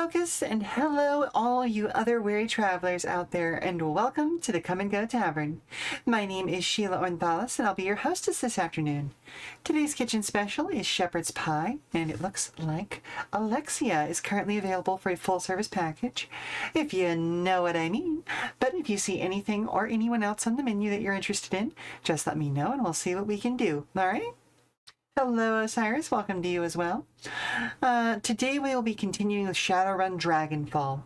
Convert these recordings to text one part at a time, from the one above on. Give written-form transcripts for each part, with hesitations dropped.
focus, and hello all you other weary travelers out there, and welcome to the Come and Go Tavern. My name is Sheela Ornthalis, and I'll be your hostess this afternoon. Today's kitchen special is shepherd's pie, and it looks like Alexia is currently available for a full-service package, if you know what I mean. But if you see anything or anyone else on the menu that you're interested in, just let me know and we'll see what we can do, alright? Hello, Osiris. Welcome to you as well. Today we will be continuing with Shadowrun Dragonfall.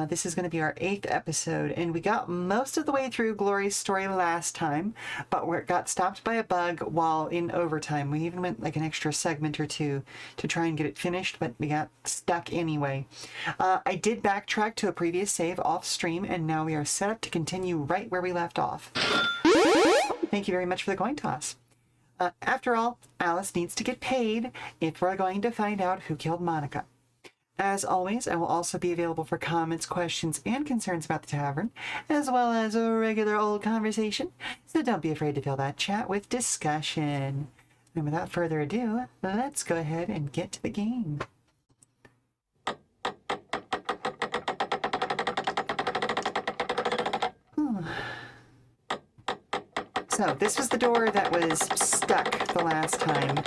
This is going to be our 8th episode, and we got most of the way through Glory's story last time, but we got stopped by a bug while in overtime. We even went like an extra segment or two to try and get it finished, but we got stuck anyway. I did backtrack to a previous save off stream, and now we are set up to continue right where we left off. Thank you very much for the coin toss. After all, Alice needs to get paid if we're going to find out who killed Monica. As always, I will also be available for comments, questions, and concerns about the tavern, as well as a regular old conversation, so don't be afraid to fill that chat with discussion. And without further ado, let's go ahead and get to the game. So this was the door that was stuck the last time,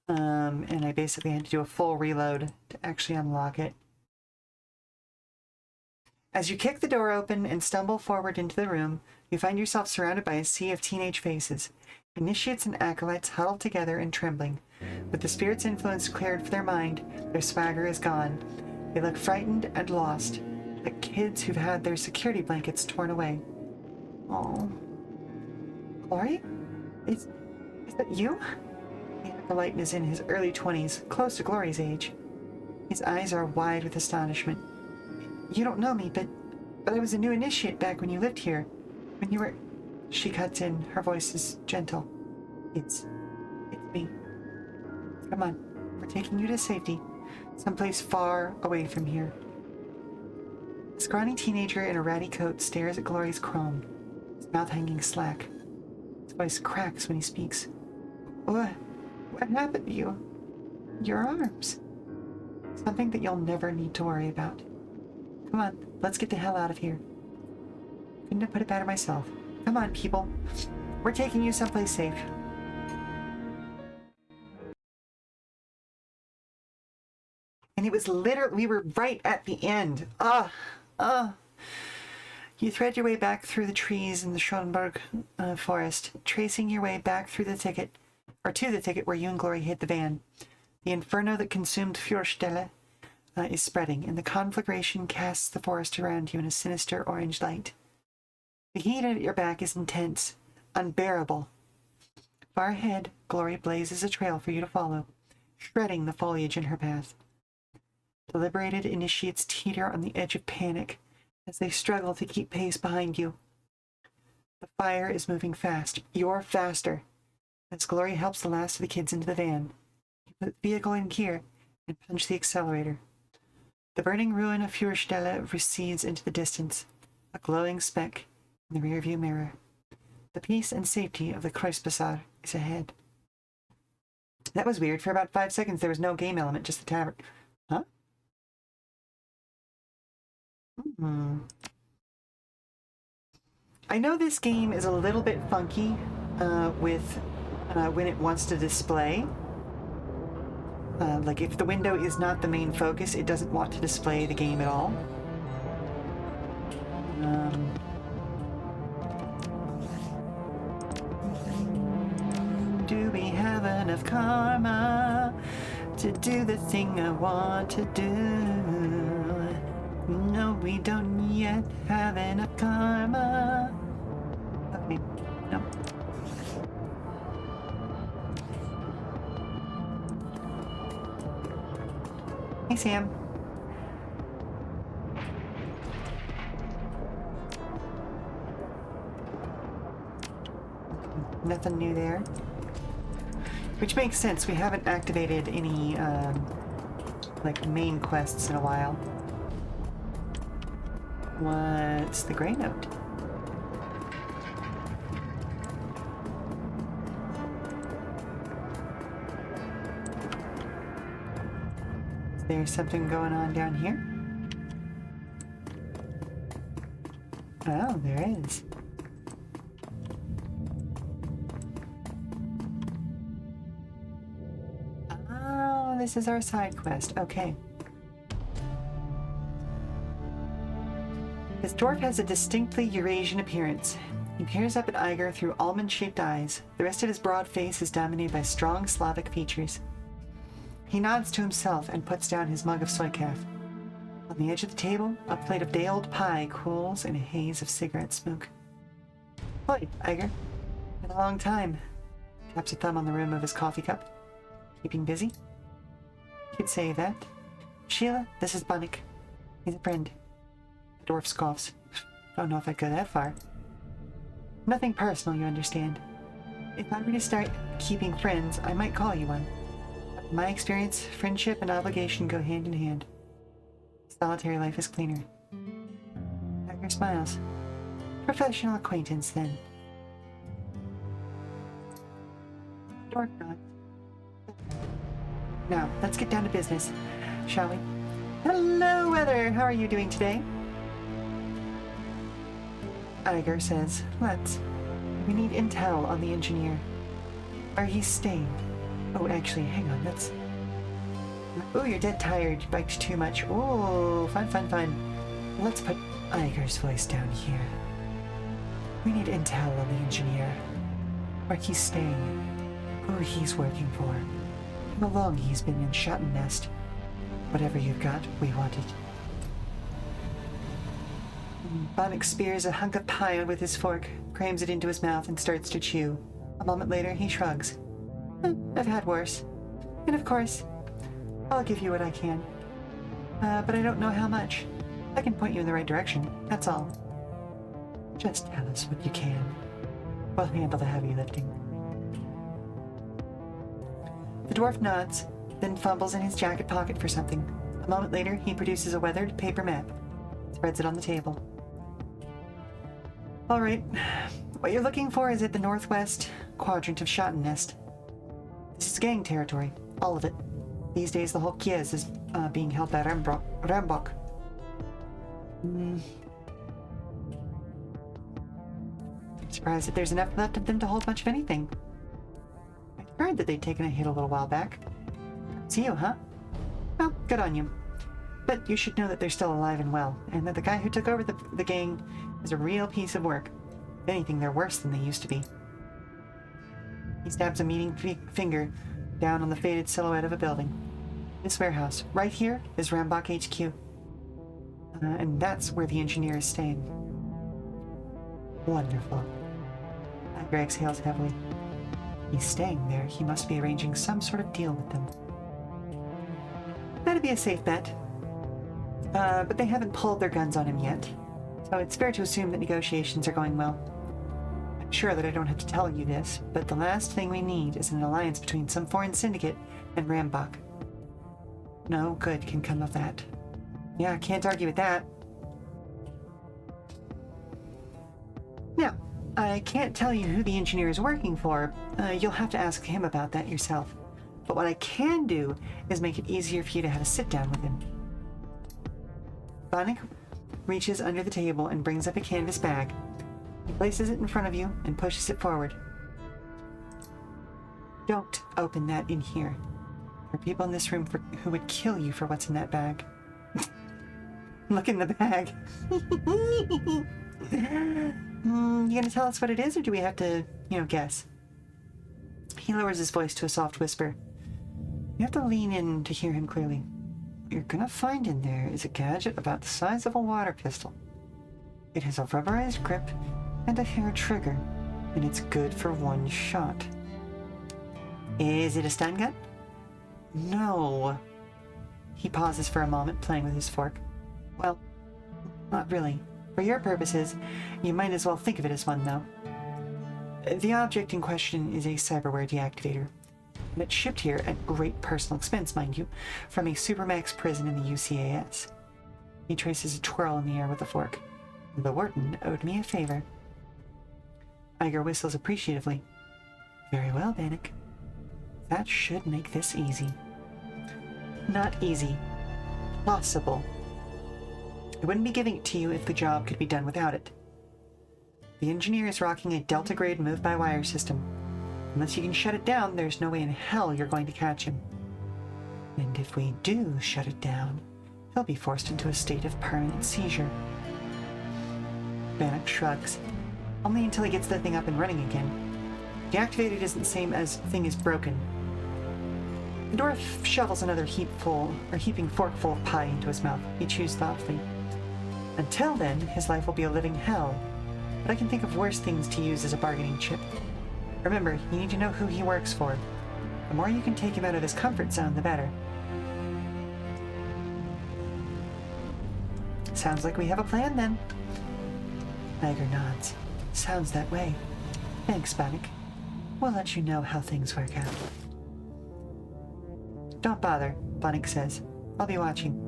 and I basically had to do a full reload to actually unlock it. As you kick the door open and stumble forward into the room, you find yourself surrounded by a sea of teenage faces. Initiates and acolytes huddled together and trembling. With the spirit's influence cleared for their mind, their swagger is gone. They look frightened and lost, like kids who've had their security blankets torn away. Oh. Glory? Is that you? The acolyte is in his early 20s, close to Glory's age. His eyes are wide with astonishment. You don't know me, but I was a new initiate back when you lived here. When you were... She cuts in. Her voice is gentle. It's me. Come on. We're taking you to safety. Someplace far away from here. A scrawny teenager in a ratty coat stares at Glory's crone, his mouth hanging slack. His voice cracks when he speaks. What happened to you? Your arms. Something that you'll never need to worry about. Come on, let's get the hell out of here. Couldn't have put it better myself. Come on, people. We're taking you someplace safe. And it was literally, we were right at the end. You thread your way back through the trees in the Schönberg forest, tracing your way back through the thicket, or to the thicket where you and Glory hid the van. The inferno that consumed Fürstelle is spreading, and the conflagration casts the forest around you in a sinister orange light. The heat at your back is intense, unbearable. Far ahead, Glory blazes a trail for you to follow, shredding the foliage in her path. The liberated initiates teeter on the edge of panic as they struggle to keep pace behind you. The fire is moving fast. You're faster. As Glory helps the last of the kids into the van, you put the vehicle in gear and punch the accelerator. The burning ruin of Fürstelle recedes into the distance, a glowing speck in the rearview mirror. The peace and safety of the Kreuzbazar is ahead. That was weird. For about 5 seconds, there was no game element, just the tavern. Huh? I know this game is a little bit funky with when it wants to display. Like if the window is not the main focus, it doesn't want to display the game at all. Do we have enough karma to do the thing I want to do? No, we don't yet have enough karma. Okay, no. Hey, Sam. Nothing new there. Which makes sense. We haven't activated any, like, main quests in a while. What's the gray note? Is there something going on down here? Oh, there is. Oh, this is our side quest. Okay. This dwarf has a distinctly Eurasian appearance. He peers up at Eiger through almond-shaped eyes. The rest of his broad face is dominated by strong Slavic features. He nods to himself and puts down his mug of soy calf. On the edge of the table, a plate of day-old pie cools in a haze of cigarette smoke. Hoi, Eiger. Been a long time. Taps a thumb on the rim of his coffee cup. Keeping busy? Could say that. Sheela, this is Bunnick. He's a friend. The dwarf scoffs. Don't know if I'd go that far. Nothing personal, you understand. If I were to start keeping friends, I might call you one. But in my experience, friendship and obligation go hand in hand. Solitary life is cleaner. Eiger smiles. Professional acquaintance, then. Dwarf nods. Now, let's get down to business, shall we? Hello, Weather! How are you doing today? Eiger says, let's. We need intel on the engineer. Where he's staying. Oh, actually, hang on, let's... Oh, you're dead tired. You biked too much. Oh, fun. Let's put Eiger's voice down here. We need intel on the engineer. Where he's staying. Who he's working for. How long he's been in Shotton Nest. Whatever you've got, we want it. Bonnick spears a hunk of pie with his fork, crams it into his mouth, and starts to chew. A moment later, he shrugs. I've had worse. And of course, I'll give you what I can. But I don't know how much. I can point you in the right direction, that's all. Just tell us what you can. We'll handle the heavy lifting. The dwarf nods, then fumbles in his jacket pocket for something. A moment later, he produces a weathered paper map, spreads it on the table. All right, what you're looking for is at the northwest quadrant of Shotton Nest. This is gang territory, all of it. These days, the whole Kiez is being held by Rambok. I'm surprised that there's enough left of them to hold much of anything. I heard that they'd taken a hit a little while back. See you, huh? Well, good on you. But you should know that they're still alive and well, and that the guy who took over the gang is a real piece of work. If anything, they're worse than they used to be. He stabs a meeting finger down on the faded silhouette of a building. This warehouse, right here, is Rambok HQ. And that's where the engineer is staying. Wonderful. Eiger exhales heavily. He's staying there. He must be arranging some sort of deal with them. That'd be a safe bet. But they haven't pulled their guns on him yet. So it's fair to assume that negotiations are going well. I'm sure that I don't have to tell you this, but the last thing we need is an alliance between some foreign syndicate and Rambok. No good can come of that. Yeah, can't argue with that. Now, I can't tell you who the engineer is working for. You'll have to ask him about that yourself. But what I can do is make it easier for you to have a sit-down with him. Bonnick reaches under the table and brings up a canvas bag. He places it in front of you and pushes it forward. Don't open that in here. There are people in this room who would kill you for what's in that bag. Look in the bag. You gonna tell us what it is, or do we have to, guess? He lowers his voice to a soft whisper. You have to lean in to hear him clearly. What you're gonna find in there is a gadget about the size of a water pistol. It has a rubberized grip and a hair trigger, and it's good for one shot. Is it a stun gun? No. He pauses for a moment, playing with his fork. Well, not really. For your purposes, you might as well think of it as one, though. The object in question is a cyberware deactivator, and it's shipped here at great personal expense, mind you, from a supermax prison in the UCAS. He traces a twirl in the air with a fork. The warden owed me a favor. Eiger whistles appreciatively. Very well, Bannock. That should make this easy. Not easy. Possible. I wouldn't be giving it to you if the job could be done without it. The engineer is rocking a Delta-grade move-by-wire system. Unless you can shut it down, there's no way in hell you're going to catch him. And if we do shut it down, he'll be forced into a state of permanent seizure. Bannock shrugs. Only until he gets the thing up and running again. Deactivated isn't the same as thing is broken. The dwarf shovels another heaping forkful of pie into his mouth. He chews thoughtfully. Until then, his life will be a living hell. But I can think of worse things to use as a bargaining chip. Remember, you need to know who he works for. The more you can take him out of his comfort zone, the better. Sounds like we have a plan, then. Eiger nods. Sounds that way. Thanks, Bannock. We'll let you know how things work out. Don't bother, Bannock says. I'll be watching.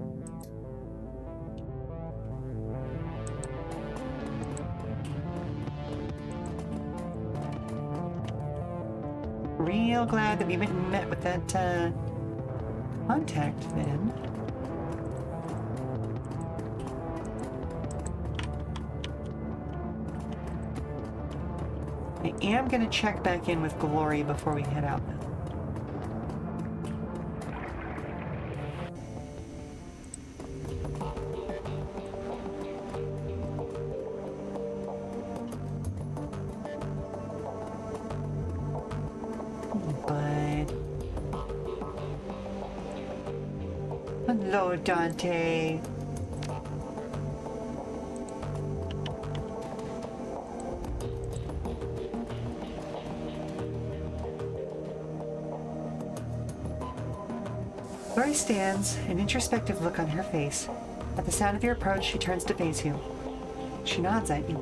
Real glad that we met with that, contact, then. I am going to check back in with Glory before we head out, though. Hello, Dante. Lori stands, an introspective look on her face. At the sound of your approach, she turns to face you. She nods at you.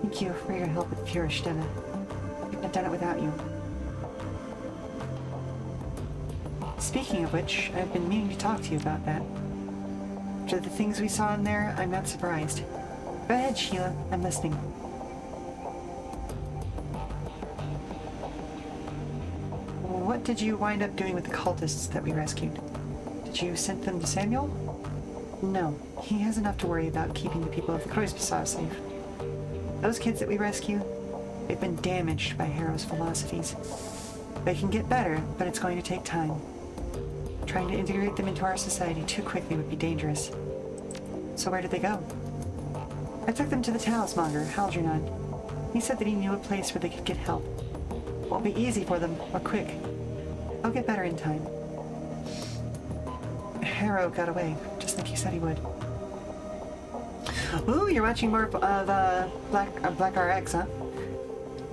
Thank you for your help with Sheela. I couldn't have done it without you. Speaking of which, I've been meaning to talk to you about that. After the things we saw in there, I'm not surprised. Go ahead, Sheela. I'm listening. What did you wind up doing with the cultists that we rescued? Did you send them to Samuel? No. He has enough to worry about keeping the people of the Kreuzbazaar safe. Those kids that we rescue, they've been damaged by Harrow's philosophies. They can get better, but it's going to take time. Trying to integrate them into our society too quickly would be dangerous. So where did they go? I took them to the talismonger, Halgernon. He said that he knew a place where they could get help. It won't be easy for them, or quick. They'll get better in time. Harrow got away, just like he said he would. Ooh, you're watching more of Black RX, huh?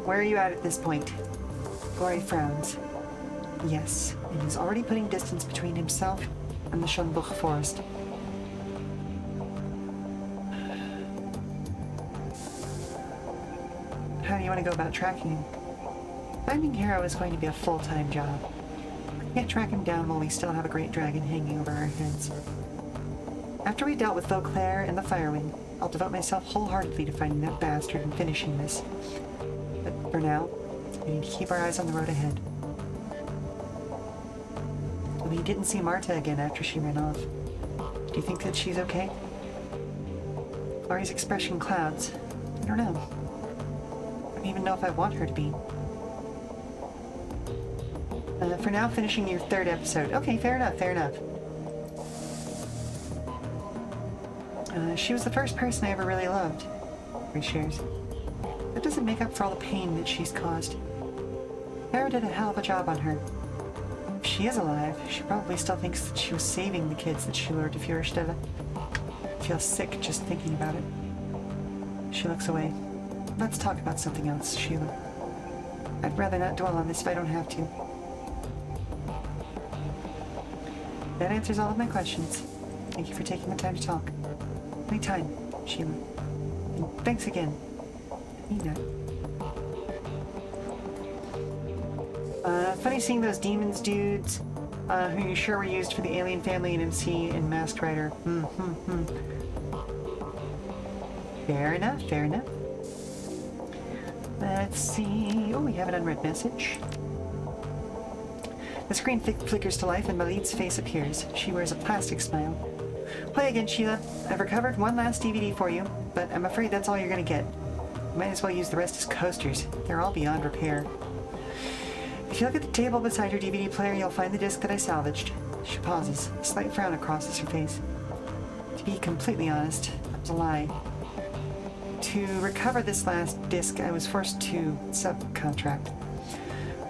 Where are you at this point? Glory frowns. Yes, and he's already putting distance between himself and the Schönbuch forest. How do you want to go about tracking him? Finding Harrow is going to be a full-time job. We can't track him down while we still have a great dragon hanging over our heads. After we dealt with Vauclair and the Firewing, I'll devote myself wholeheartedly to finding that bastard and finishing this. But for now, we need to keep our eyes on the road ahead. We didn't see Marta again after she ran off. Do you think that she's okay? Glory's expression clouds. I don't know. I don't even know if I want her to be. For now, finishing your 3rd episode. Okay, fair enough, fair enough. She was the first person I ever really loved. He shares. That doesn't make up for all the pain that she's caused. Farah did a hell of a job on her. If she is alive, she probably still thinks that she was saving the kids that she lured to Feuerstelle. I feel sick just thinking about it. She looks away. Let's talk about something else, Sheela. I'd rather not dwell on this if I don't have to. That answers all of my questions. Thank you for taking the time to talk. Anytime, Sheela. And thanks again. I mean that. Funny seeing those demons dudes, who you sure were used for the Alien Family and MC and Masked Rider. Fair enough, fair enough. Let's see. Oh, we have an unread message. The screen flickers to life and Malid's face appears. She wears a plastic smile. Play again, Sheela. I've recovered one last DVD for you, but I'm afraid that's all you're gonna get. Might as well use the rest as coasters. They're all beyond repair. If you look at the table beside your DVD player, you'll find the disc that I salvaged. She pauses. A slight frown crosses her face. To be completely honest, that was a lie. To recover this last disc, I was forced to subcontract.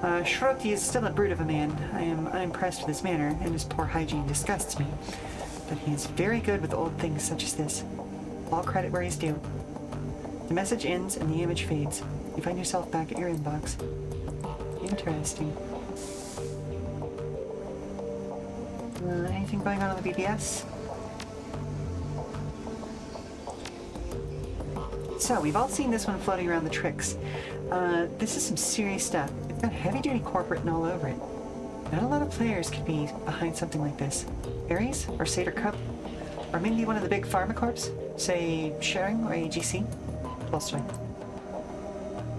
Shroty is still a brute of a man. I am unimpressed with his manner, and his poor hygiene disgusts me. But he is very good with old things such as this. All credit where he's due. The message ends and the image fades. You find yourself back at your inbox. Interesting. Anything going on the BBS? So, we've all seen this one floating around the tricks. This is some serious stuff. It's got heavy-duty corp written all over it. Not a lot of players could be behind something like this. Ares? Or Seder Cup? Or maybe one of the big pharmacorps? Say, Shadowrun or AGC? Tolstoy.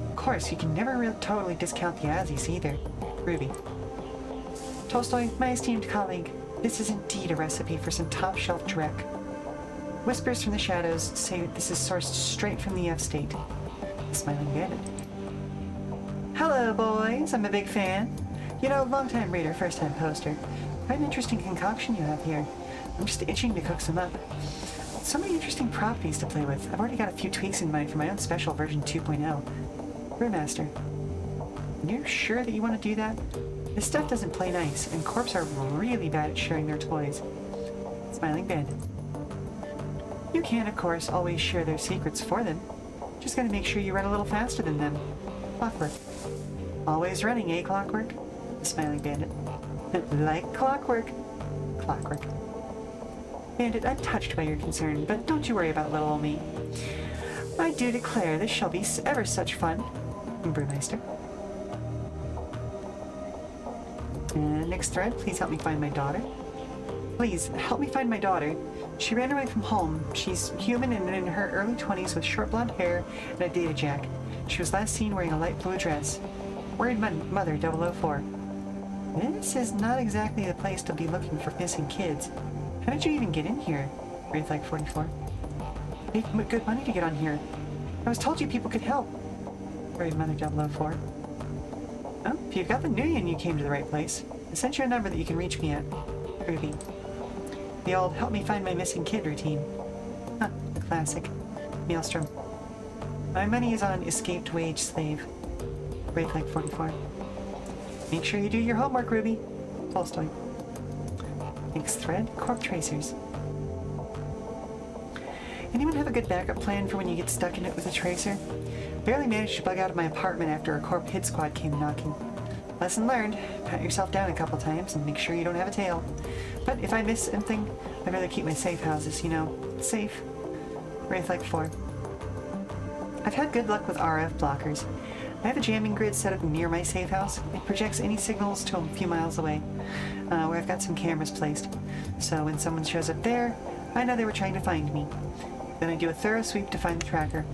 Of course, you can never really totally discount the Aussies either. Ruby. Tolstoy, my esteemed colleague, this is indeed a recipe for some top-shelf dreck. Whispers from the shadows say this is sourced straight from the F-state. The Smiling Bandit. Hello, boys. I'm a big fan. You know, long-time reader, first-time poster. Quite an interesting concoction you have here. I'm just itching to cook some up. So many interesting properties to play with. I've already got a few tweaks in mind for my own special version 2.0. Brewmaster. You're sure that you want to do that? This stuff doesn't play nice, and corps are really bad at sharing their toys. Smiling Bandit. You can, of course, always share their secrets for them. Just gotta make sure you run a little faster than them. Clockwork. Always running, eh, Clockwork? The Smiling Bandit. Like clockwork. Clockwork. Bandit, I'm touched by your concern, but don't you worry about little old me. I do declare this shall be ever such fun. Brewmeister. And next thread, please help me find my daughter. Please, help me find my daughter. She ran away from home. She's human and in her early 20s with short blonde hair and a data jack. She was last seen wearing a light blue dress. Worried Mother 004. This is not exactly the place to be looking for missing kids. How did you even get in here? Wraithlight 44. Paid good money to get on here. I was told you people could help. Worried Mother 004. Oh, if you've got the Nuyen, you came to the right place. I sent you a number that you can reach me at. Ruby. The old help me find my missing kid routine. Huh, the classic. Maelstrom. My money is on escaped wage slave. Wraithlight 44. Make sure you do your homework, Ruby. Tolstoy. Next thread, corp tracers. Anyone have a good backup plan for when you get stuck in it with a tracer? Barely managed to bug out of my apartment after a corp hit squad came knocking. Lesson learned. Pat yourself down a couple times and make sure you don't have a tail. But if I miss something, I'd rather keep my safe houses, you know. Safe. Wraithlight 4. I've had good luck with RF blockers. I have a jamming grid set up near my safe house. It projects any signals to a few miles away, where I've got some cameras placed. So when someone shows up there, I know they were trying to find me. Then I do a thorough sweep to find the tracker.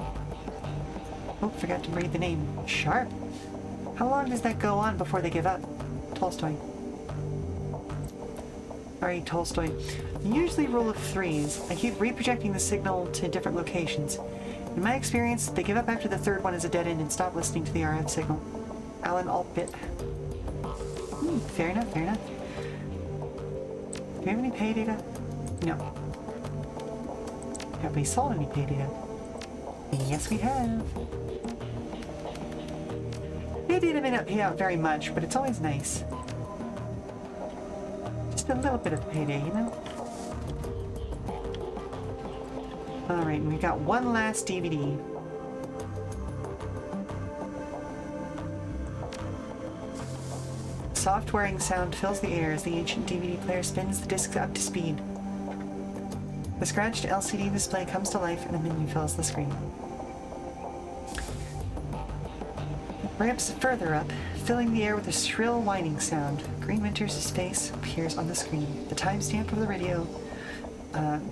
Oh, forgot to read the name. Sharp. How long does that go on before they give up? Tolstoy. Alright, Tolstoy. Usually rule of threes. I keep reprojecting the signal to different locations. In my experience, they give up after the third one is a dead end and stop listening to the RF signal. Alan Altbit. Fair enough, fair enough. Do we have any pay data? No. Have we sold any pay data? Yes, we have. Pay data may not pay out very much, but it's always nice. Just a little bit of payday, you know? Alright, and we've got one last DVD. Soft whirring sound fills the air as the ancient DVD player spins the disc up to speed. The scratched LCD display comes to life and a menu fills the screen. It ramps further up, filling the air with a shrill whining sound. Green Winters' face appears on the screen. The timestamp of the radio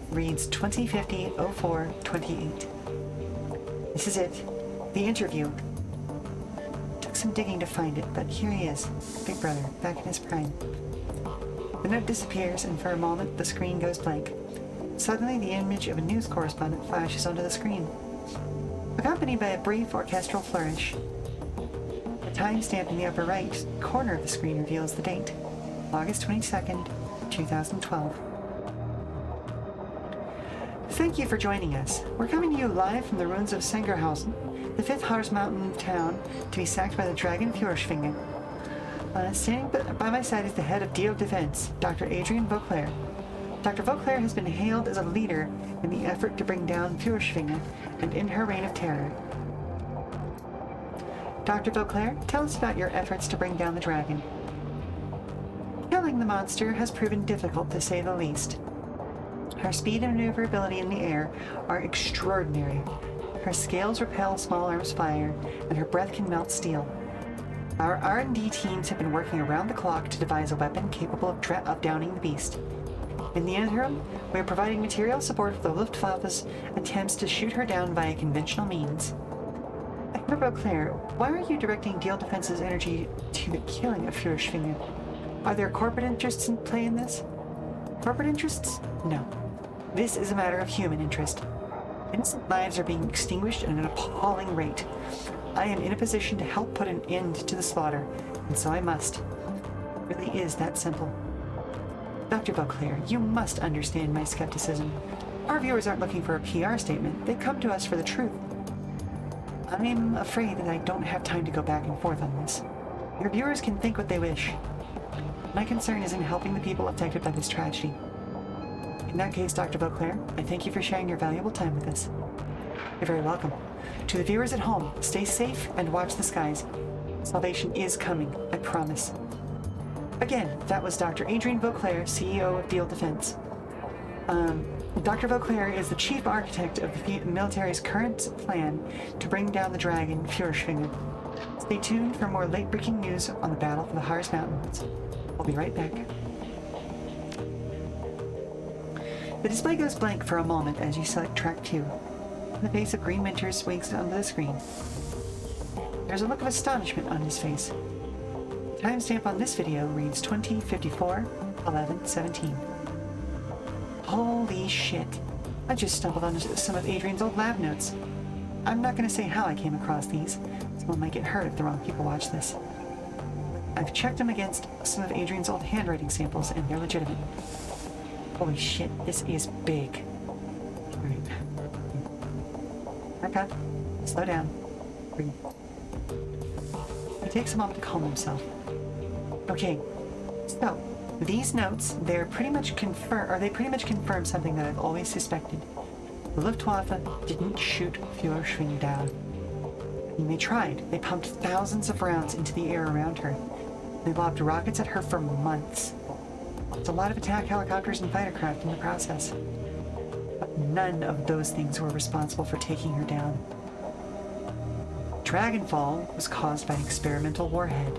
reads 2050-04-28. This is it. The interview. Took some digging to find it, but here he is. Big Brother, back in his prime. The note disappears, and for a moment, the screen goes blank. Suddenly, the image of a news correspondent flashes onto the screen. accompanied by a brief orchestral flourish. The timestamp in the upper right corner of the screen reveals the date, August 22nd, 2012. Thank you for joining us. We're coming to you live from the ruins of Sengerhausen, the fifth Harz mountain town to be sacked by the dragon Fürschwinger. Standing by my side is the head of Deal Defense, Dr. Adrian Vauclair. Dr. Vauclair has been hailed as a leader in the effort to bring down Fürschwinger and in her reign of terror. Dr. Vauclair, tell us about your efforts to bring down the dragon. Killing the monster has proven difficult, to say the least. Her speed and maneuverability in the air are extraordinary. Her scales repel small arms fire, and her breath can melt steel. Our R&D teams have been working around the clock to devise a weapon capable of downing the beast. In the interim, we are providing material support for the Luftwaffe's attempts to shoot her down via conventional means. Dr. Vauclair, why are you directing Deal Defense's energy to the killing of Fürschwinger? Are there corporate interests in play in this? Corporate interests? No. This is a matter of human interest. Innocent lives are being extinguished at an appalling rate. I am in a position to help put an end to the slaughter, and so I must. It really is that simple. Dr. Vauclair, you must understand my skepticism. Our viewers aren't looking for a PR statement. They come to us for the truth. I'm afraid that I don't have time to go back and forth on this. Your viewers can think what they wish. My concern is in helping the people affected by this tragedy. In that case, Dr. Vauclair, I thank you for sharing your valuable time with us. You're very welcome. To the viewers at home, stay safe and watch the skies. Salvation is coming, I promise. Again, that was Dr. Adrian Vauclair, CEO of Deal Defense. Dr. Vauclair is the chief architect of the military's current plan to bring down the dragon, Fürschwinger. Stay tuned for more late-breaking news on the battle for the Harz Mountains. We'll be right back. The display goes blank for a moment as you select Track 2. The face of Green Winter swings onto the screen. There's a look of astonishment on his face. The timestamp on this video reads 20:54:11:17. Holy shit. I just stumbled on some of Adrian's old lab notes. I'm not going to say how I came across these. Someone might get hurt if the wrong people watch this. I've checked them against some of Adrian's old handwriting samples, and they're legitimate. Holy shit, this is big. Alright. Back up. Slow down. Breathe. He takes a moment to calm himself. Okay, so these notes, they pretty much confirm something that I've always suspected. The Luftwaffe didn't shoot Fürschwinger down. I mean, they tried. They pumped thousands of rounds into the air around her. They lobbed rockets at her for months. It's a lot of attack helicopters and fighter craft in the process. But none of those things were responsible for taking her down. Dragonfall was caused by an experimental warhead,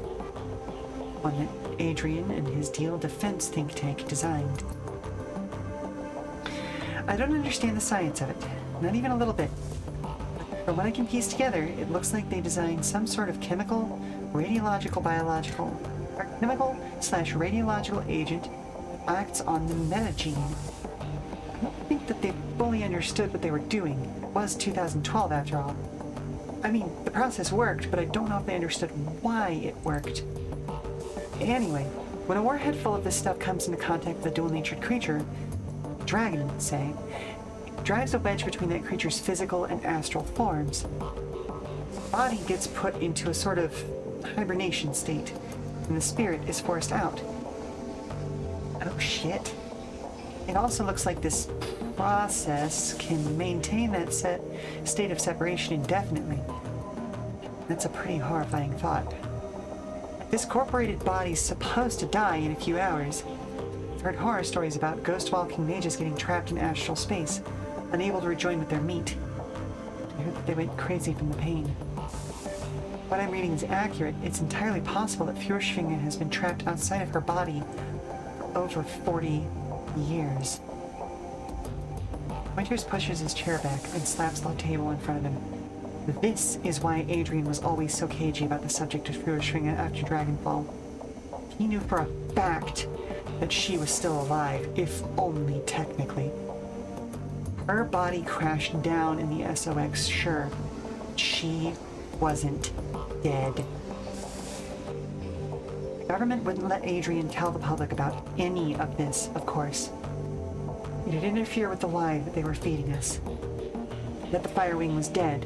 one that Adrian and his Deal Defense think tank designed. I don't understand the science of it, not even a little bit. From what I can piece together, it looks like they designed some sort of chemical /radiological agent that acts on the metagene. I don't think that they fully understood what they were doing. It was 2012 after all. I mean, the process worked, but I don't know if they understood why it worked. Anyway, when a warhead full of this stuff comes into contact with a dual-natured creature, a dragon, say, it drives a wedge between that creature's physical and astral forms. The body gets put into a sort of hibernation state, and the spirit is forced out. Oh shit. It also looks like this process can maintain that state of separation indefinitely. That's a pretty horrifying thought. This corporated body's supposed to die in a few hours. I've heard horror stories about ghost-walking mages getting trapped in astral space, unable to rejoin with their meat. I heard that they went crazy from the pain. What I'm reading is accurate. It's entirely possible that Fürschwinger has been trapped outside of her body for over 40 years. Winters pushes his chair back and slaps the table in front of him. This is why Adrian was always so cagey about the subject of Fürschwinger after Dragonfall. He knew for a fact that she was still alive, if only technically. Her body crashed down in the SOX, sure, she wasn't dead. The government wouldn't let Adrian tell the public about any of this, of course. It'd interfere with the lie that they were feeding us. That the Firewing was dead,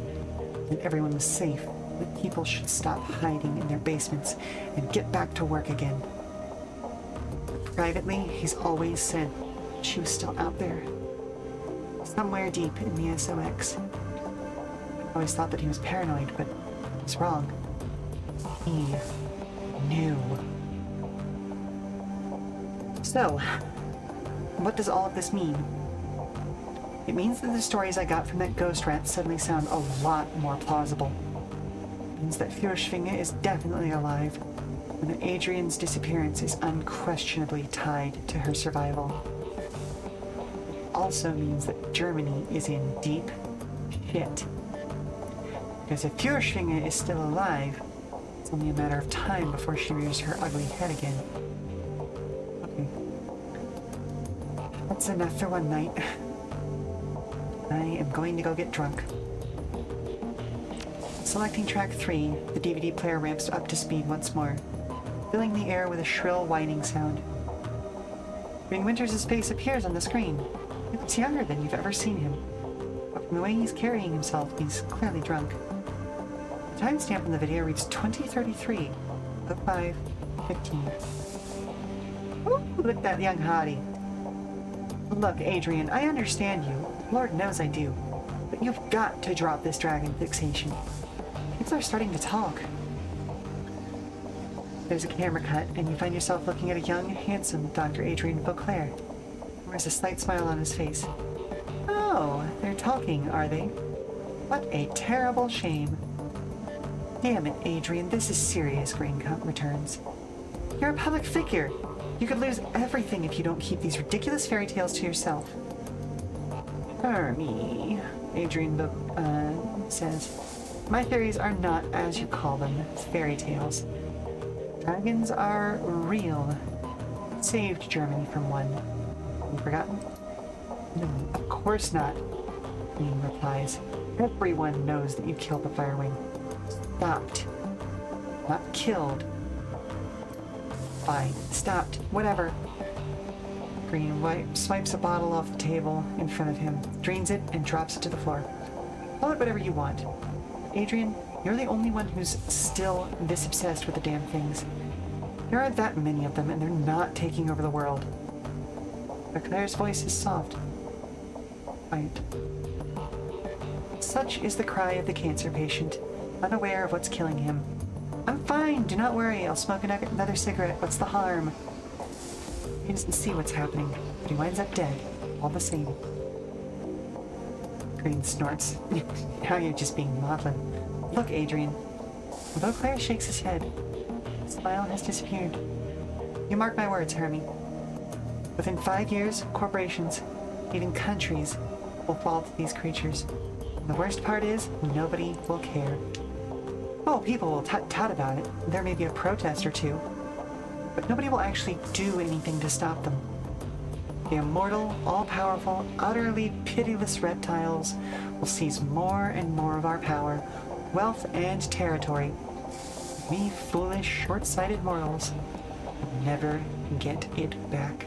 and everyone was safe, that people should stop hiding in their basements and get back to work again. Privately, he's always said she was still out there, somewhere deep in the SOX. I always thought that he was paranoid, but I was wrong. He knew. So, what does all of this mean? It means that the stories I got from that ghost rat suddenly sound a lot more plausible. It means that Fürschwinge is definitely alive, and that Adrian's disappearance is unquestionably tied to her survival. It also means that Germany is in deep shit. Because if Fürschwinge is still alive, it's only a matter of time before she rears her ugly head again. Okay. That's enough for one night. I am going to go get drunk. Selecting track 3, the DVD player ramps up to speed once more, filling the air with a shrill whining sound. Green Winters' face appears on the screen. He looks younger than you've ever seen him, but from the way he's carrying himself, he's clearly drunk. The timestamp on the video reads 2033, 05:15. Ooh, look at that young hottie. Look, Adrian, I understand you. Lord knows I do. But you've got to drop this dragon fixation. People are starting to talk. There's a camera cut, and you find yourself looking at a young, handsome Dr. Adrian Beauclair. There's a slight smile on his face. Oh, they're talking, are they? What a terrible shame. Damn it, Adrian, this is serious, Greencup returns. You're a public figure. You could lose everything if you don't keep these ridiculous fairy tales to yourself. Me, Adrian says. My theories are not, as you call them, fairy tales. Dragons are real. Saved Germany from one. Have you forgotten? No, of course not, Queen replies. Everyone knows that you killed the Firewing. Stopped. Not killed. Fine. Stopped. Whatever. Green swipes a bottle off the table in front of him, drains it, and drops it to the floor. Call it whatever you want. Adrian, you're the only one who's still this obsessed with the damn things. There aren't that many of them, and they're not taking over the world. Claire's voice is soft. Quiet. Such is the cry of the cancer patient, unaware of what's killing him. I'm fine, do not worry, I'll smoke another cigarette, what's the harm? He doesn't see what's happening, but he winds up dead, all the same. Green snorts. Now you're just being maudlin. Look, Adrian. Beauclair shakes his head. The smile has disappeared. You mark my words, Hermie. Within 5 years, corporations, even countries, will fall to these creatures. And the worst part is, nobody will care. Oh, people will tut-tut about it. There may be a protest or two. But nobody will actually do anything to stop them. The immortal, all-powerful, utterly pitiless reptiles will seize more and more of our power, wealth, and territory. We foolish, short-sighted mortals will never get it back.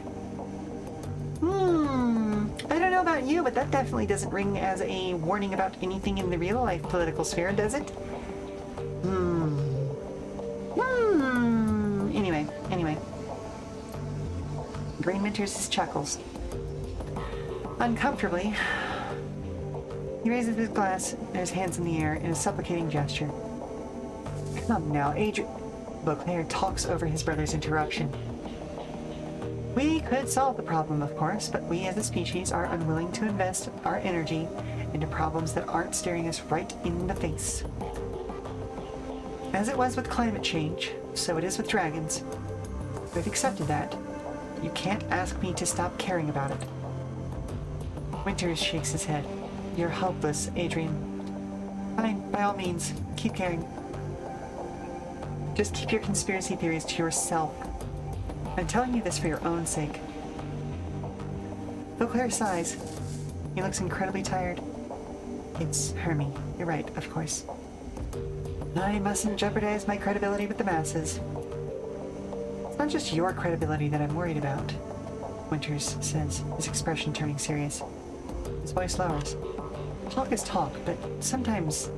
I don't know about you, but that definitely doesn't ring as a warning about anything in the real-life political sphere, does it? Anyway. Green Winters chuckles. Uncomfortably, he raises his glass and his hands in the air in a supplicating gesture. Come now, Adrian. Beauclair talks over his brother's interruption. We could solve the problem, of course, but we as a species are unwilling to invest our energy into problems that aren't staring us right in the face. As it was with climate change, so it is with dragons. We've accepted that. You can't ask me to stop caring about it. Winters shakes his head. You're helpless, Adrian. Fine, by all means, keep caring. Just keep your conspiracy theories to yourself. I'm telling you this for your own sake. Beauclair sighs. He looks incredibly tired. It's Hermie. You're right, of course. I mustn't jeopardize my credibility with the masses. It's not just your credibility that I'm worried about, Winters says, his expression turning serious. His voice lowers. Talk is talk, but sometimes...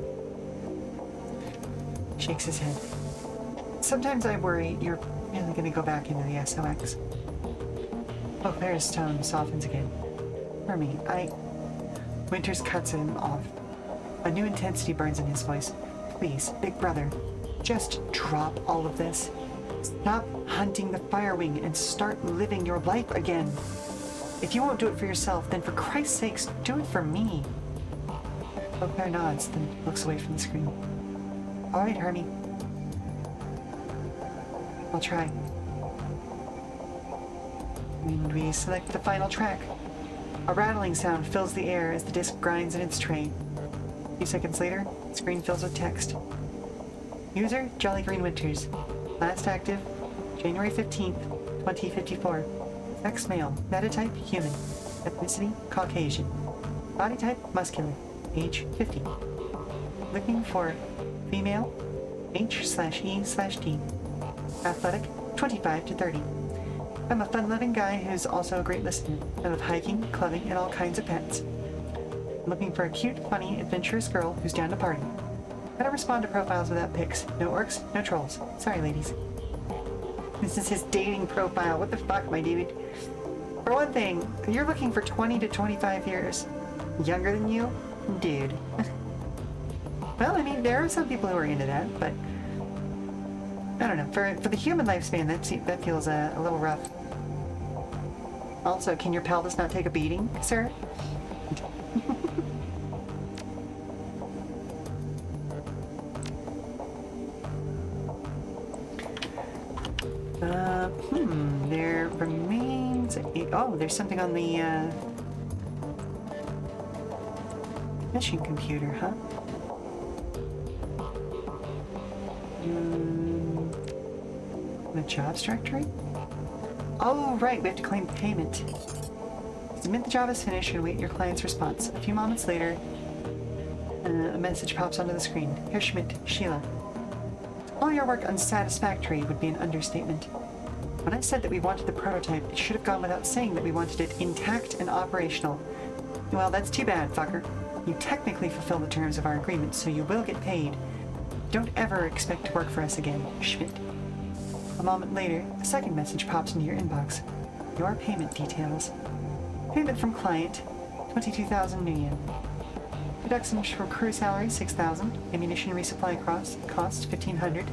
He shakes his head. Sometimes I worry you're really going to go back into the SOX. Beauclair's tone softens again. Hermie, Winters cuts him off. A new intensity burns in his voice. Please, big brother, just drop all of this. Stop hunting the Firewing and start living your life again. If you won't do it for yourself, then for Christ's sakes, do it for me. Beauclair nods, then looks away from the screen. All right, Hermie. I'll try. And we select the final track. A rattling sound fills the air as the disc grinds in its tray. A few seconds later, the screen fills with text. User, Jolly Green Winters. Last active, January 15th, 2054. Sex male. Metatype, human. Ethnicity, Caucasian. Body type, muscular. Age, 50. Looking for female, H/E/D. Athletic, 25 to 30. I'm a fun-loving guy who's also a great listener. I love hiking, clubbing, and all kinds of pets. I'm looking for a cute, funny, adventurous girl who's down to party. I don't respond to profiles without pics. No orcs, no trolls. Sorry, ladies. This is his dating profile. What the fuck, my dude? For one thing, you're looking for 20 to 25 years. Younger than you? Dude. Well, I mean, there are some people who are into that, but... I don't know. For the human lifespan, that feels a little rough. Also, can your pelvis not take a beating, sir? There remains... Oh, there's something on the, mission computer, huh? The jobs directory? Oh, right, we have to claim payment. Submit the job as finished and wait your client's response. A few moments later, a message pops onto the screen. Herr Schmidt, Sheela. All your work unsatisfactory would be an understatement. When I said that we wanted the prototype, it should have gone without saying that we wanted it intact and operational. Well, that's too bad, fucker. You technically fulfill the terms of our agreement, so you will get paid. Don't ever expect to work for us again, Schmidt. A moment later, a second message pops into your inbox. Your payment details. Payment from client, 22,000 New Yen. Deductions from crew salary, 6,000. Ammunition resupply cost, 1,500.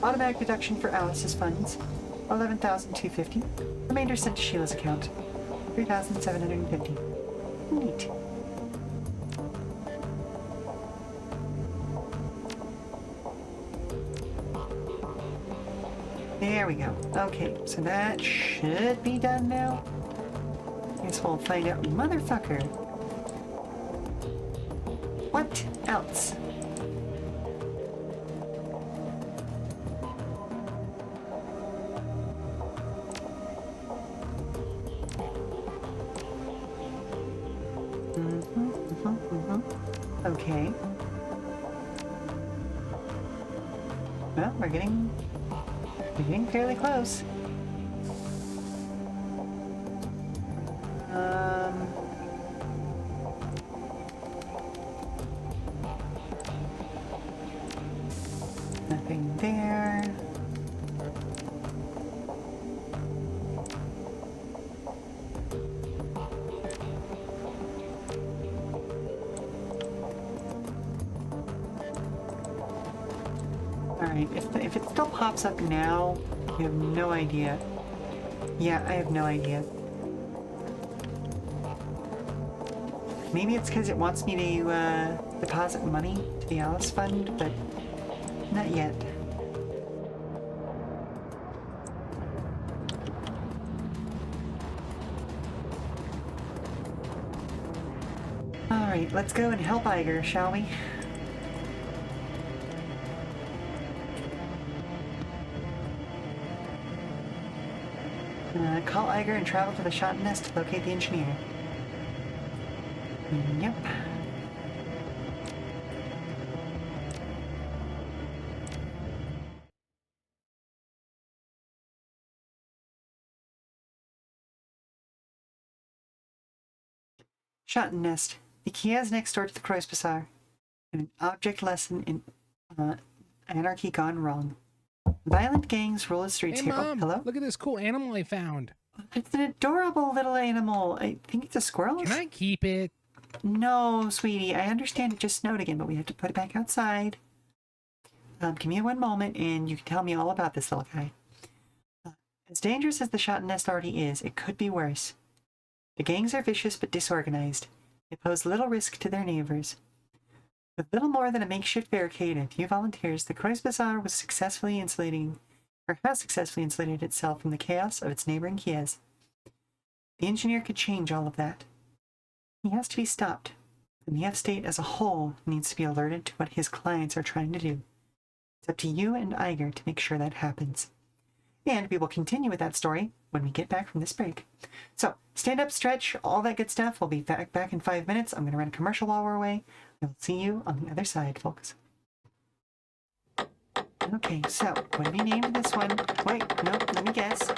Automatic deduction for Alice's funds, 11,250. Remainder sent to Sheila's account, 3,750. Neat. There we go. Okay, so that should be done now. Guess we'll find out. Motherfucker. What else? Okay. Well, we're getting fairly close. Nothing there. Alright, if it still pops up now, you have no idea. Yeah, I have no idea. Maybe it's because it wants me to deposit money to the Alice Fund, but not yet. Alright, let's go and help Eiger, shall we? Call Eiger and travel to the shot nest to locate the engineer. Yep. Shotton Nest. The Kiaz next door to the Croix Bazaar. And an object lesson in anarchy gone wrong. Violent gangs rule the streets Hey, here. Mom, Oh, hello? look at this cool animal I found. It's an adorable little animal. I think it's a squirrel. Can I keep it? No, sweetie. I understand it just snowed again, but we have to put it back outside. Give me one moment and you can tell me all about this little guy. As dangerous as the Shotton Nest already is, it could be worse. The gangs are vicious but disorganized. They pose little risk to their neighbors. With little more than a makeshift barricade and a few volunteers, the Croix Bazaar has successfully insulated itself from the chaos of its neighboring Kiez. The engineer could change all of that. He has to be stopped, and the F-State as a whole needs to be alerted to what his clients are trying to do. It's up to you and Eiger to make sure that happens. And we will continue with that story when we get back from this break. So, stand up, stretch, all that good stuff. We'll be back in 5 minutes. I'm going to run a commercial while we're away. We'll see you on the other side, folks. Okay, so, what have we named this one? Wait, no, let me guess.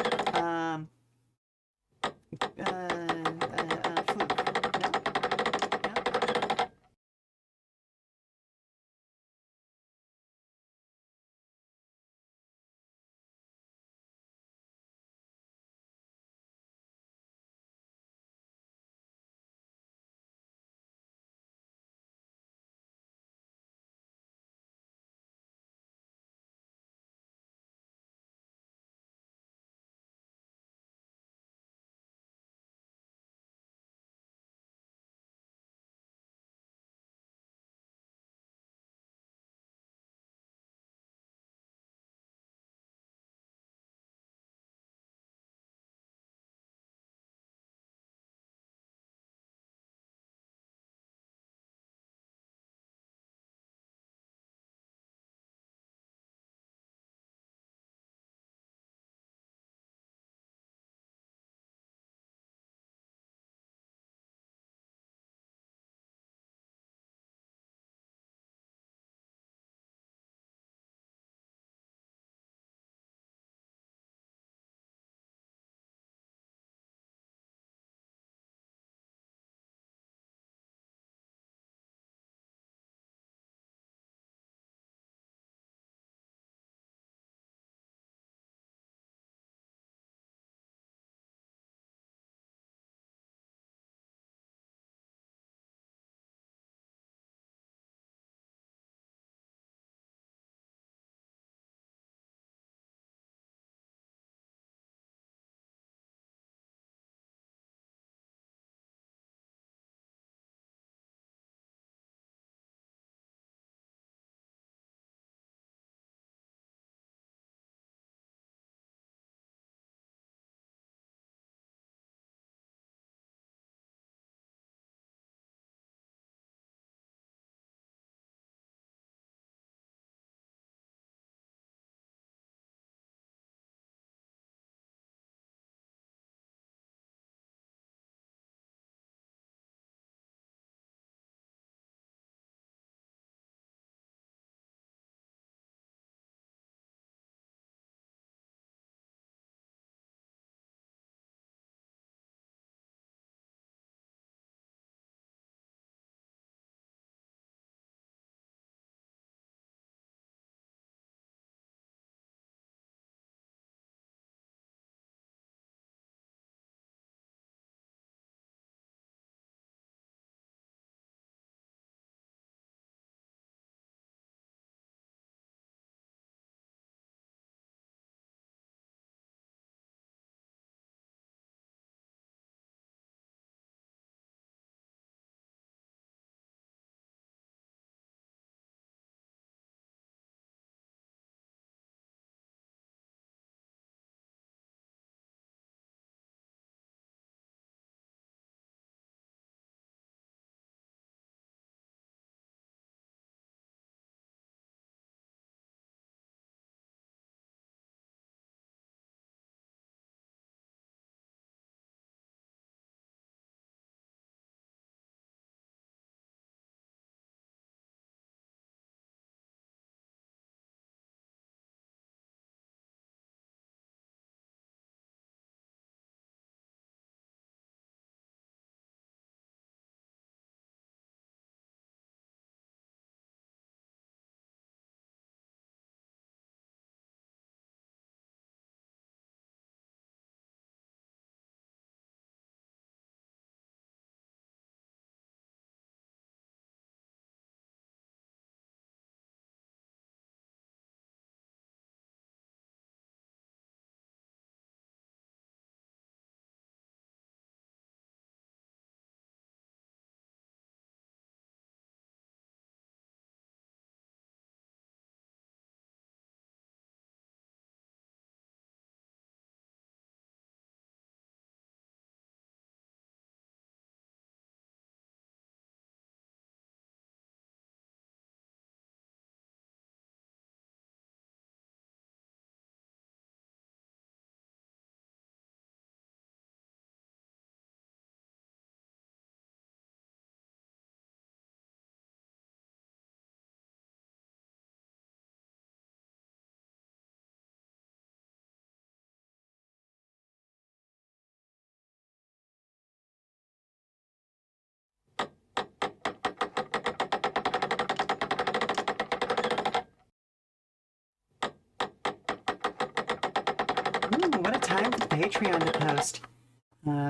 what a time for the Patreon to post.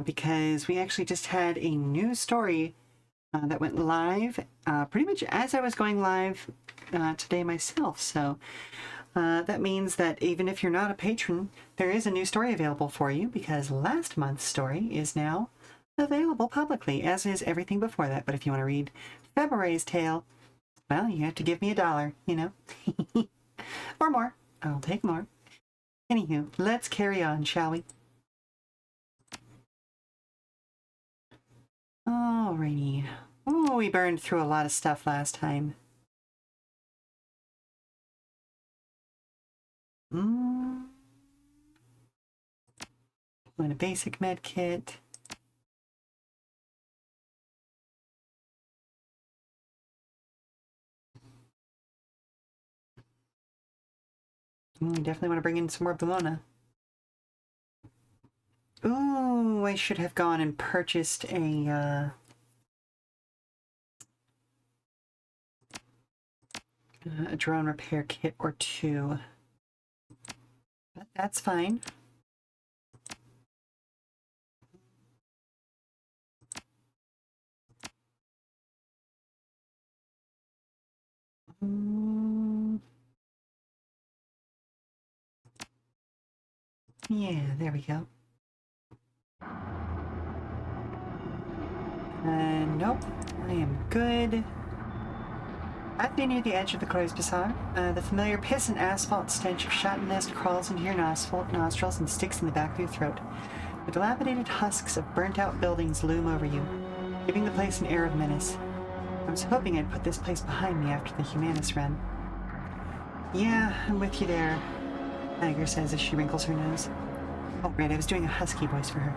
Because we actually just had a new story that went live pretty much as I was going live today myself. So that means that even if you're not a patron, there is a new story available for you, because last month's story is now available publicly, as is everything before that. But if you want to read February's tale, well, you have to give me $1, you know? Or more. I'll take more. Anywho, let's carry on, shall we? Alrighty. Oh, we burned through a lot of stuff last time. And a basic med kit. We definitely want to bring in some more Bologna. Ooh, I should have gone and purchased a drone repair kit or two. But that's fine. Yeah, there we go. Nope, I am good. At near the edge of the Crow's Bazaar, the familiar piss and asphalt stench of shot and nest crawls into your nostrils and sticks in the back of your throat. The dilapidated husks of burnt-out buildings loom over you, giving the place an air of menace. I was hoping I'd put this place behind me after the Humanus run. Yeah, I'm with you there, Eiger says as she wrinkles her nose. Oh, right, I was doing a husky voice for her.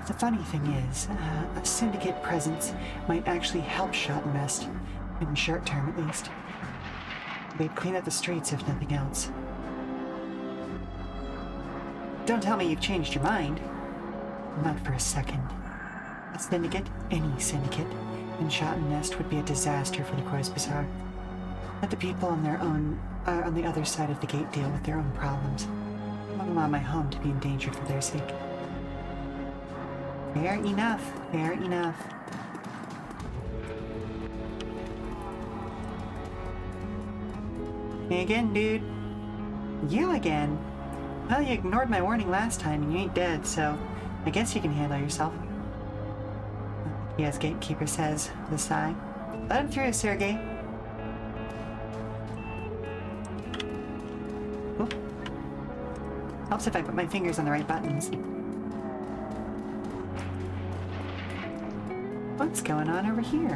The funny thing is, a syndicate presence might actually help Shot and Rest, in the short term at least. They'd clean up the streets if nothing else. Don't tell me you've changed your mind. Not for a second. A syndicate, any syndicate, in Shot and Nest would be a disaster for the Crow's Bazaar. Let the people on their own, on the other side of the gate deal with their own problems. I don't allow my home to be endangered for their sake. Fair enough, fair enough. Hey again, dude. You again? Well, you ignored my warning last time and you ain't dead, so I guess you can handle yourself. Yes, gatekeeper says, with a sigh. Let him through, Sergey. Oop. Helps if I put my fingers on the right buttons. What's going on over here?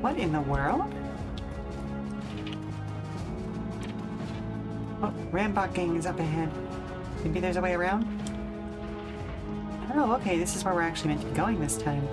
What in the world? Oh, Rambach gang is up ahead. Maybe there's a way around? Oh, okay, this is where we're actually meant to be going this time.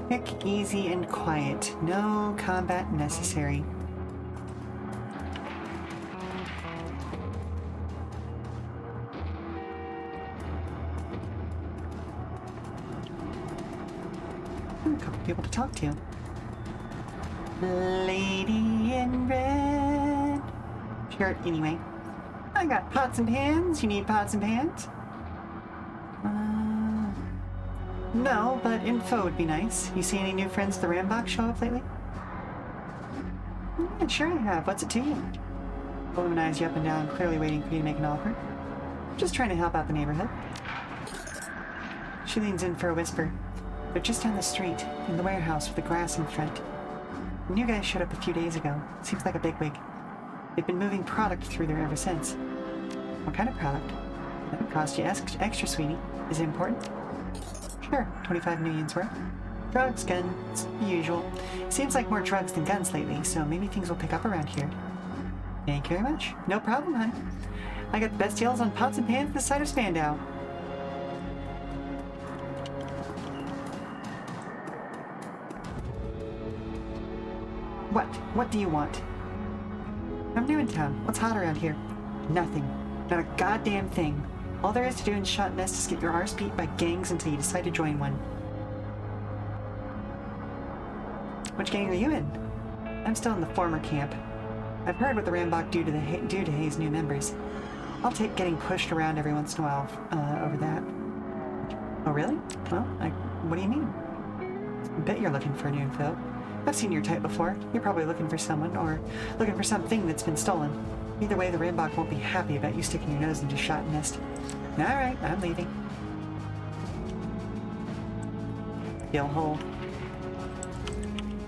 Quick, easy, and quiet. No combat necessary. A couple people to talk to. Lady in red. Sure, anyway. I got pots and pans. You need pots and pans? No, but info would be nice. You see any new friends at the Rambach show up lately? Yeah, sure I have. What's it to you? Woman eyes you up and down, clearly waiting for you to make an offer. Just trying to help out the neighborhood. She leans in for a whisper. They're just down the street, in the warehouse with the grass in front. The new guy showed up a few days ago. Seems like a bigwig. They've been moving product through there ever since. What kind of product? That would cost you extra, sweetie. Is it important? Sure, 25 million's worth. Drugs, guns, the usual. Seems like more drugs than guns lately, so maybe things will pick up around here. Thank you very much. No problem, honey. I got the best deals on pots and pans this side of Spandau. What? What do you want? I'm new in town. What's hot around here? Nothing. Not a goddamn thing. All there is to do in Shot Nest is get your arse beat by gangs until you decide to join one. Which gang are you in? I'm still in the former camp. I've heard what the Rambach do to Hayes' new members. I'll take getting pushed around every once in a while over that. Oh, really? Well, what do you mean? I bet you're looking for new info. I've seen your type before. You're probably looking for someone, or looking for something that's been stolen. Either way, the Rambach won't be happy about you sticking your nose into Shot Nest. Alright, I'm leaving. Hole.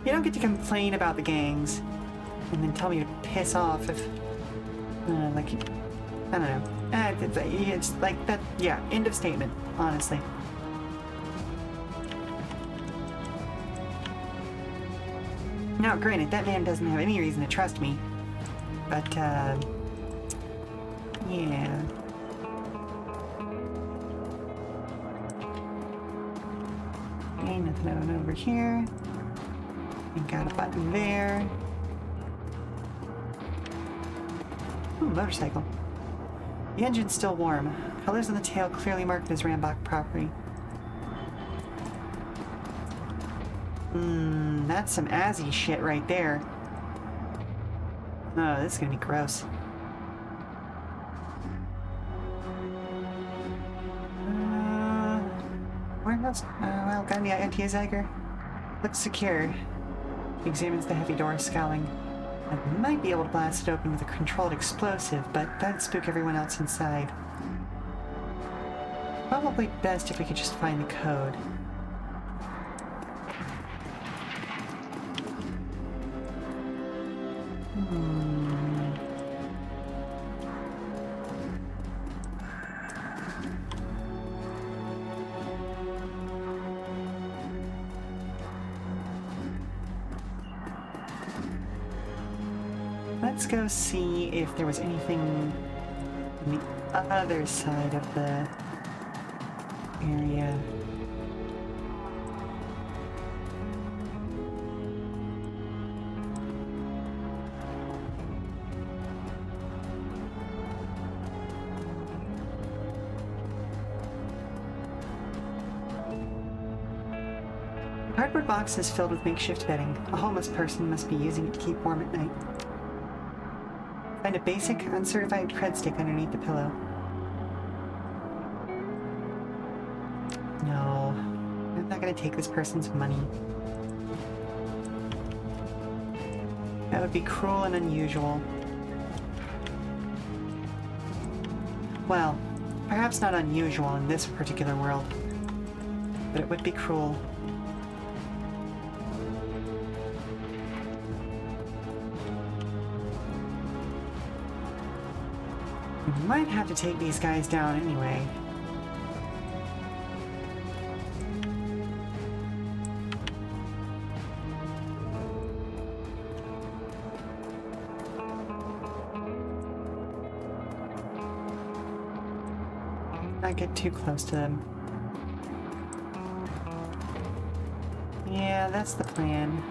You don't get to complain about the gangs and then tell me to piss off if, like, I don't know. It's like that, yeah, end of statement, honestly. Now, granted, that man doesn't have any reason to trust me, but, yeah. Okay, nothing over here. And got a button there. Ooh, motorcycle. The engine's still warm. Colors on the tail clearly marked as Rambach property. That's some Azzy shit right there. Oh, this is gonna be gross. Where else? Well, got any ideas, Eiger? Looks secure. He examines the heavy door, scowling. I might be able to blast it open with a controlled explosive, but that'd spook everyone else inside. Probably best if we could just find the code. Let's go see if there was anything on the other side of the area. The cardboard box is filled with makeshift bedding. A homeless person must be using it to keep warm at night. Find a basic, uncertified cred stick underneath the pillow. No, I'm not gonna take this person's money. That would be cruel and unusual. Well, perhaps not unusual in this particular world, but it would be cruel. We might have to take these guys down anyway. Not get too close to them. Yeah, that's the plan.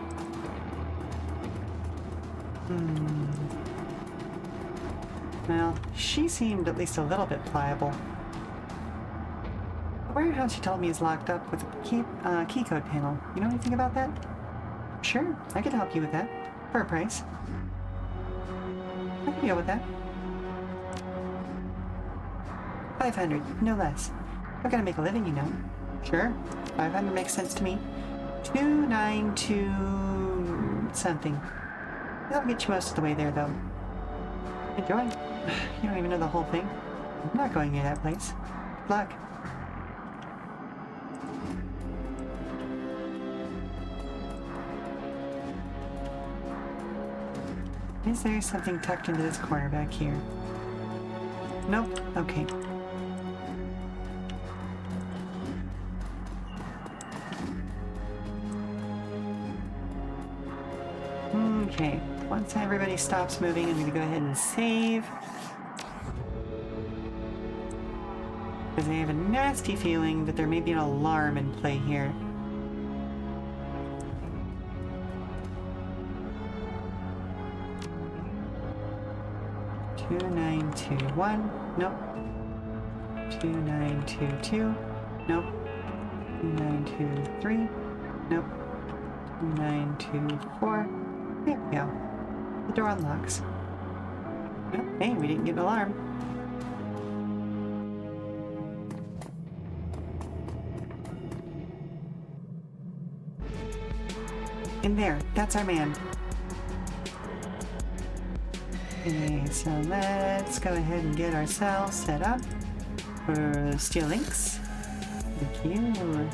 Well, she seemed at least a little bit pliable. The warehouse she told me is locked up with a key code panel. You know anything about that? Sure, I could help you with that. For a price. I can deal with that. 500, no less. I've got to make a living, you know. Sure, 500 makes sense to me. 292 something. That'll get you most of the way there, though. Enjoy. You don't even know the whole thing. I'm not going near that place. Good luck. Is there something tucked into this corner back here? Nope. Okay. Okay. Once everybody stops moving, I'm going to go ahead and save. Because I have a nasty feeling that there may be an alarm in play here. 2921. Nope. 2922. Nope. 2923. Nope. 2924. There we go. The door unlocks. Oh, hey, we didn't get an alarm. In there, that's our man. Okay, so let's go ahead and get ourselves set up for steel links. Thank you.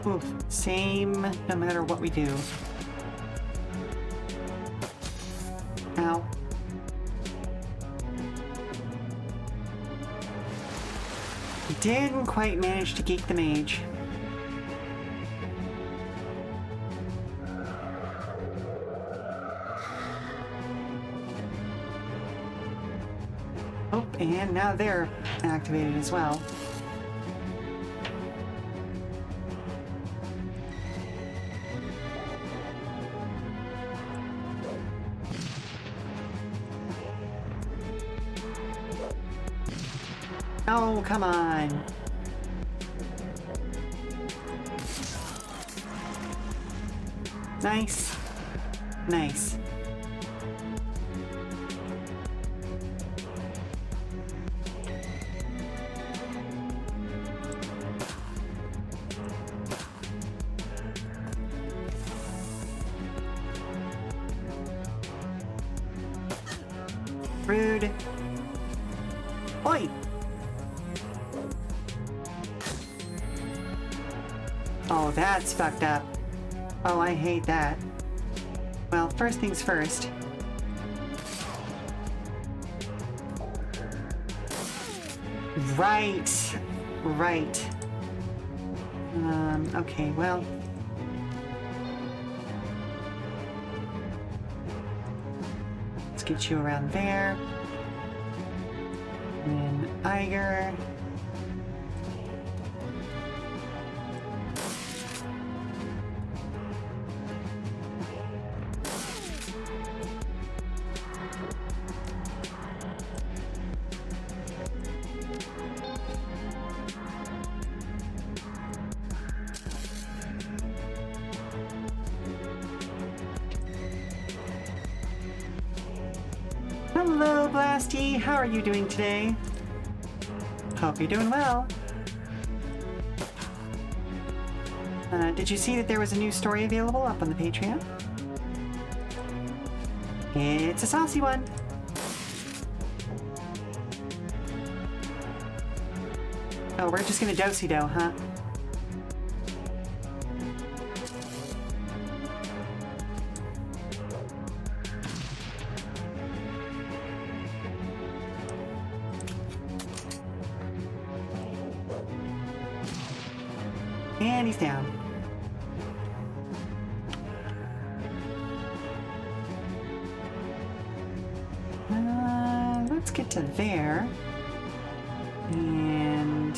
Oof, same no matter what we do. Ow. Didn't quite manage to geek the mage. Oh, and now they're activated as well. Oh, come on. Nice. Nice. Rude. Oi! Oh, that's fucked up. Oh, I hate that. Well, first things first. Right. Right. Okay, well. Let's get you around there. And then Eiger. Hello, Blasty. How are you doing today? Hope you're doing well. Did you see that there was a new story available up on the Patreon? It's a saucy one. Oh, we're just gonna do-si-do, huh? And he's down. Let's get to there. And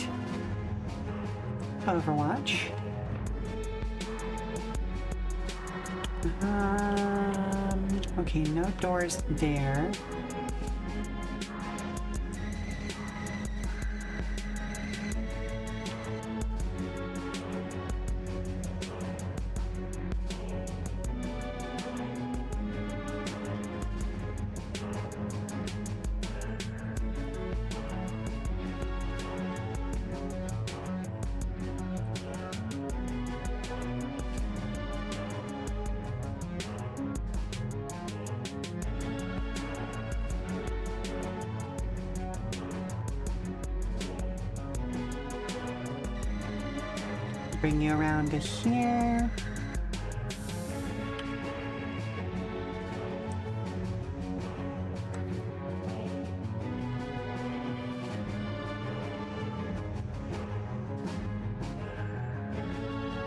Overwatch. Okay, no doors there. Bring you around to here.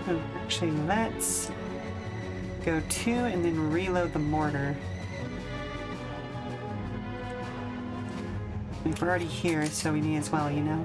Oh, actually, let's go 2 and then reload the mortar. I mean, we're already here, so we may as well, you know?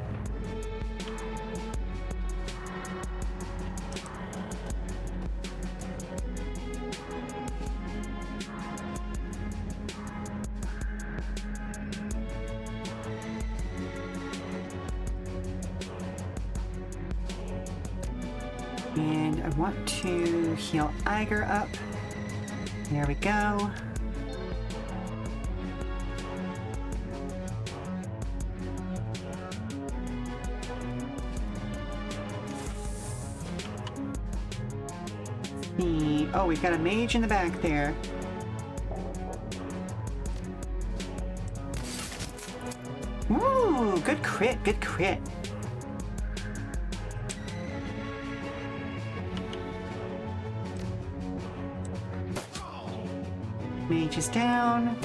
And I want to heal Eiger up. There we go. Oh, we've got a mage in the back there. Ooh, good crit, good crit. Mage is down.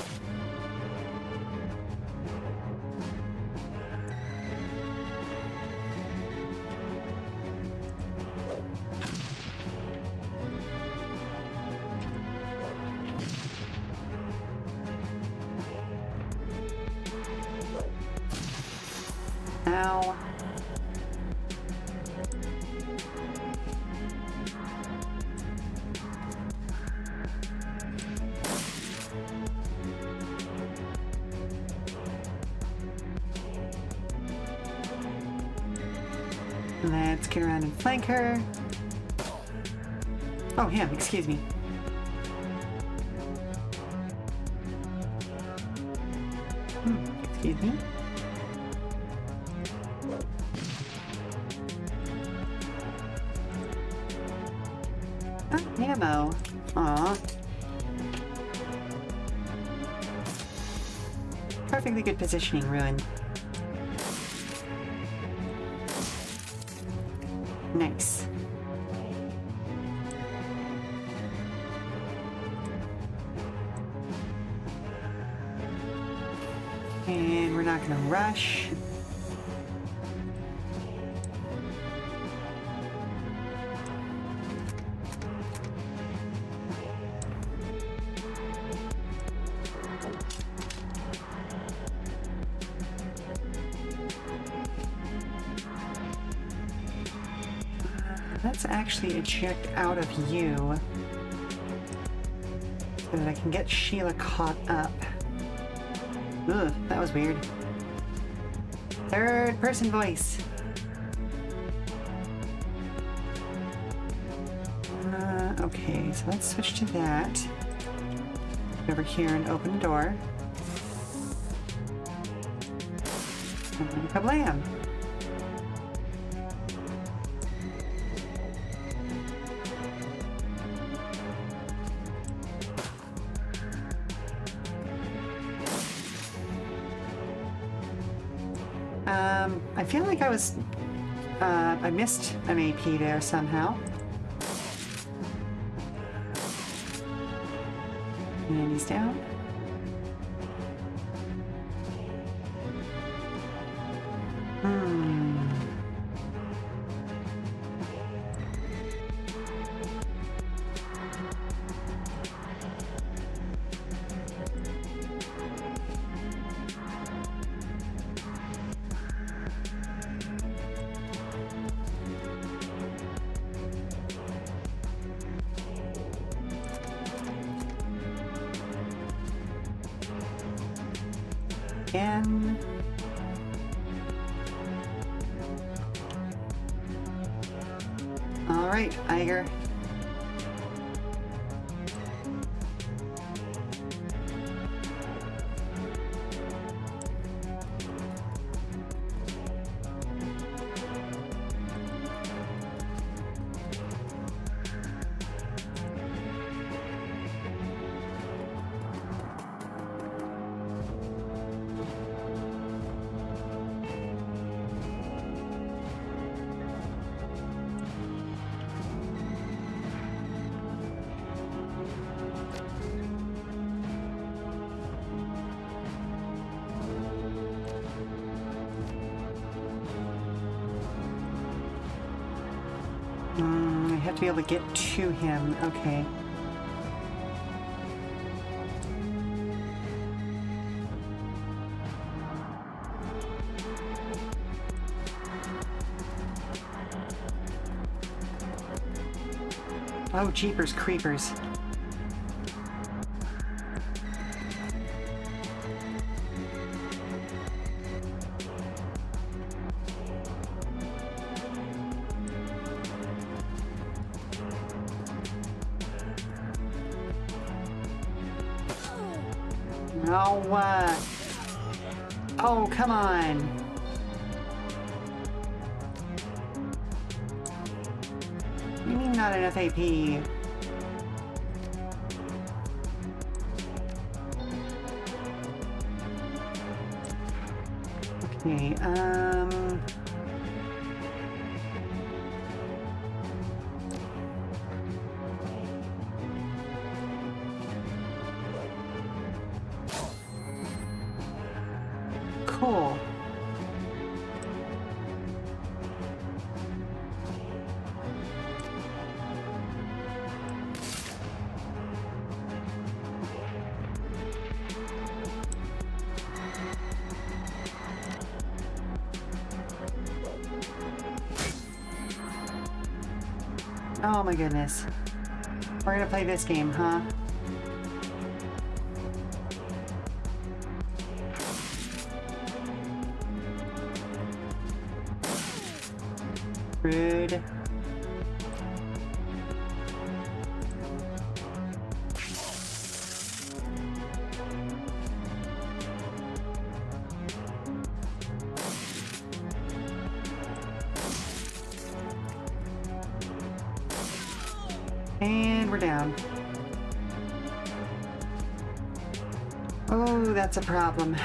Ow. Let's get around and flank her. Oh, him, excuse me. Excuse me. Oh, ammo. Aw. Perfectly good positioning, Ruin. Nice. And we're not gonna rush. Let's actually eject out of you so that I can get Sheela caught up. Ugh, that was weird. Third person voice. Okay, so let's switch to that. Over here and open the door. And kablam! I feel like I missed an AP there somehow. And he's down. Again. All right, Eiger. I have to be able to get to him. Okay. Oh, jeepers creepers. No, oh, come on. What do you mean not enough AP? Okay, cool. Oh my goodness. We're gonna play this game, huh? Rude. And we're down. Oh, that's a problem.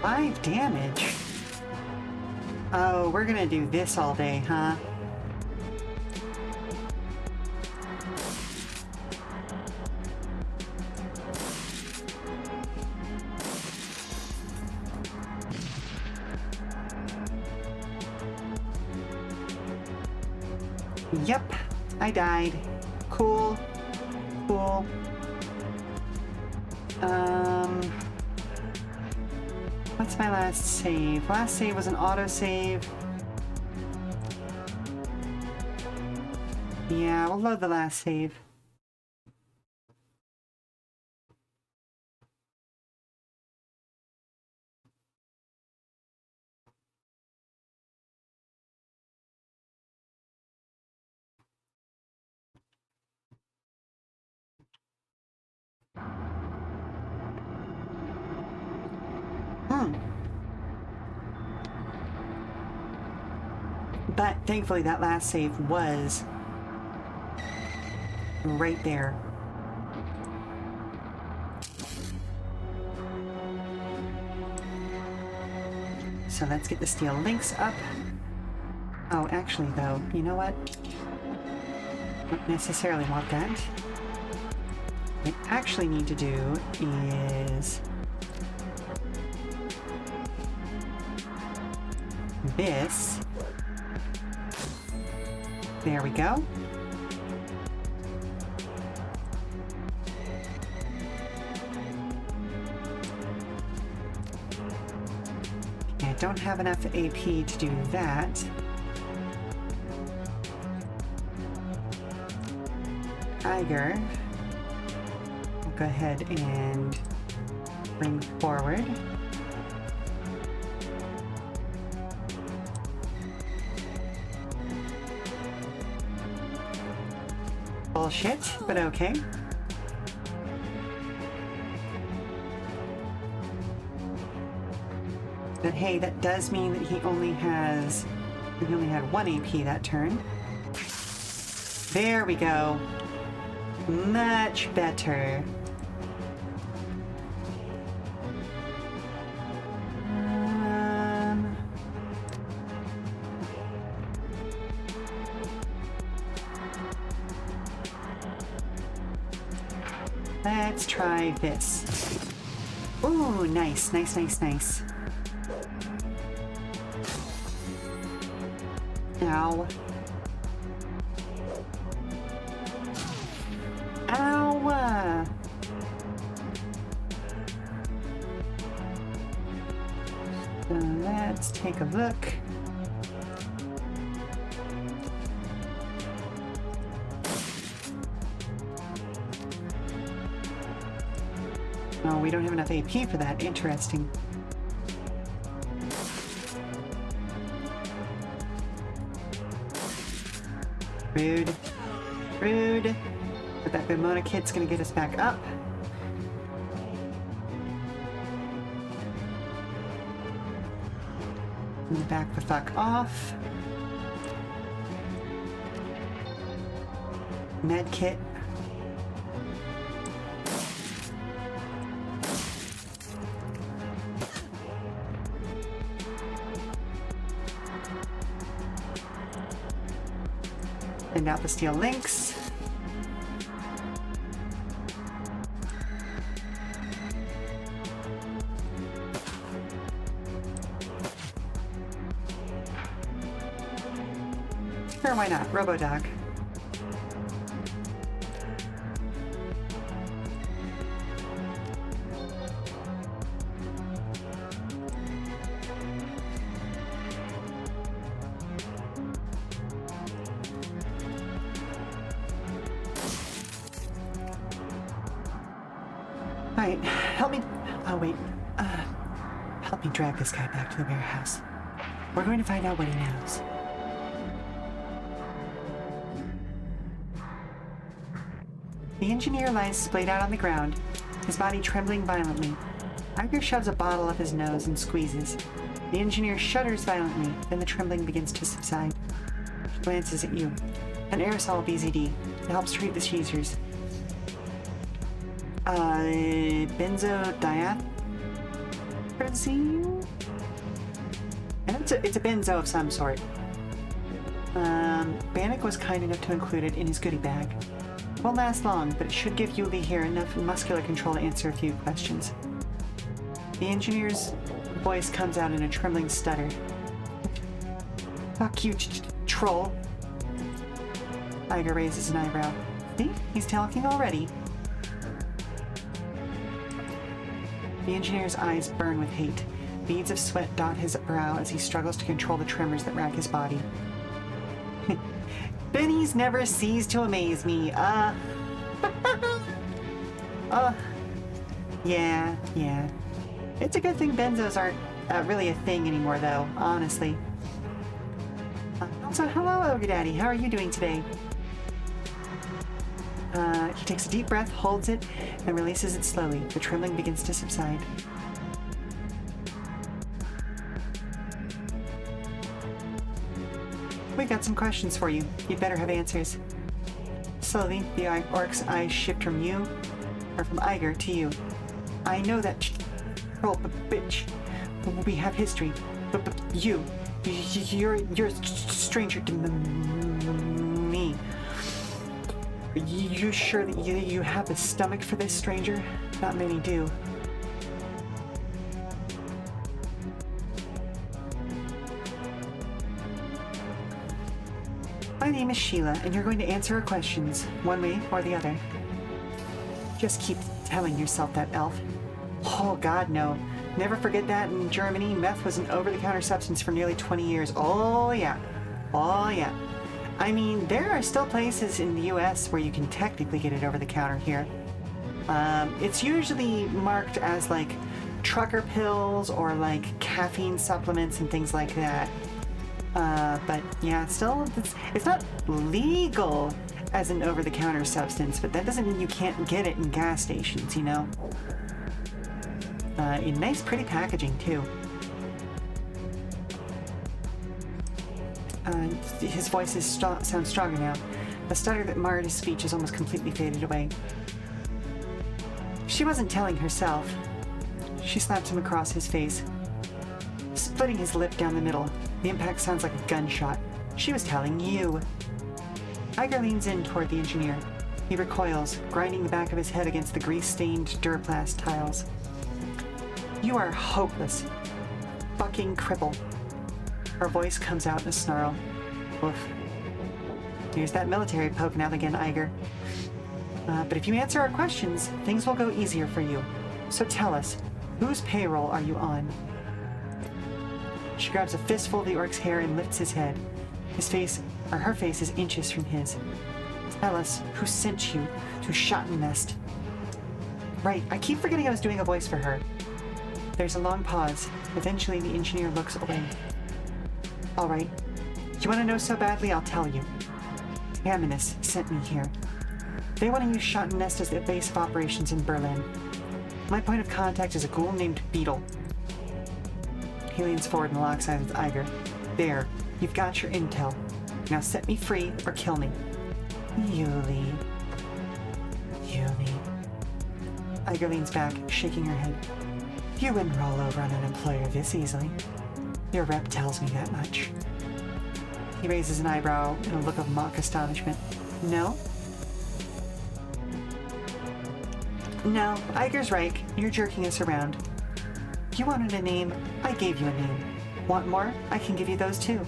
Five damage? Oh, we're gonna do this all day, huh? Yep, I died. Cool. Cool. What's my last save? Last save was an autosave. Yeah, we'll load the last save. But thankfully that last save was right there. So let's get the steel links up. Oh, actually though, you know what? Don't necessarily want that. What I actually need to do is this. There we go. I don't have enough AP to do that. Eiger, I'll go ahead and bring forward. Bullshit, but okay. But hey, that does mean that he only had one AP that turn. There we go. Much better. Let's try this. Ooh, nice, nice, nice, nice. Ow. So let's take a look. Oh, we don't have enough AP for that. Interesting. Rude. Rude. But that Bimona kit's gonna get us back up. And back the fuck off. Med kit. Send out the steel links. Sure, why not? Robodog. Alright, help me. Oh, wait. Help me drag this guy back to the warehouse. We're going to find out what he knows. The engineer lies splayed out on the ground, his body trembling violently. Eiger shoves a bottle up his nose and squeezes. The engineer shudders violently, then the trembling begins to subside. She glances at you. An aerosol BZD. It helps treat the seizures. Benzodiazepine? And it's a benzo of some sort. Bannock was kind enough to include it in his goodie bag. It won't last long, but it should give Yuli here enough muscular control to answer a few questions. The engineer's voice comes out in a trembling stutter. Fuck you, troll. Eiger raises an eyebrow. See? He's talking already. The engineer's eyes burn with hate. Beads of sweat dot his brow as he struggles to control the tremors that rack his body. Benny's never ceased to amaze me. Yeah. It's a good thing benzos aren't really a thing anymore, though, honestly. So, hello, Ogre Daddy. How are you doing today? He takes a deep breath, holds it, and releases it slowly. The trembling begins to subside. We got some questions for you. You'd better have answers. Slowly, the orc's eyes shift from Eiger to you. I know that troll, bitch. We have history. But you're a stranger to me. Are you sure that you have the stomach for this, stranger? Not many do. My name is Sheela, and you're going to answer our questions, one way or the other. Just keep telling yourself that, elf. Oh, God, no. Never forget that in Germany, meth was an over-the-counter substance for nearly 20 years. Oh, yeah. I mean, there are still places in the US where you can technically get it over the counter here. It's usually marked as like trucker pills or like caffeine supplements and things like that. But yeah, still, it's not legal as an over-the-counter substance, but that doesn't mean you can't get it in gas stations, you know? In nice, pretty packaging, too. His voice sounds stronger now. The stutter that marred his speech is almost completely faded away. She wasn't telling herself. She slapped him across his face, splitting his lip down the middle. The impact sounds like a gunshot. She was telling you. Eiger leans in toward the engineer. He recoils, grinding the back of his head against the grease-stained Duraplast tiles. You are hopeless. Fucking cripple. Her voice comes out in a snarl. Oof. Here's that military poking out again, Eiger. But if you answer our questions, things will go easier for you. So tell us, whose payroll are you on? She grabs a fistful of the orc's hair and lifts his head. Her face is inches from his. Tell us, who sent you to Schottenest? Right, I keep forgetting I was doing a voice for her. There's a long pause. Eventually, the engineer looks away. All right. You want to know so badly, I'll tell you. Terminus sent me here. They want to use Schottenest as the base of operations in Berlin. My point of contact is a ghoul named Beetle. He leans forward and locks eyes with Eiger. There, you've got your intel. Now set me free or kill me. Yuli. Eiger leans back, shaking her head. You wouldn't roll over on an employer this easily. Your rep tells me that much. He raises an eyebrow in a look of mock astonishment. No? No, Eiger's right. You're jerking us around. You wanted a name, I gave you a name. Want more? I can give you those too.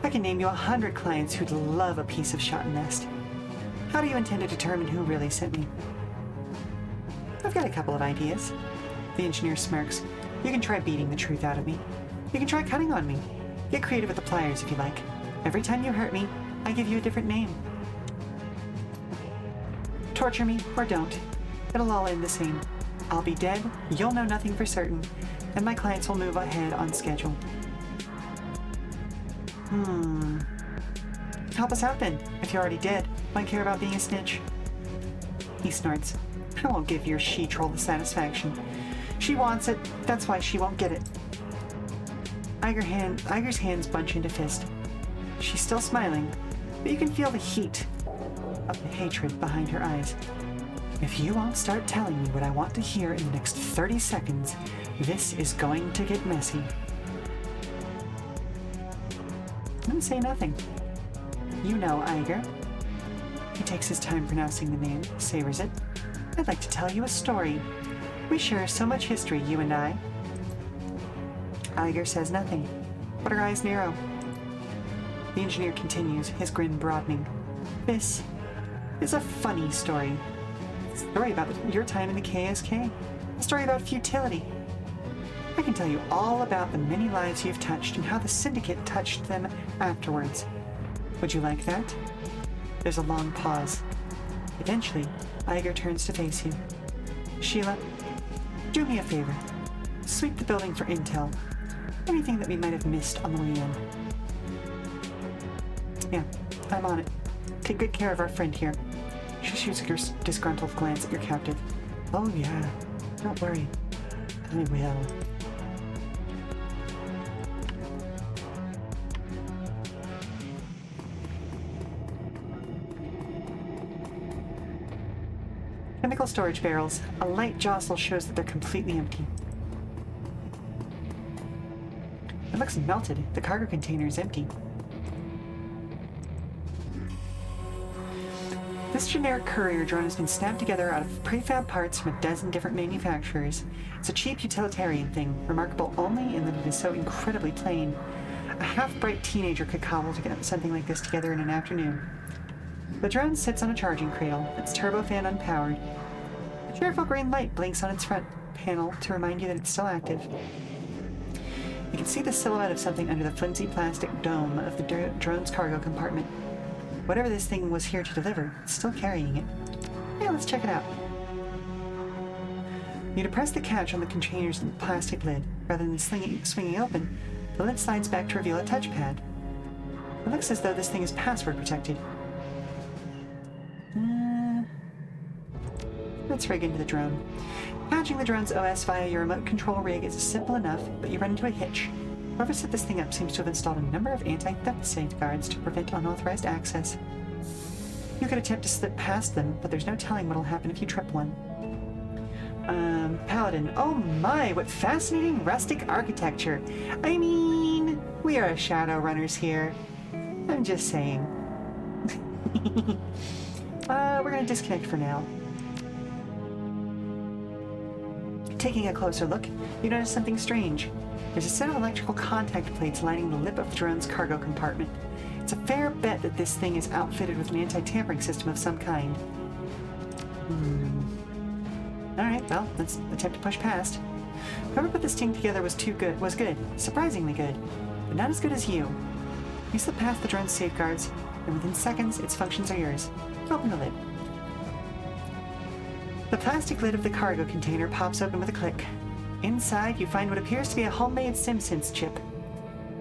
I can name you 100 clients who'd love a piece of Schottenest. How do you intend to determine who really sent me? I've got a couple of ideas. The engineer smirks. You can try beating the truth out of me. You can try cutting on me. Get creative with the pliers if you like. Every time you hurt me, I give you a different name. Torture me or don't. It'll all end the same. I'll be dead, you'll know nothing for certain, and my clients will move ahead on schedule. Help us out then. If you're already dead, why care about being a snitch? He snorts. I won't give your she-troll the satisfaction. She wants it, that's why she won't get it. Eiger's hands bunch into fist. She's still smiling, but you can feel the heat of the hatred behind her eyes. If you won't start telling me what I want to hear in the next 30 seconds, this is going to get messy. Don't say nothing. You know, Eiger. He takes his time pronouncing the name, savors it. I'd like to tell you a story. We share so much history, you and I. Eiger says nothing, but her eyes narrow. The engineer continues, his grin broadening. This is a funny story. It's a story about your time in the KSK. A story about futility. I can tell you all about the many lives you've touched and how the Syndicate touched them afterwards. Would you like that? There's a long pause. Eventually, Eiger turns to face you. Sheela, do me a favor. Sweep the building for intel. Anything that we might have missed on the way in. Yeah, I'm on it. Take good care of our friend here. She shoots a disgruntled glance at your captive. Oh yeah, don't worry. I will. Chemical storage barrels. A light jostle shows that they're completely empty. It looks melted. The cargo container is empty. This generic courier drone has been snapped together out of prefab parts from a dozen different manufacturers. It's a cheap utilitarian thing, remarkable only in that it is so incredibly plain. A half-bright teenager could cobble something like this together in an afternoon. The drone sits on a charging cradle, its turbofan unpowered. A cheerful green light blinks on its front panel to remind you that it's still active. You can see the silhouette of something under the flimsy plastic dome of the drone's cargo compartment. Whatever this thing was here to deliver, it's still carrying it. Yeah, let's check it out. You depress the catch on the container's plastic lid. Rather than swinging open, the lid slides back to reveal a touchpad. It looks as though this thing is password protected. Let's rig into the drone. Patching the drone's OS via your remote control rig is simple enough, but you run into a hitch. Whoever set this thing up seems to have installed a number of anti-theft safeguards to prevent unauthorized access. You could attempt to slip past them, but there's no telling what'll happen if you trip one. Paladin. Oh my, what fascinating rustic architecture. I mean, we are Shadowrunners here. I'm just saying. We're gonna disconnect for now. Taking a closer look, you notice something strange. There's a set of electrical contact plates lining the lip of the drone's cargo compartment. It's a fair bet that this thing is outfitted with an anti-tampering system of some kind. Alright, well, let's attempt to push past. Whoever put this thing together was good. Surprisingly good. But not as good as you. You slip past the drone's safeguards, and within seconds, its functions are yours. Open the lid. The plastic lid of the cargo container pops open with a click. Inside, you find what appears to be a homemade SimSense chip.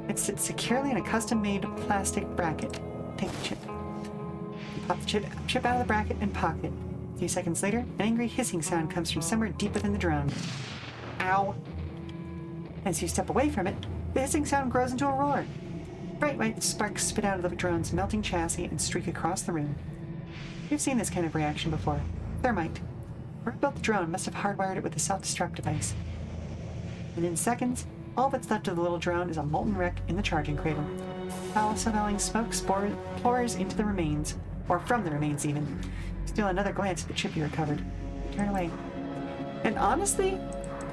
It sits securely in a custom-made plastic bracket. Take the chip. You pop the chip out of the bracket and pocket it. A few seconds later, an angry hissing sound comes from somewhere deep within the drone. Ow! As you step away from it, the hissing sound grows into a roar. Bright white sparks spit out of the drone's melting chassis and streak across the room. You've seen this kind of reaction before. Thermite. Whoever built the drone must have hardwired it with a self-destruct device. And in seconds, all that's left of the little drone is a molten wreck in the charging cradle. Foul-smelling smoke pours into the remains, or from the remains even. Steal another glance at the chip you recovered. Turn away. And honestly,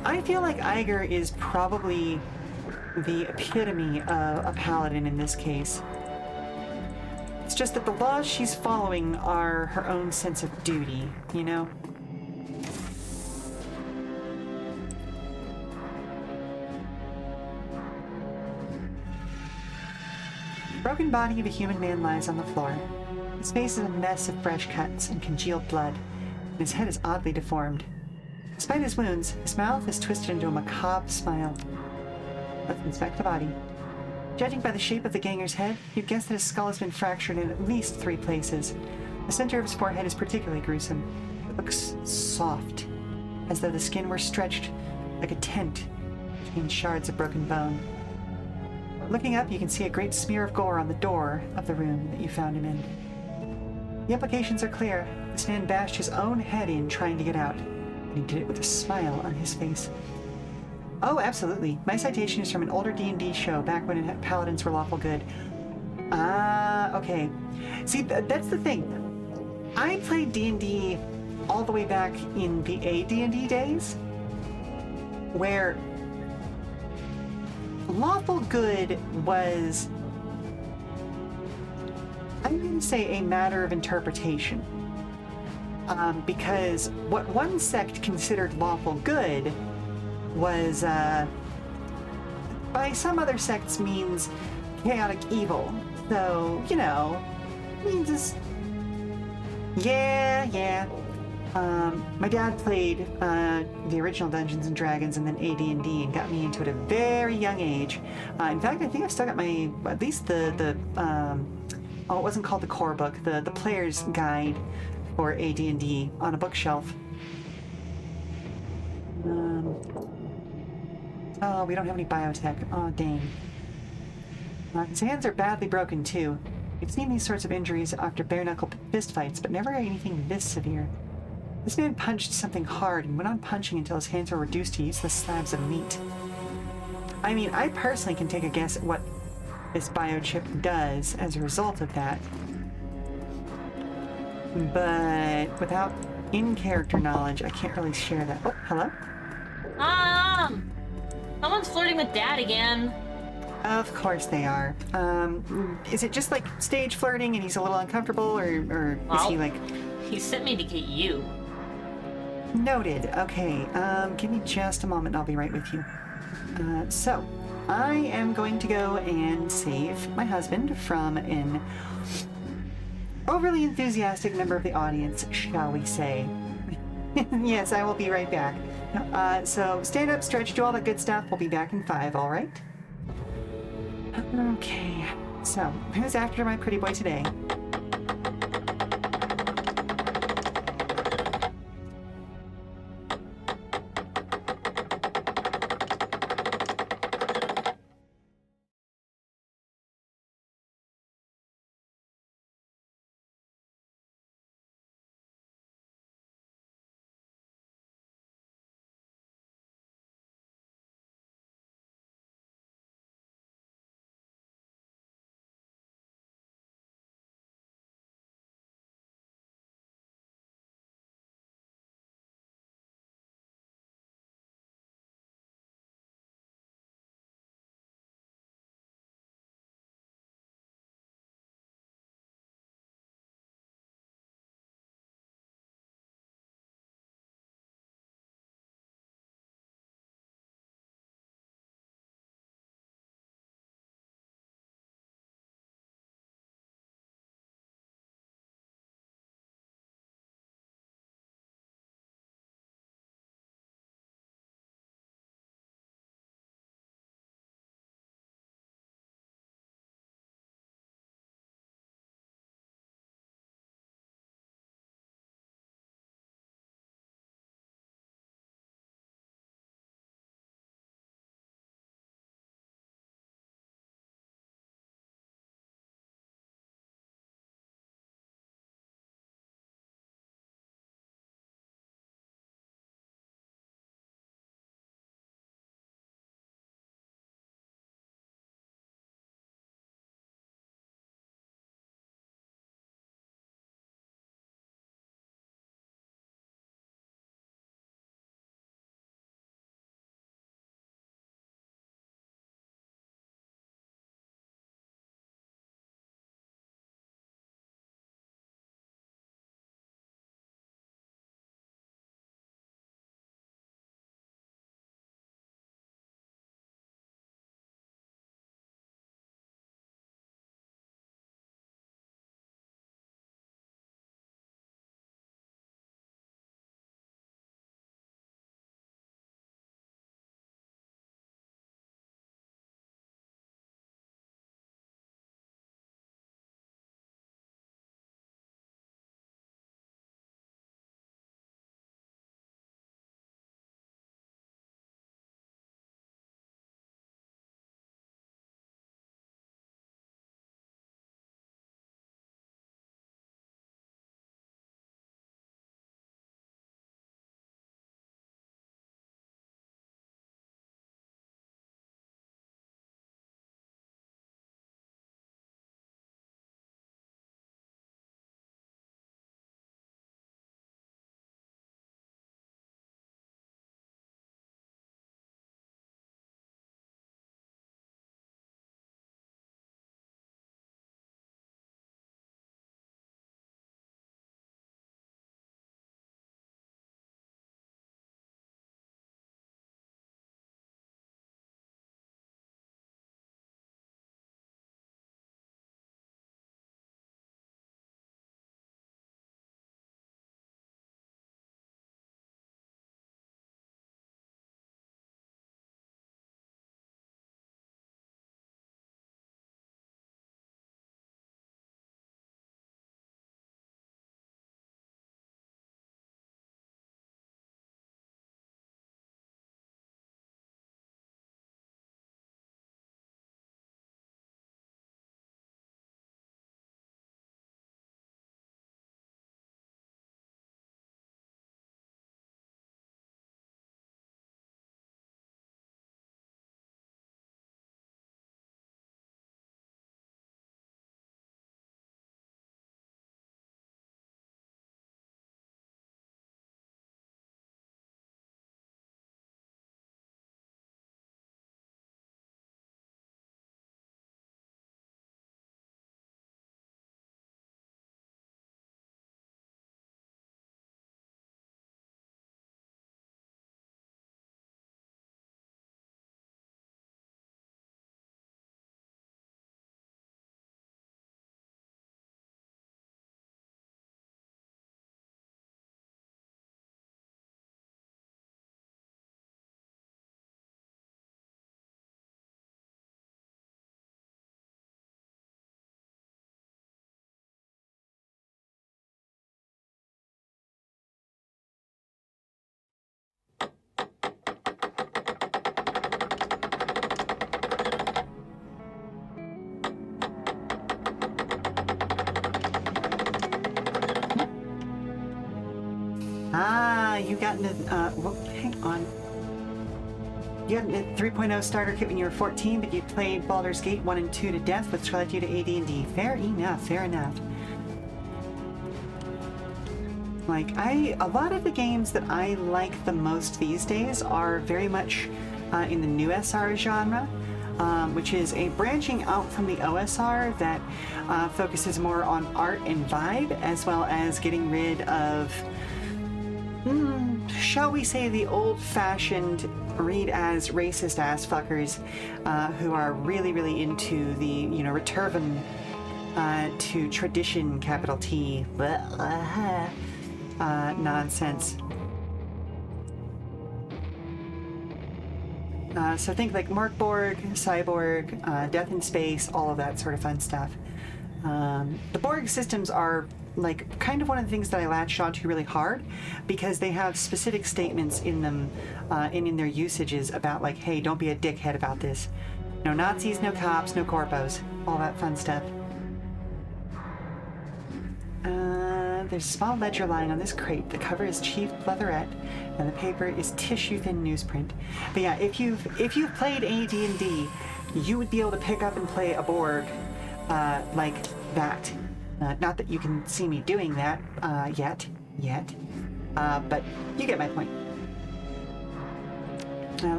I feel like Eiger is probably the epitome of a paladin in this case. It's just that the laws she's following are her own sense of duty, you know? The broken body of a human man lies on the floor. His face is a mess of fresh cuts and congealed blood, and his head is oddly deformed. Despite his wounds, his mouth is twisted into a macabre smile. Let's inspect the body. Judging by the shape of the ganger's head, you'd guess that his skull has been fractured in at least 3 places. The center of his forehead is particularly gruesome. It looks soft, as though the skin were stretched like a tent between shards of broken bone. Looking up, you can see a great smear of gore on the door of the room that you found him in. The implications are clear. This man bashed his own head in trying to get out, and he did it with a smile on his face. Oh, absolutely. My citation is from an older D&D show back when paladins were lawful good. Ah, okay. See, that's the thing. I played D&D all the way back in the AD&D days, where lawful good was, I'm going to say, a matter of interpretation. Because what one sect considered lawful good was, by some other sects means chaotic evil. So, you know, means is, yeah. My dad played the original Dungeons and Dragons and then AD&D and got me into it at a very young age. In fact, I think I've still got my, at least it wasn't called the core book, the player's guide for AD&D on a bookshelf. Oh, we don't have any biotech. Oh, dang. His hands are badly broken, too. We've seen these sorts of injuries after bare-knuckle fistfights, but never anything this severe. This man punched something hard and went on punching until his hands were reduced to useless slabs of meat. I mean, I personally can take a guess at what this biochip does as a result of that. But without in-character knowledge, I can't really share that. Oh, hello? Someone's flirting with Dad again. Of course they are. Is it just like stage flirting and he's a little uncomfortable, or is he like... He sent me to get you. Noted. Okay, give me just a moment and I'll be right with you. So, I am going to go and save my husband from an overly enthusiastic member of the audience, shall we say. Yes, I will be right back. So, stand up, stretch, do all that good stuff. We'll be back in 5, all right? Okay, so, who's after my pretty boy today? gotten a, well, hang on. You got a 3.0 starter kit when you were 14, but you played Baldur's Gate 1 and 2 to death, which led you to AD&D. Fair enough, fair enough. Like, a lot of the games that I like the most these days are very much in the new SR genre, which is a branching out from the OSR that focuses more on art and vibe, as well as getting rid of, shall we say, the old-fashioned read as racist ass fuckers who are really, really into the, you know, return to tradition, capital T, nonsense. So think like Morkborg, Cyborg, Death in Space, all of that sort of fun stuff. The Borg systems are like kind of one of the things that I latched onto really hard because they have specific statements in them and in their usages about like, hey, don't be a dickhead about this. No Nazis, no cops, no corpos, all that fun stuff. There's a small ledger lying on this crate. The cover is cheap leatherette, and the paper is tissue-thin newsprint. But yeah, if you've played AD&D, you would be able to pick up and play a Borg like that. Not that you can see me doing that yet, but you get my point.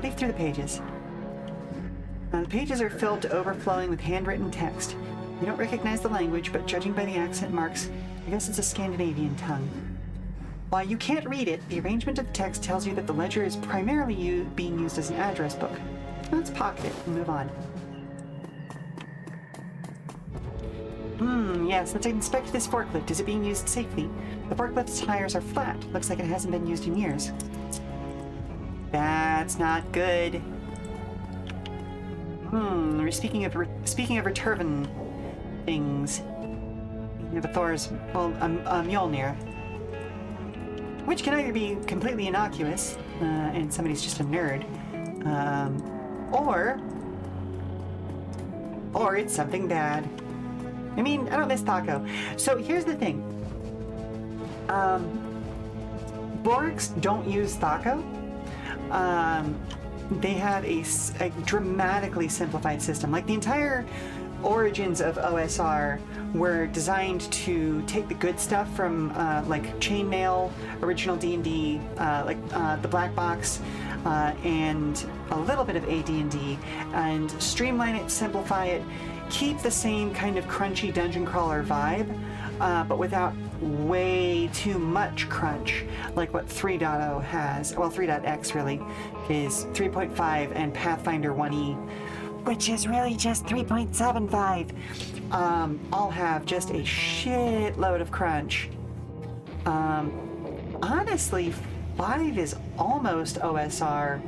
Leaf through the pages. The pages are filled to overflowing with handwritten text. You don't recognize the language, but judging by the accent marks, I guess it's a Scandinavian tongue. While you can't read it, the arrangement of the text tells you that the ledger is primarily being used as an address book. Let's pocket it and move on. Yes, let's inspect this forklift. Is it being used safely? The forklift's tires are flat. Looks like it hasn't been used in years. That's not good. Speaking of return things, you have a Thor's, well, a Mjolnir, which can either be completely innocuous, and somebody's just a nerd, or it's something bad. I mean, I don't miss Taco. So here's the thing. Borgs don't use Taco. They have a dramatically simplified system. Like the entire origins of OSR were designed to take the good stuff from like Chainmail, original D&D, the Black Box, and a little bit of AD&D, and streamline it, simplify it, keep the same kind of crunchy dungeon crawler vibe, but without way too much crunch, like what 3.0 has. Well, 3.x really is 3.5 and Pathfinder 1e, which is really just 3.75. All have just a shitload of crunch. Honestly, 5 is almost OSR,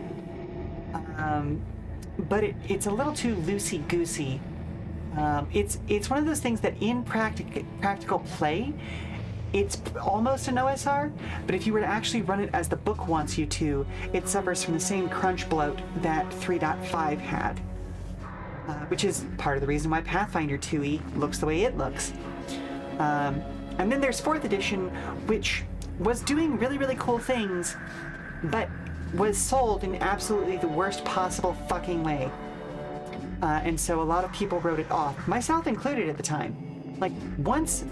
but it's a little too loosey-goosey. It's one of those things that in practical play, it's almost an OSR, but if you were to actually run it as the book wants you to, it suffers from the same crunch bloat that 3.5 had. Which is part of the reason why Pathfinder 2e looks the way it looks. And then there's 4th edition, which was doing really, really cool things, but was sold in absolutely the worst possible fucking way. And so a lot of people wrote it off, myself included at the time. Like, once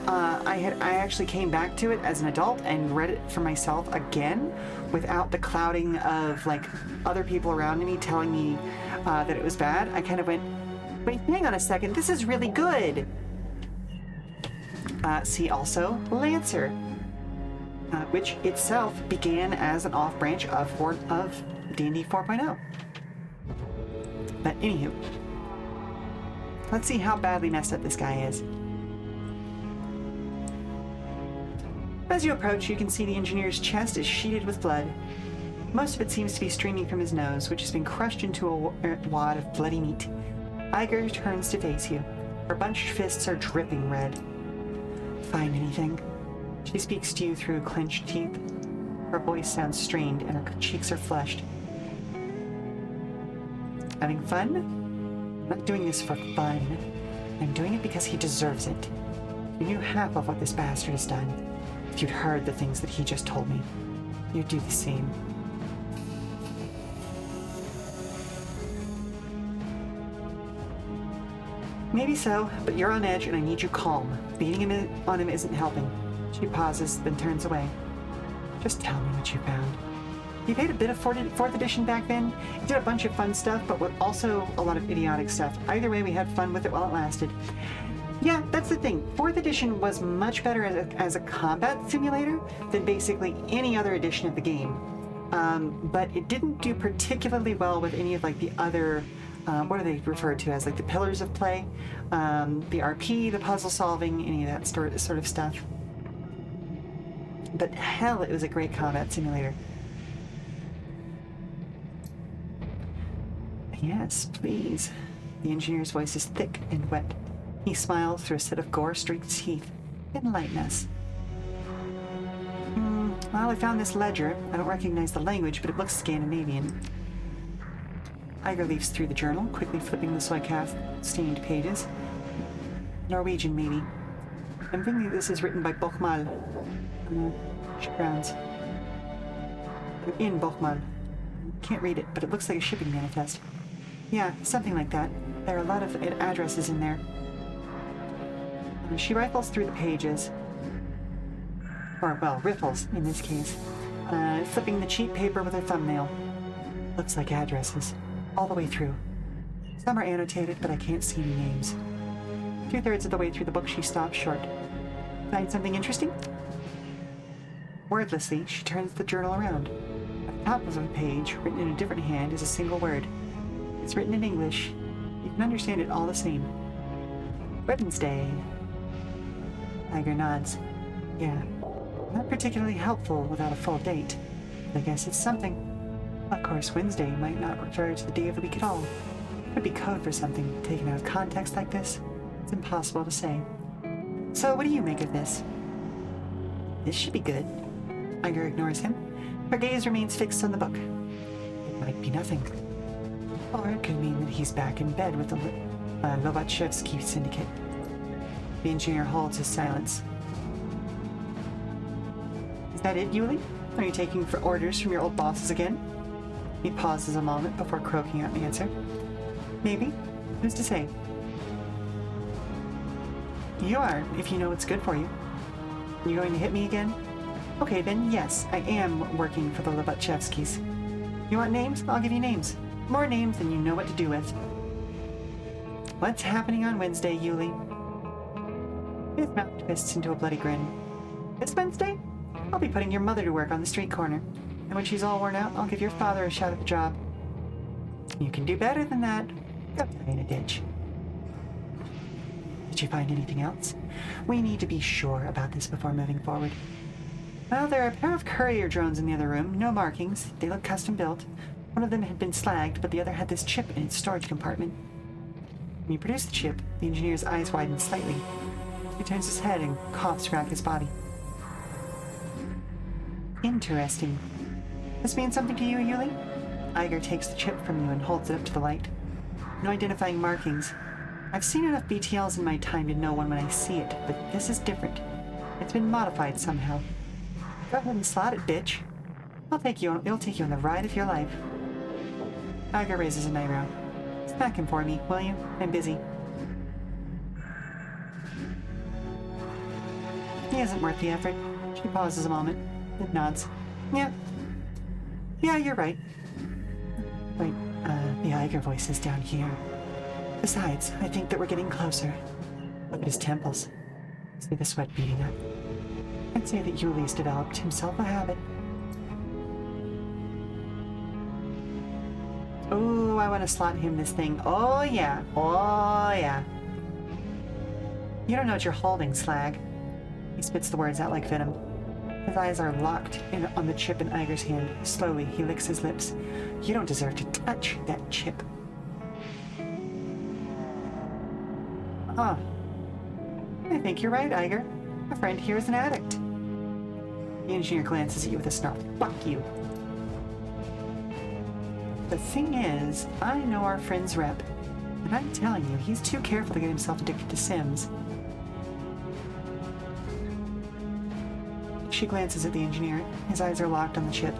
I actually came back to it as an adult and read it for myself again, without the clouding of, like, other people around me telling me that it was bad, I kind of went, wait, hang on a second, this is really good. See also Lancer, which itself began as an off-branch of D&D 4.0. But anywho, let's see how badly messed up this guy is. As you approach, you can see the engineer's chest is sheeted with blood. Most of it seems to be streaming from his nose, which has been crushed into a wad of bloody meat. Eiger turns to face you. Her bunched fists are dripping red. Find anything? She speaks to you through clenched teeth. Her voice sounds strained and her cheeks are flushed. Having fun? I'm not doing this for fun. I'm doing it because he deserves it. You knew half of what this bastard has done. If you'd heard the things that he just told me. You do the same. Maybe so, but you're on edge and I need you calm. Beating him on him isn't helping. She pauses, then turns away. Just tell me what you found. You paid a bit of 4th edition back then. It did a bunch of fun stuff, but with also a lot of idiotic stuff. Either way, we had fun with it while it lasted. Yeah, that's the thing. 4th edition was much better as a combat simulator than basically any other edition of the game. But it didn't do particularly well with any of like the other, what are they referred to as, like the pillars of play, the RP, the puzzle solving, any of that sort of stuff. But hell, it was a great combat simulator. Yes, please. The engineer's voice is thick and wet. He smiles through a set of gore-streaked teeth. Enlighten us. Well, I found this ledger. I don't recognize the language, but it looks Scandinavian. Eiger leafs through the journal, quickly flipping the soy-stained pages. Norwegian, maybe. I'm thinking this is written by Bokmal. She frowns. In Bokmal. Can't read it, but it looks like a shipping manifest. Yeah, something like that. There are a lot of addresses in there. She rifles through the pages. Or, well, riffles, in this case. Flipping the cheap paper with her thumbnail. Looks like addresses. All the way through. Some are annotated, but I can't see any names. 2/3 of the way through the book, she stops short. Find something interesting? Wordlessly, she turns the journal around. At the top of the page, written in a different hand, is a single word. It's written in English. You can understand it all the same. Wednesday. Eiger nods. Yeah. Not particularly helpful without a full date. But I guess it's something. Of course, Wednesday might not refer to the day of the week at all. It could be code for something taken out of context like this. It's impossible to say. So, what do you make of this? This should be good. Eiger ignores him. Her gaze remains fixed on the book. It might be nothing. Or it could mean that he's back in bed with the Lobachevsky syndicate. The engineer holds his silence. Is that it, Yuli? Are you taking for orders from your old bosses again? He pauses a moment before croaking out an answer. Maybe. Who's to say? You are, if you know what's good for you. You going to hit me again? Okay, then yes, I am working for the Lobachevskys. You want names? I'll give you names. More names than you know what to do with. What's happening on Wednesday, Yuli? His mouth twists into a bloody grin. This Wednesday? I'll be putting your mother to work on the street corner. And when she's all worn out, I'll give your father a shot at the job. You can do better than that. Go die in a ditch. Did you find anything else? We need to be sure about this before moving forward. Well, there are a pair of courier drones in the other room. No markings. They look custom built. One of them had been slagged, but the other had this chip in its storage compartment. When you produce the chip, the engineer's eyes widen slightly. He turns his head and coughs around his body. Interesting. This means something to you, Yuli? Eiger takes the chip from you and holds it up to the light. No identifying markings. I've seen enough BTLs in my time to know one when I see it, but this is different. It's been modified somehow. Go ahead and slot it, bitch. It'll take you on the ride of your life. Eiger raises an eyebrow. Smack him for me, will you? I'm busy. He isn't worth the effort. She pauses a moment, then nods. Yeah, you're right. Wait, the Eiger voice is down here. Besides, I think that we're getting closer. Look at his temples. See the sweat beading up. I'd say that Yuli's developed himself a habit. Oh, I want to slot him this thing. Oh yeah. You don't know what you're holding, slag. He spits the words out like venom. His eyes are locked on the chip in Eiger's hand. Slowly, he licks his lips. You don't deserve to touch that chip. I think you're right, Eiger. My friend here is an addict. The engineer glances at you with a snarl. Fuck you. The thing is, I know our friend's rep, and I'm telling you, he's too careful to get himself addicted to Sims. She glances at the engineer. His eyes are locked on the chip.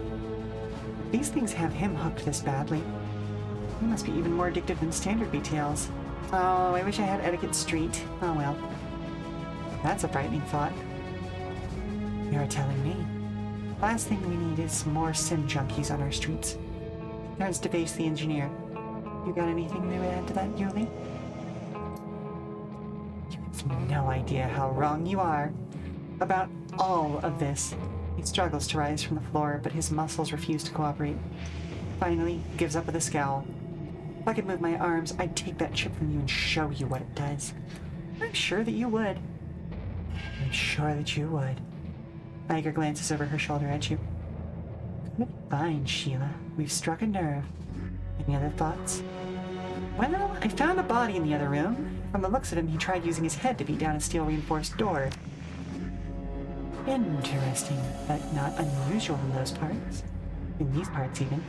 These things have him hooked this badly. He must be even more addicted than standard BTLs. Oh, I wish I had Etiquette Street. Oh well. That's a frightening thought. You're telling me. Last thing we need is more sim junkies on our streets. Turns to face the engineer. You got anything to add to that, Yuli? You have no idea how wrong you are about all of this. He struggles to rise from the floor, but his muscles refuse to cooperate. Finally, he gives up with a scowl. If I could move my arms, I'd take that chip from you and show you what it does. I'm sure that you would. I'm sure that you would. Eiger glances over her shoulder at you. Fine, Sheela. We've struck a nerve. Any other thoughts? Well, I found a body in the other room. From the looks of him, he tried using his head to beat down a steel-reinforced door. Interesting, but not unusual in those parts. In these parts, even.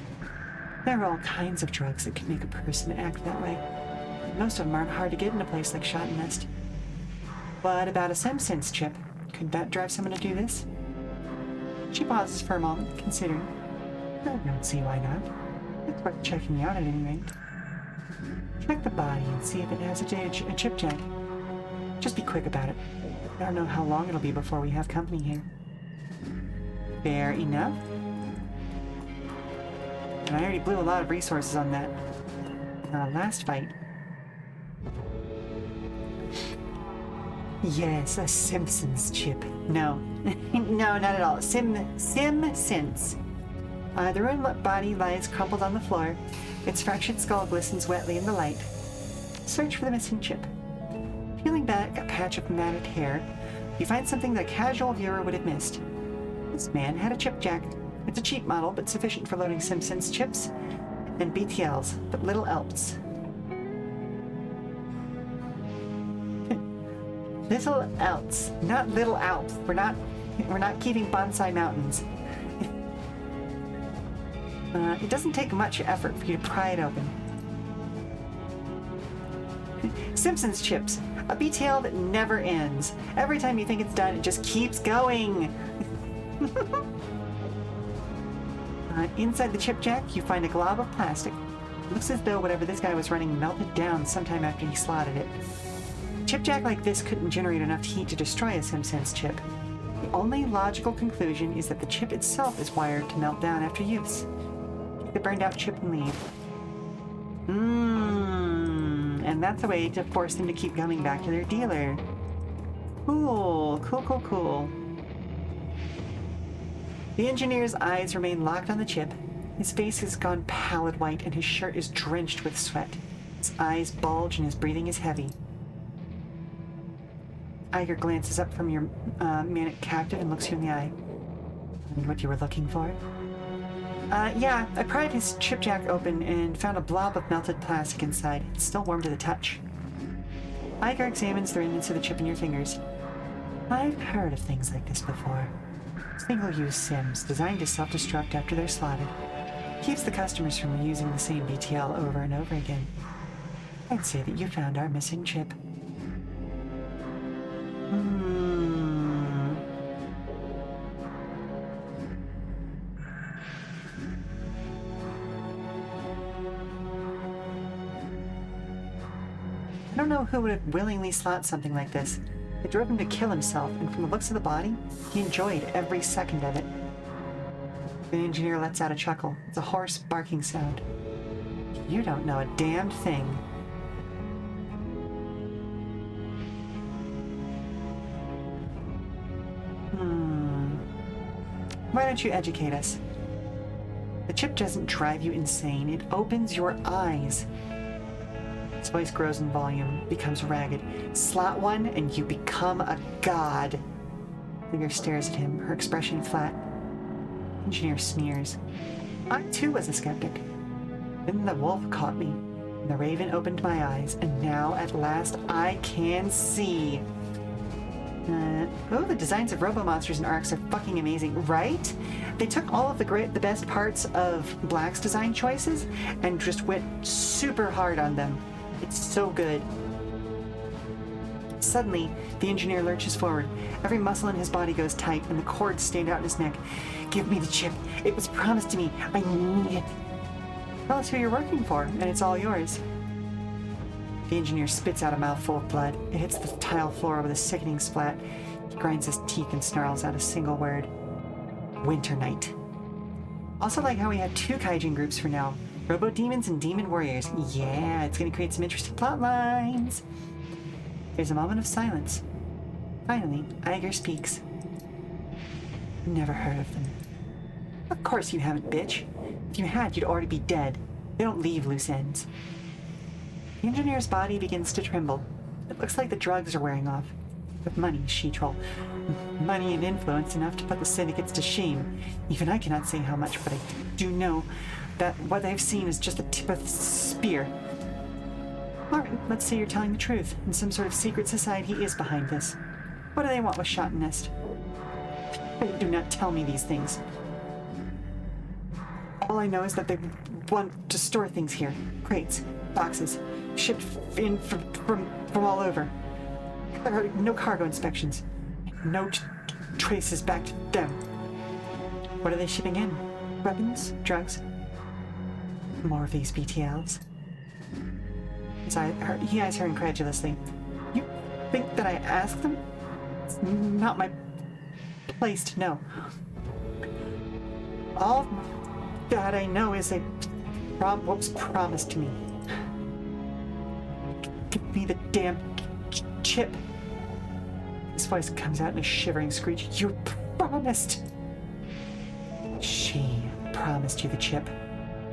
There are all kinds of drugs that can make a person act that way. Most of them aren't hard to get in a place like Schottenest. What about a SimSense chip? Could that drive someone to do this? She pauses for a moment, considering. I don't see why not. It's worth checking out at any rate. Check the body and see if it has a chip jack. Just be quick about it. I don't know how long it'll be before we have company here. Fair enough. And I already blew a lot of resources on that last fight. Yes, a Simpsons chip. No. No, not at all. SimSense. The ruined body lies crumpled on the floor. Its fractured skull glistens wetly in the light. Search for the missing chip. Peeling back a patch of matted hair, you find something that a casual viewer would have missed. This man had a chip jack. It's a cheap model, but sufficient for loading SimSense chips and BTLs, but little else. Little else, not little Alps. We're not keeping bonsai mountains. It doesn't take much effort for you to pry it open. Simpsons chips, a BTL that never ends. Every time you think it's done, it just keeps going. Inside the chip jack, you find a glob of plastic. It looks as though whatever this guy was running melted down sometime after he slotted it. A chip jack like this couldn't generate enough heat to destroy a SimSense chip. The only logical conclusion is that the chip itself is wired to melt down after use. Take the burned out chip and leave. And that's a way to force them to keep coming back to their dealer. Cool. The engineer's eyes remain locked on the chip. His face has gone pallid white and his shirt is drenched with sweat. His eyes bulge and his breathing is heavy. Eiger glances up from your manic captive and looks you in the eye. And what you were looking for? Yeah, I pried his chip jack open and found a blob of melted plastic inside. It's still warm to the touch. Eiger examines the remnants of the chip in your fingers. I've heard of things like this before. Single-use sims designed to self-destruct after they're slotted. Keeps the customers from using the same BTL over and over again. I'd say that you found our missing chip. I don't know who would have willingly slot something like this. It drove him to kill himself, and from the looks of the body, he enjoyed every second of it. The engineer lets out a chuckle. It's a hoarse, barking sound. You don't know a damned thing. Why don't you educate us? The chip doesn't drive you insane. It opens your eyes. His voice grows in volume, becomes ragged. Slot one, and you become a god. Figure stares at him, her expression flat. Engineer sneers. I too was a skeptic. Then the wolf caught me, and the raven opened my eyes, and now at last I can see. The designs of robo-monsters and arcs are fucking amazing, right? They took all of the best parts of Black's design choices and just went super hard on them. It's so good. Suddenly, the engineer lurches forward. Every muscle in his body goes tight, and the cords stand out in his neck. Give me the chip. It was promised to me. I need it. Tell us who you're working for, and it's all yours. The engineer spits out a mouthful of blood. It hits the tile floor with a sickening splat. He grinds his teeth and snarls out a single word. Winter Night. Also like how we had 2 kaijin groups for now. Robo-demons and demon warriors. Yeah, it's gonna create some interesting plot lines. There's a moment of silence. Finally, Eiger speaks. Never heard of them. Of course you haven't, bitch. If you had, you'd already be dead. They don't leave loose ends. The engineer's body begins to tremble. It looks like the drugs are wearing off. With money, she-troll. Money and influence enough to put the syndicates to shame. Even I cannot say how much, but I do know that what I've seen is just the tip of the spear. Alright, let's say you're telling the truth, and some sort of secret society is behind this. What do they want with Shot-Nest? Do not tell me these things. All I know is that they want to store things here. Crates, boxes, shipped in from all over. There are no cargo inspections. No traces back to them. What are they shipping in? Weapons? Drugs? More of these BTLs? He eyes her incredulously. You think that I asked them? It's not my place to know. All that I know is what was promised to me. Give me the damn chip. His voice comes out in a shivering screech. You promised! She promised you the chip.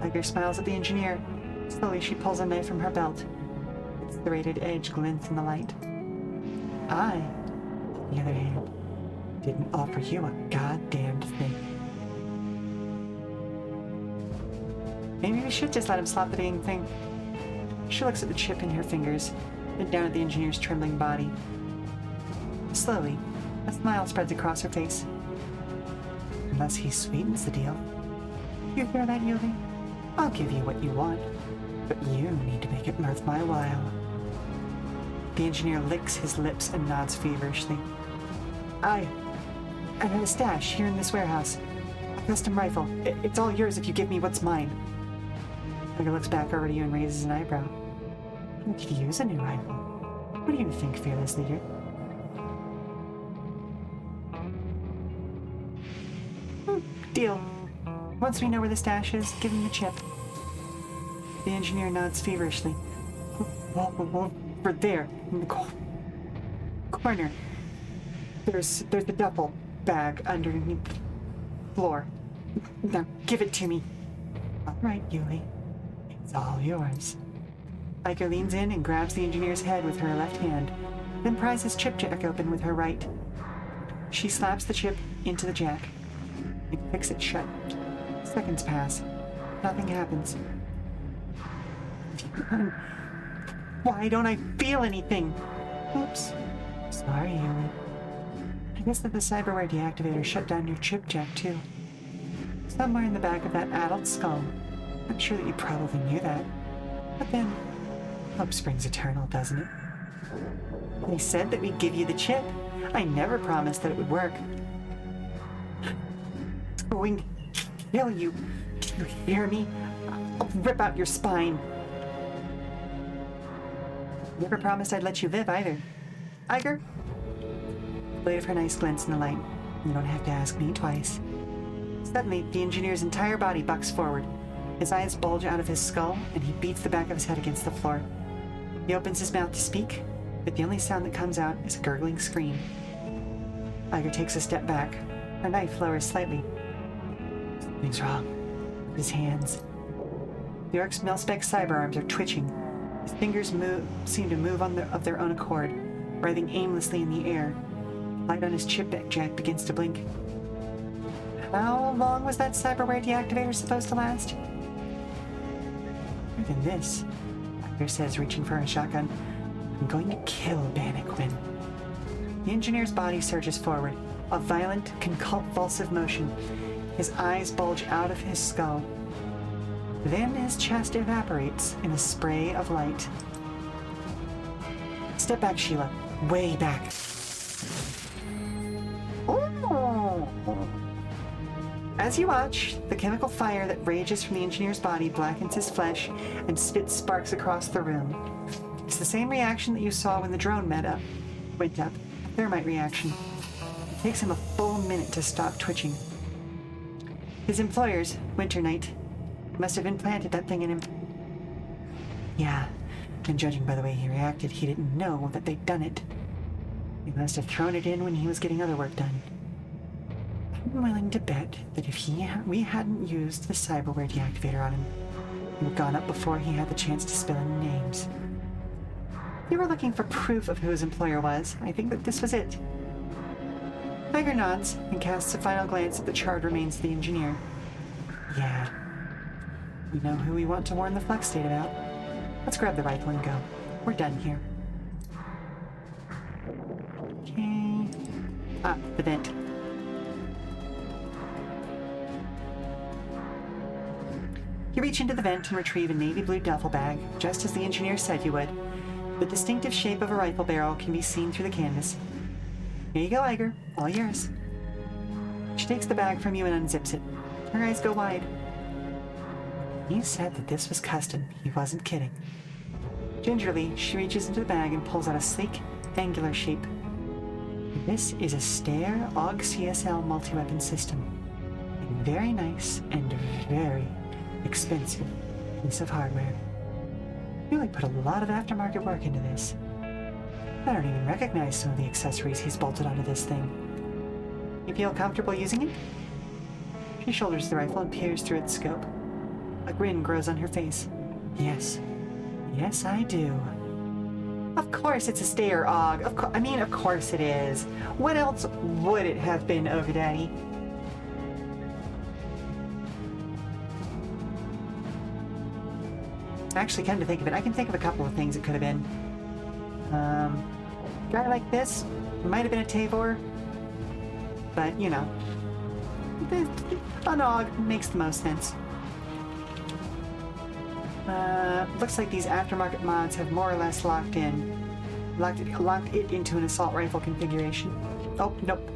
Eiger smiles at the engineer. Slowly she pulls a knife from her belt. Its serrated edge glints in the light. I, on the other hand, didn't offer you a goddamned thing. Maybe we should just let him slap the dang thing. She looks at the chip in her fingers, then down at the engineer's trembling body. Slowly, a smile spreads across her face. Unless he sweetens the deal. You hear that, Yuli? I'll give you what you want, but you need to make it worth my while. The engineer licks his lips and nods feverishly. I have a stash here in this warehouse. A custom rifle. It's all yours if you give me what's mine. Eiger looks back over to you and raises an eyebrow. You could use a new rifle. What do you think, fearless leader? Deal. Once we know where the stash is, give him the chip. The engineer nods feverishly. Over there, in the corner. There's the duffel bag underneath the floor. Now, give it to me. All right, Yuli. It's all yours. Eiger leans in and grabs the engineer's head with her left hand, then pries his chip jack open with her right. She slaps the chip into the jack. It clicks it shut. Seconds pass. Nothing happens. Why don't I feel anything? Oops. Sorry, Yuli. I guess that the cyberware deactivator shut down your chip jack, too. Somewhere in the back of that adult skull. I'm sure that you probably knew that. But then, hope springs eternal, doesn't it? They said that we'd give you the chip. I never promised that it would work. It's going to kill you. Do you hear me? I'll rip out your spine. Never promised I'd let you live either. Eiger? The blade of her knife glints in the light. You don't have to ask me twice. Suddenly, the engineer's entire body bucks forward. His eyes bulge out of his skull, and he beats the back of his head against the floor. He opens his mouth to speak, but the only sound that comes out is a gurgling scream. Eiger takes a step back. Her knife lowers slightly. Something's wrong with his hands. The orc's mil-spec cyber arms are twitching. His fingers seem to move of their own accord, writhing aimlessly in the air. The light on his chip jack begins to blink. How long was that cyberware deactivator supposed to last? More than this, Eiger says, reaching for a shotgun. I'm going to kill Bannock. The engineer's body surges forward, a violent, convulsive motion. His eyes bulge out of his skull. Then his chest evaporates in a spray of light. Step back, Sheela. way back. Oh. As you watch, the chemical fire that rages from the engineer's body blackens his flesh and spits sparks across the room. It's the same reaction that you saw when the drone went up. A thermite reaction. It takes him a full minute to stop twitching. His employers, Winter Night, must have implanted that thing in him. Yeah, and judging by the way he reacted, he didn't know that they'd done it. They must have thrown it in when he was getting other work done. I'm willing to bet that if we hadn't used the cyberware deactivator on him, he would have gone up before he had the chance to spill any names. If you were looking for proof of who his employer was, I think that this was it. Eiger nods and casts a final glance at the charred remains of the engineer. Yeah. We know who we want to warn the Flex State about. Let's grab the rifle and go. We're done here. Okay. Ah, the vent. You reach into the vent and retrieve a navy blue duffel bag, just as the engineer said you would. The distinctive shape of a rifle barrel can be seen through the canvas. Here you go, Eiger. All yours. She takes the bag from you and unzips it. Her eyes go wide. He said that this was custom. He wasn't kidding. Gingerly, she reaches into the bag and pulls out a sleek, angular shape. This is a Steyr AUG CSL multi-weapon system. A very nice and very expensive piece of hardware. You really put a lot of aftermarket work into this. I don't even recognize some of the accessories he's bolted onto this thing. You feel comfortable using it? She shoulders the rifle and peers through its scope. A grin grows on her face. Yes. Yes, I do. Of course it's a Steyr AUG. Of course it is. What else would it have been, Ogre Daddy? Actually, come to think of it, I can think of a couple of things it could have been. Guy like this might have been a Tavor, but you know, an AUG makes the most sense. Looks like these aftermarket mods have more or less locked it into an assault rifle configuration. Oh, nope.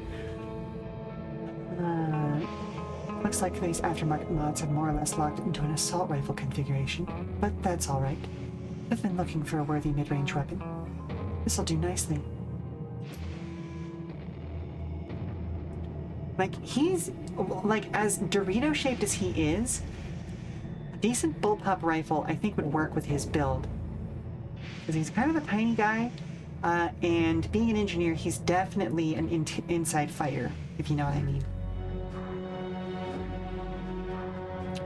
Looks like these aftermarket mods have more or less locked it into an assault rifle configuration, but that's alright. I've been looking for a worthy mid-range weapon. This'll do nicely. He's, as Dorito-shaped as he is, a decent bullpup rifle I think would work with his build. Because he's kind of a tiny guy, and being an engineer, he's definitely an inside fighter, if you know what I mean.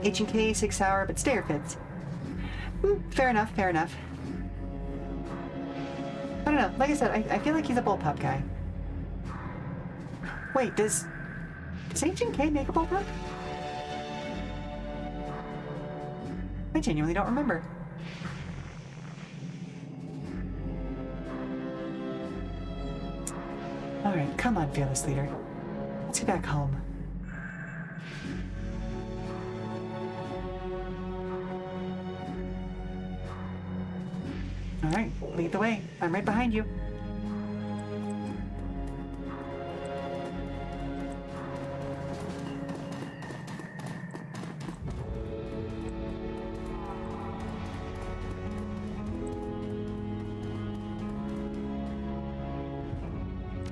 H&K, 6 hour, but Steyr fits. Fair enough, fair enough. I don't know, like I said, I feel like he's a bullpup guy. Wait, does H&K make a bullpup? I genuinely don't remember. Alright, come on, fearless leader. Let's get back home. Alright, lead the way. I'm right behind you.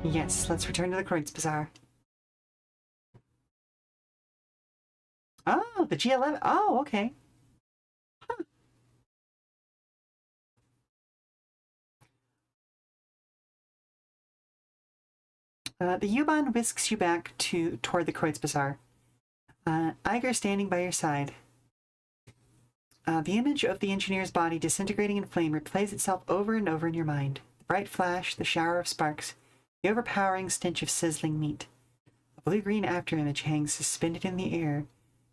Yes, let's return to the Kreutz Bazaar. Oh, the G11. Oh, okay. Huh. The U-Bahn whisks you back toward the Kreutz Bazaar. Eiger standing by your side. The image of the engineer's body disintegrating in flame replays itself over and over in your mind. The bright flash, the shower of sparks, the overpowering stench of sizzling meat. A blue-green afterimage hangs suspended in the air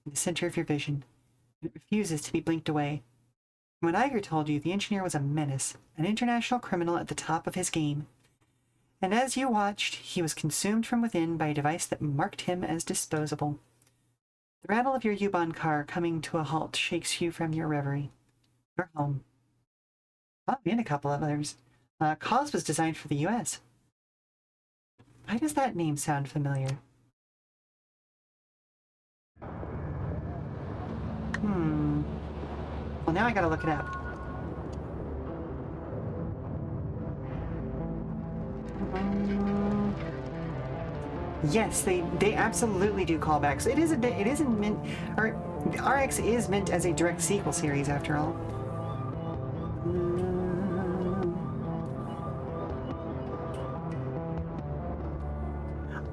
in the center of your vision. It refuses to be blinked away. When Eiger told you, the engineer was a menace, an international criminal at the top of his game. And as you watched, he was consumed from within by a device that marked him as disposable. The rattle of your U-Bahn car coming to a halt shakes you from your reverie. You're home. Oh, and a couple of others. Cause was designed for the US. Why does that name sound familiar? Well, now I gotta look it up. Yes, they absolutely do callbacks. It isn't meant, or RX is meant as a direct sequel series after all.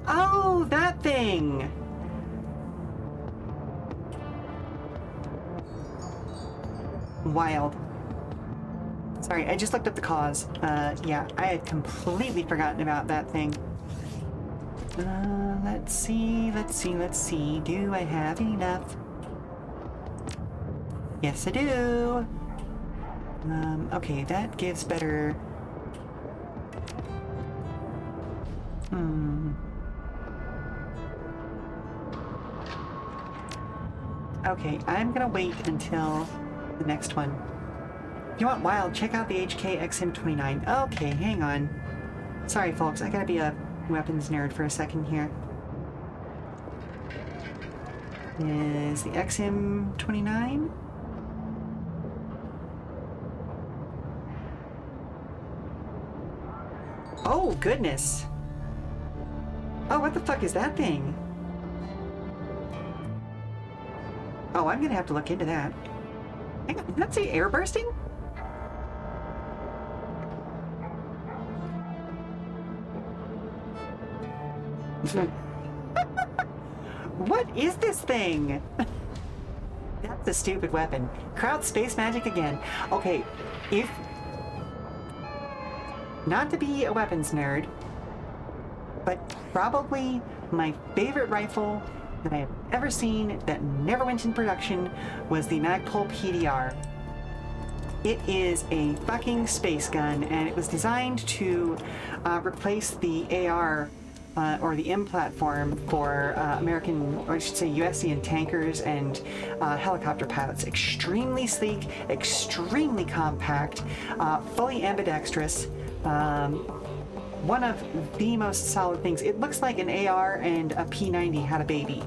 Oh, that thing! Wild. Sorry, I just looked up the cause. Yeah, I had completely forgotten about that thing. Let's see. Do I have enough? Yes, I do. Okay, that gives better... Okay, I'm gonna wait until the next one. If you want wild, check out the HK-XM29. Okay, hang on. Sorry, folks, I gotta be a weapons nerd for a second here. Is the XM29? Oh, goodness! Oh, what the fuck is that thing? Oh, I'm gonna have to look into that. Hang on, did that say air bursting? What is this thing? That's a stupid weapon. Crowd space magic again. Okay, if... Not to be a weapons nerd, but probably my favorite rifle that I have ever seen that never went in production was the Magpul PDR. It is a fucking space gun, and it was designed to replace the AR or the M platform for American, or I should say USC tankers and helicopter pilots. Extremely sleek, extremely compact, fully ambidextrous. One of the most solid things. It looks like an AR and a P90 had a baby,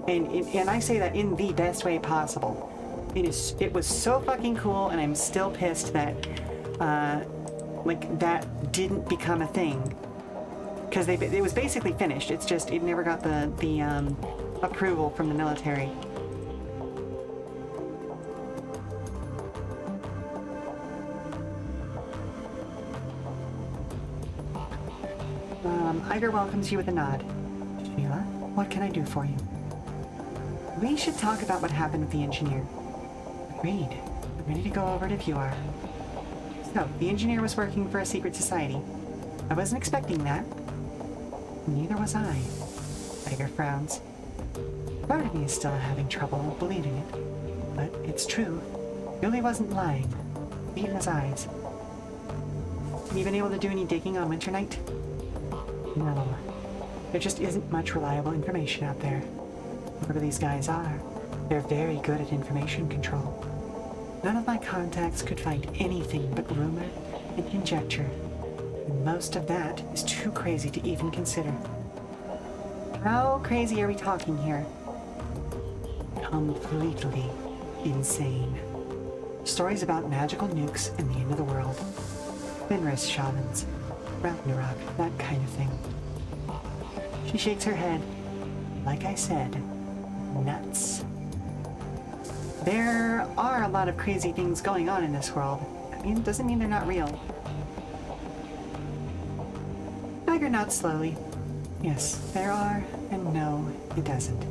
and I say that in the best way possible. It was so fucking cool, and I'm still pissed that like that didn't become a thing, because it was basically finished. It's just it never got the approval from the military. Eiger welcomes you with a nod. Sheela, what can I do for you? We should talk about what happened with the engineer. Agreed. I'm ready to go over it if you are. So, the engineer was working for a secret society. I wasn't expecting that. Neither was I. Eiger frowns. Part of me is still having trouble believing it. But it's true. Billy wasn't lying. Even his eyes. Have you been able to do any digging on Winter Night? No. There just isn't much reliable information out there. Whoever these guys are, they're very good at information control. None of my contacts could find anything but rumor and conjecture, and most of that is too crazy to even consider. How crazy are we talking here? Completely insane. Stories about magical nukes and the end of the world. Fenris shamans. Ragnarok, that kind of thing. She shakes her head. Like I said, nuts. There are a lot of crazy things going on in this world. I mean, it doesn't mean they're not real. Eiger nods slowly. Yes, there are, and no, it doesn't.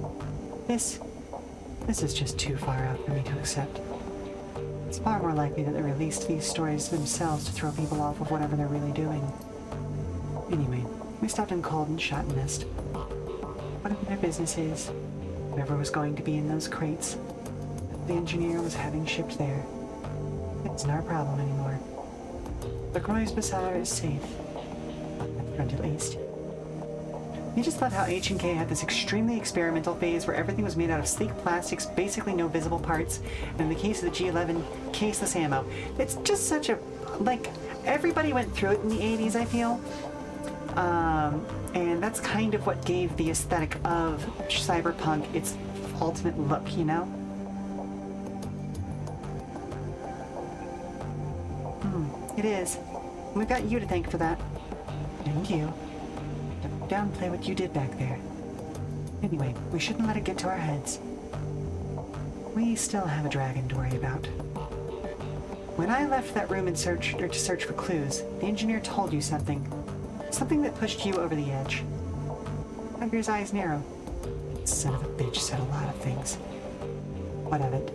This is just too far out for me to accept. It's far more likely that they released these stories themselves to throw people off of whatever they're really doing. Anyway, we stopped and called and shot and missed. Whatever their business is, whatever was going to be in those crates, the engineer was having shipped there. It's not our problem anymore. The Croy's Bazaar is safe. At front at least. He just thought how H&K had this extremely experimental phase where everything was made out of sleek plastics, basically no visible parts, and in the case of the G11, caseless ammo. It's just such a, like, everybody went through it in the 80s, I feel. And that's kind of what gave the aesthetic of cyberpunk its ultimate look, you know? It is. We've got you to thank for that. And you. Don't downplay what you did back there. Anyway, we shouldn't let it get to our heads. We still have a dragon to worry about. When I left that room to search for clues, the engineer told you something. Something that pushed you over the edge. Eiger's eyes narrow. Son of a bitch said a lot of things. What of it?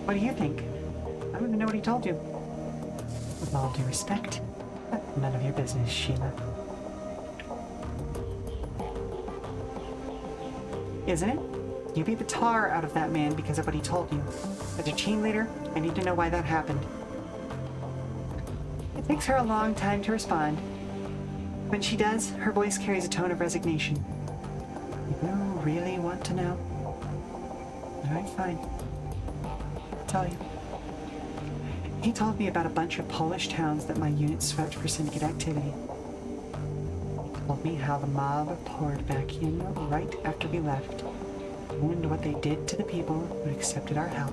What do you think? I don't even know what he told you. With all due respect, none of your business, Sheela. Isn't it? You beat the tar out of that man because of what he told you. As your team leader, I need to know why that happened. It takes her a long time to respond. When she does, her voice carries a tone of resignation. You really want to know? Alright, fine. I'll tell you. He told me about a bunch of Polish towns that my unit swept for syndicate activity. He told me how the mob poured back in right after we left, and what they did to the people who accepted our help.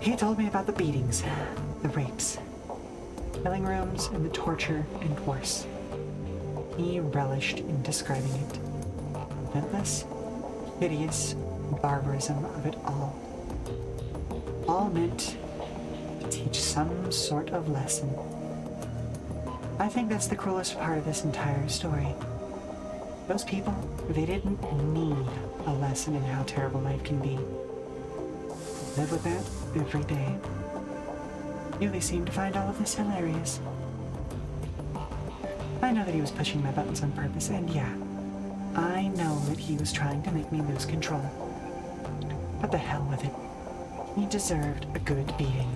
He told me about the beatings, the rapes, killing rooms, and the torture, and worse. He relished in describing it. Relentless, hideous barbarism of it all. All meant to teach some sort of lesson. I think that's the cruelest part of this entire story. Those people, they didn't need a lesson in how terrible life can be. They live with that every day. You really seem to find all of this hilarious. I know that he was pushing my buttons on purpose, and yeah, I know that he was trying to make me lose control. But the hell with it. He deserved a good beating.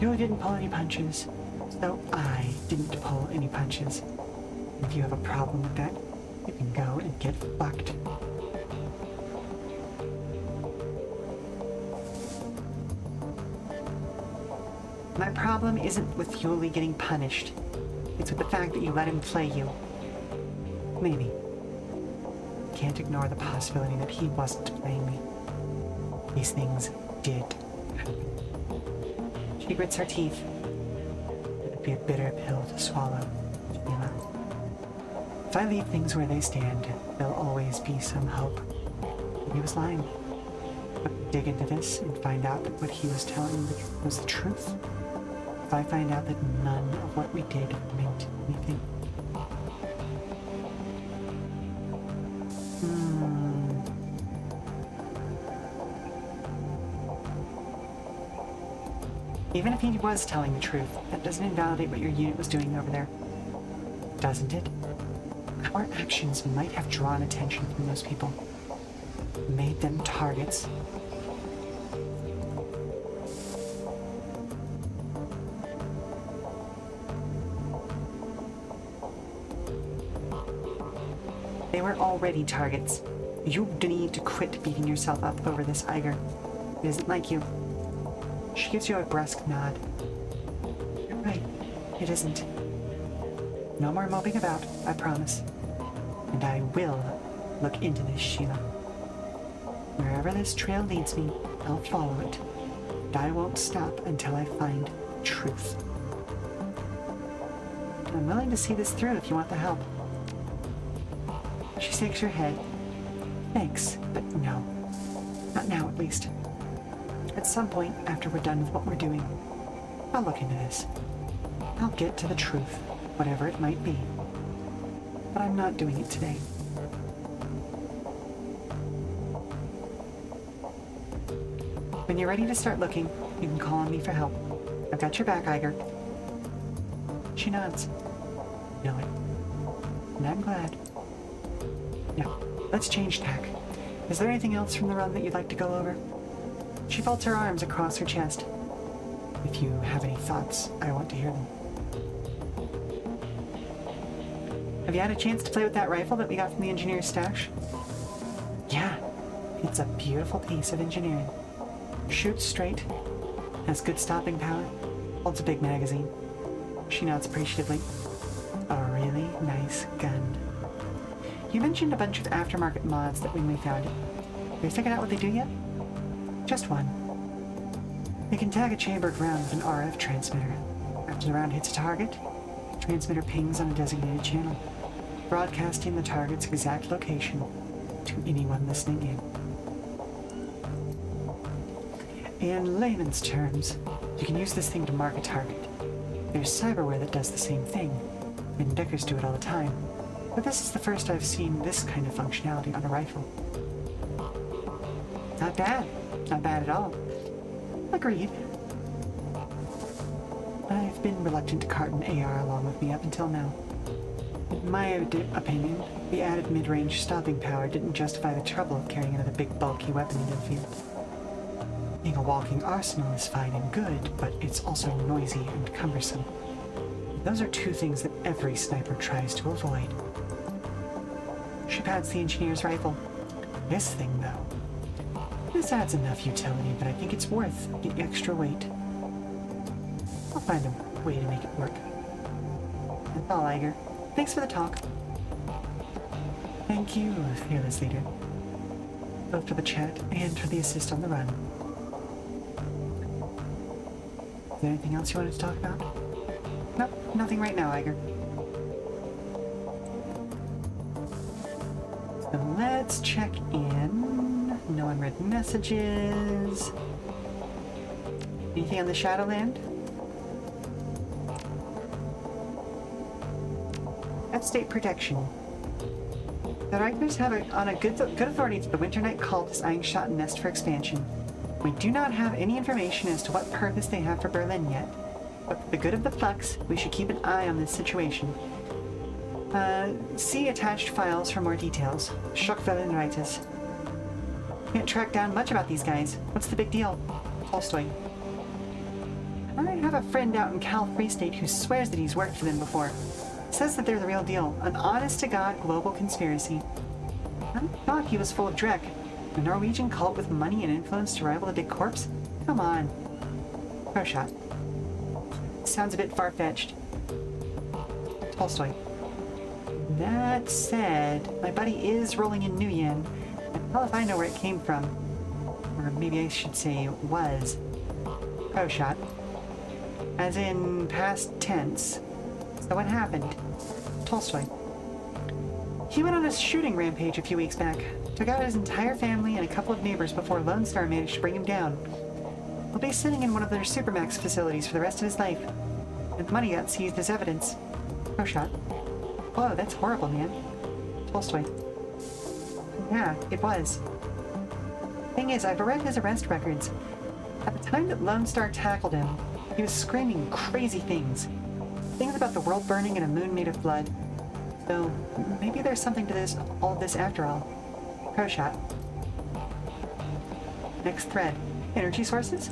You didn't pull any punches, so I didn't pull any punches. If you have a problem with that, you can go and get fucked. My problem isn't with Yuli getting punished. It's with the fact that you let him play you. Maybe. Can't ignore the possibility that he wasn't playing me. These things did happen. She grits her teeth. It'd be a bitter pill to swallow, Sheela. If I leave things where they stand, there'll always be some hope. He was lying. But dig into this and find out that what he was telling me was the truth. If I find out that none of what we did meant anything. Even if he was telling the truth, that doesn't invalidate what your unit was doing over there. Doesn't it? Our actions might have drawn attention from those people. Made them targets. They were already targets. You need to quit beating yourself up over this, Eiger. It isn't like you. She gives you a brusque nod. You're right. It isn't. No more moping about, I promise. And I will look into this, Sheela. Wherever this trail leads me, I'll follow it. And I won't stop until I find truth. I'm willing to see this through if you want the help. She shakes her head. Thanks, but no. Not now, at least. At some point, after we're done with what we're doing, I'll look into this. I'll get to the truth, whatever it might be. But I'm not doing it today. When you're ready to start looking, you can call on me for help. I've got your back, Eiger. She nods. Know it. And I'm glad. Now, let's change tack. Is there anything else from the run that you'd like to go over? She folds her arms across her chest. If you have any thoughts, I want to hear them. Have you had a chance to play with that rifle that we got from the engineer's stash? Yeah, it's a beautiful piece of engineering. Shoots straight, has good stopping power, holds a big magazine. She nods appreciatively. A really nice gun. You mentioned a bunch of aftermarket mods that when we found it. Have you figured out what they do yet? Just one. They can tag a chambered round with an RF transmitter. After the round hits a target, the transmitter pings on a designated channel, broadcasting the target's exact location to anyone listening in. In layman's terms, you can use this thing to mark a target. There's cyberware that does the same thing, and Deckers do it all the time, but this is the first I've seen this kind of functionality on a rifle. Not bad. Not bad at all. Agreed. I've been reluctant to cart an AR along with me up until now. In my opinion, the added mid-range stopping power didn't justify the trouble of carrying another big bulky weapon into the field. Being a walking arsenal is fine and good, but it's also noisy and cumbersome. Those are two things that every sniper tries to avoid. She pats the engineer's rifle. This thing, though. This adds enough utility, but I think it's worth the extra weight. I'll find a way to make it work. That's all, Eiger. Thanks for the talk. Thank you, fearless leader. Both for the chat and for the assist on the run. Is there anything else you wanted to talk about? Nope, nothing right now, Eiger. So let's check in. No unread messages. Anything on the Shadowland? F-State protection. The Reichers have on a good authority that the Winter Night cult is eyeing Nest for expansion. We do not have any information as to what purpose they have for Berlin yet, but for the good of the Flux, we should keep an eye on this situation. See attached files for more details. Schockwellenreites. Can't track down much about these guys. What's the big deal? Tolstoy. I have a friend out in Cal Free State who swears that he's worked for them before. Says that they're the real deal. An honest-to-God global conspiracy. I thought he was full of dreck. A Norwegian cult with money and influence to rival the big corps? Come on. Pro shot. Sounds a bit far-fetched. Tolstoy. That said, my buddy is rolling in Nuyen. Hell if I know where it came from. Or maybe I should say was. Pro shot. As in past tense. So what happened? Tolstoy. He went on a shooting rampage a few weeks back. Took out his entire family and a couple of neighbors before Lone Star managed to bring him down. He'll be sitting in one of their Supermax facilities for the rest of his life. And the money got seized as evidence. Pro shot. Whoa, that's horrible, man. Tolstoy. Yeah, it was. Thing is, I've read his arrest records. At the time that Lone Star tackled him, he was screaming crazy things. Things about the world burning and a moon made of blood. So, maybe there's something to all of this after all. Pro shot. Next thread. Energy sources?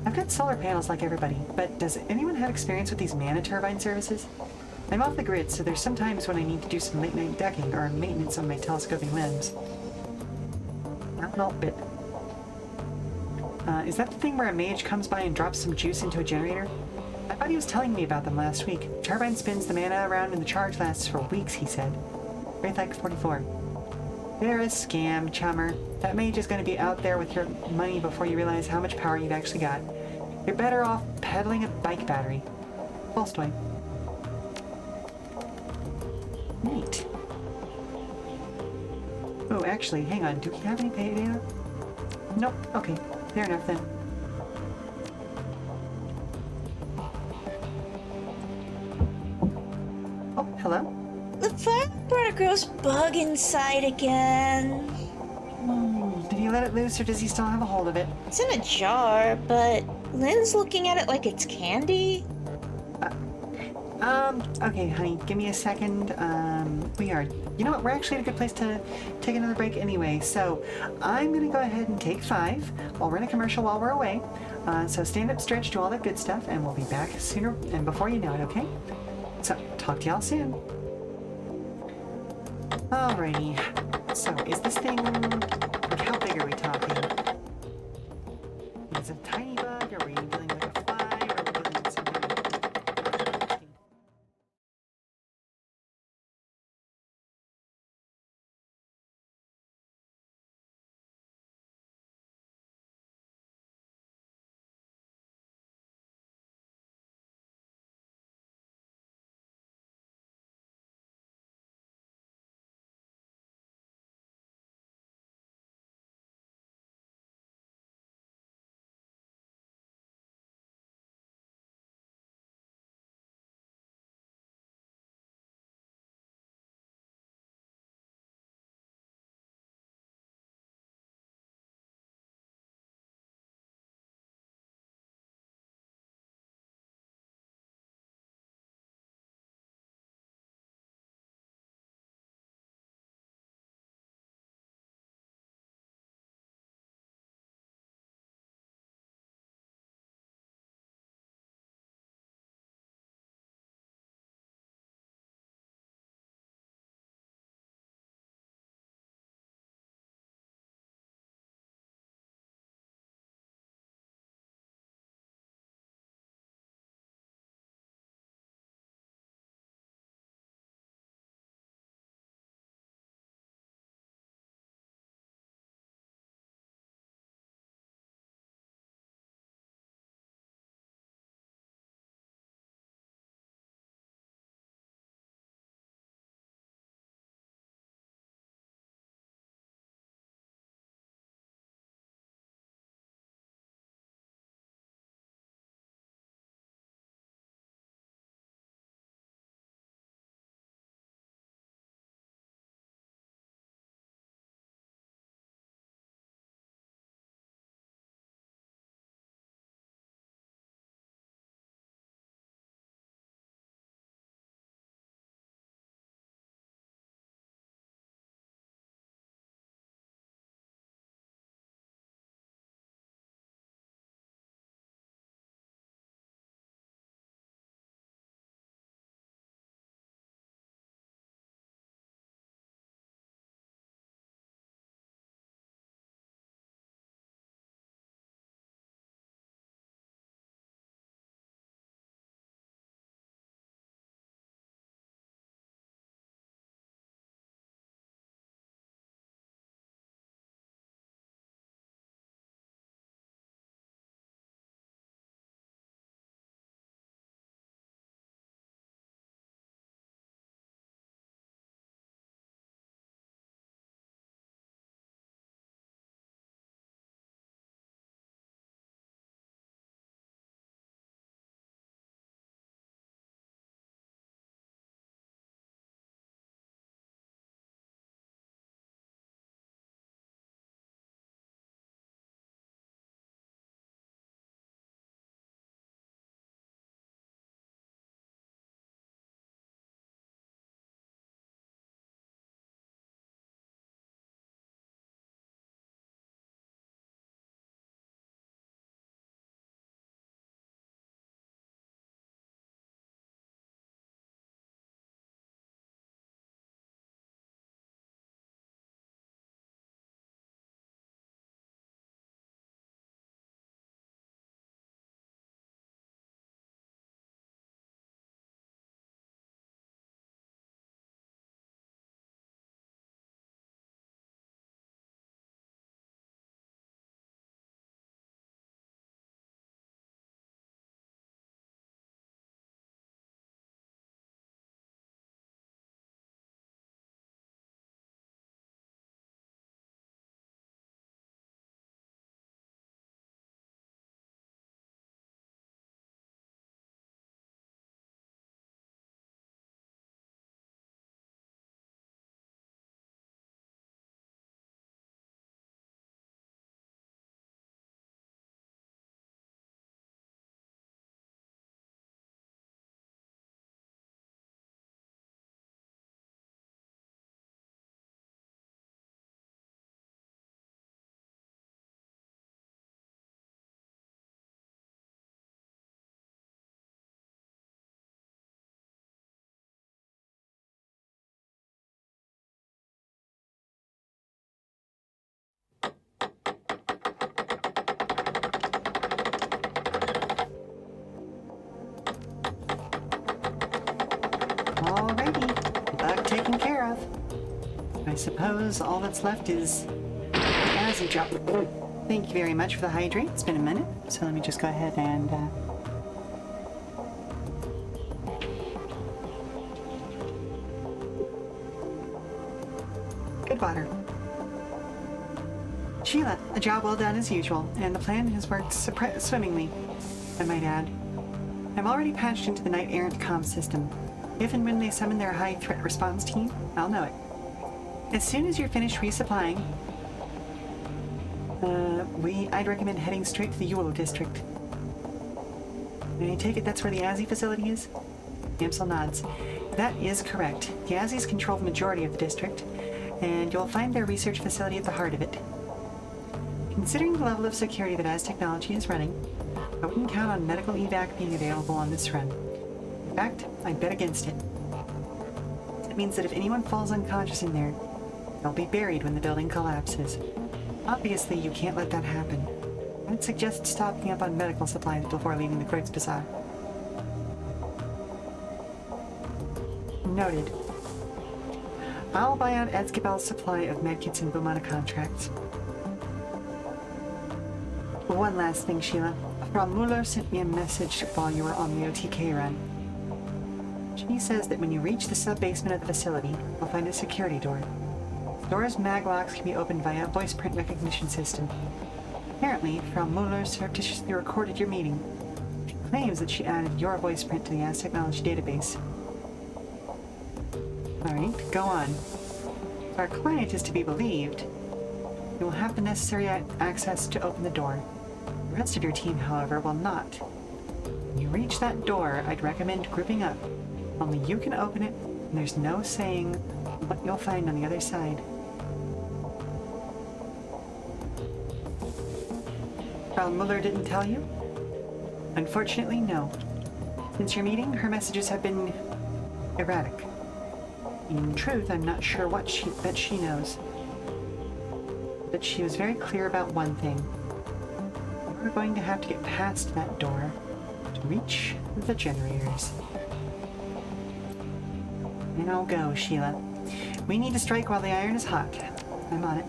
I've got solar panels like everybody, but does anyone have experience with these mana turbine services? I'm off the grid, so there's some times when I need to do some late-night decking or maintenance on my telescoping limbs. Not an alt bit. Is that the thing where a mage comes by and drops some juice into a generator? I thought he was telling me about them last week. Turbine spins the mana around and the charge lasts for weeks, he said. Wraithike 44. They're a scam, chummer. That mage is going to be out there with your money before you realize how much power you've actually got. You're better off peddling a bike battery. Tolstoy. Neat. Oh, actually, hang on. Do we have any pay data? Nope. Okay. Fair enough then. Oh, hello? The fire particle's bug inside again. Did he let it loose or does he still have a hold of it? It's in a jar, but Lynn's looking at it like it's candy. Okay, honey, give me a second. You know what? We're actually at a good place to take another break anyway. So I'm gonna go ahead and take 5. I'll run a commercial while we're away. So stand up, stretch, do all that good stuff, and we'll be back sooner and before you know it, okay? So talk to y'all soon. Alrighty. So is this thing, like, how big are we talking? Is it a tiny bug? Are we dealing with a fly? Or are we dealing with something? taken care of. I suppose all that's left is the Azzy job. Thank you very much for the hydrate. It's been a minute, so let me just go ahead and good water. Sheela, a job well done as usual, and the plan has worked swimmingly, I might add. I'm already patched into the Knight Errant comm system. If and when they summon their high threat response team, I'll know it. As soon as you're finished resupplying, I'd recommend heading straight to the Yule district. I take it that's where the Azzy facility is? Amsel nods. That is correct. The Azzies control the majority of the district, and you'll find their research facility at the heart of it. Considering the level of security that Az Technology is running, I wouldn't count on medical evac being available on this run. In fact, I'd bet against it. It means that if anyone falls unconscious in there, they'll be buried when the building collapses. Obviously, you can't let that happen. I'd suggest stocking up on medical supplies before leaving the Kreutz Bazaar. Noted. I'll buy out Edskebal's supply of medkits and Bumana contracts. One last thing, Sheela. Frau Muller sent me a message while you were on the OTK run. She says that when you reach the sub-basement of the facility, you'll find a security door. The door's maglocks can be opened via a voice print recognition system. Apparently, Frau Muller surreptitiously recorded your meeting. She claims that she added your voice print to the Az Technology database. Alright, go on. If our client is to be believed, you will have the necessary access to open the door. The rest of your team, however, will not. When you reach that door, I'd recommend grouping up. Only you can open it, and there's no saying what you'll find on the other side. Frau Muller didn't tell you? Unfortunately, no. Since your meeting, her messages have been erratic. In truth, I'm not sure what she knows. But she was very clear about one thing. We're going to have to get past that door to reach the generators. Now go, Sheela. We need to strike while the iron is hot. I'm on it.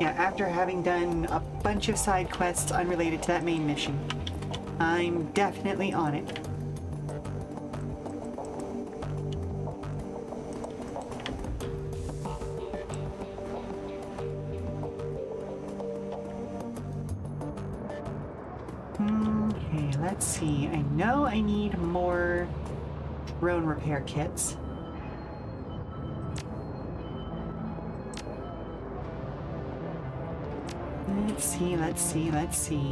Yeah, after having done a bunch of side quests unrelated to that main mission. I'm definitely on it. Okay, let's see. I know I need more drone repair kits. Let's see.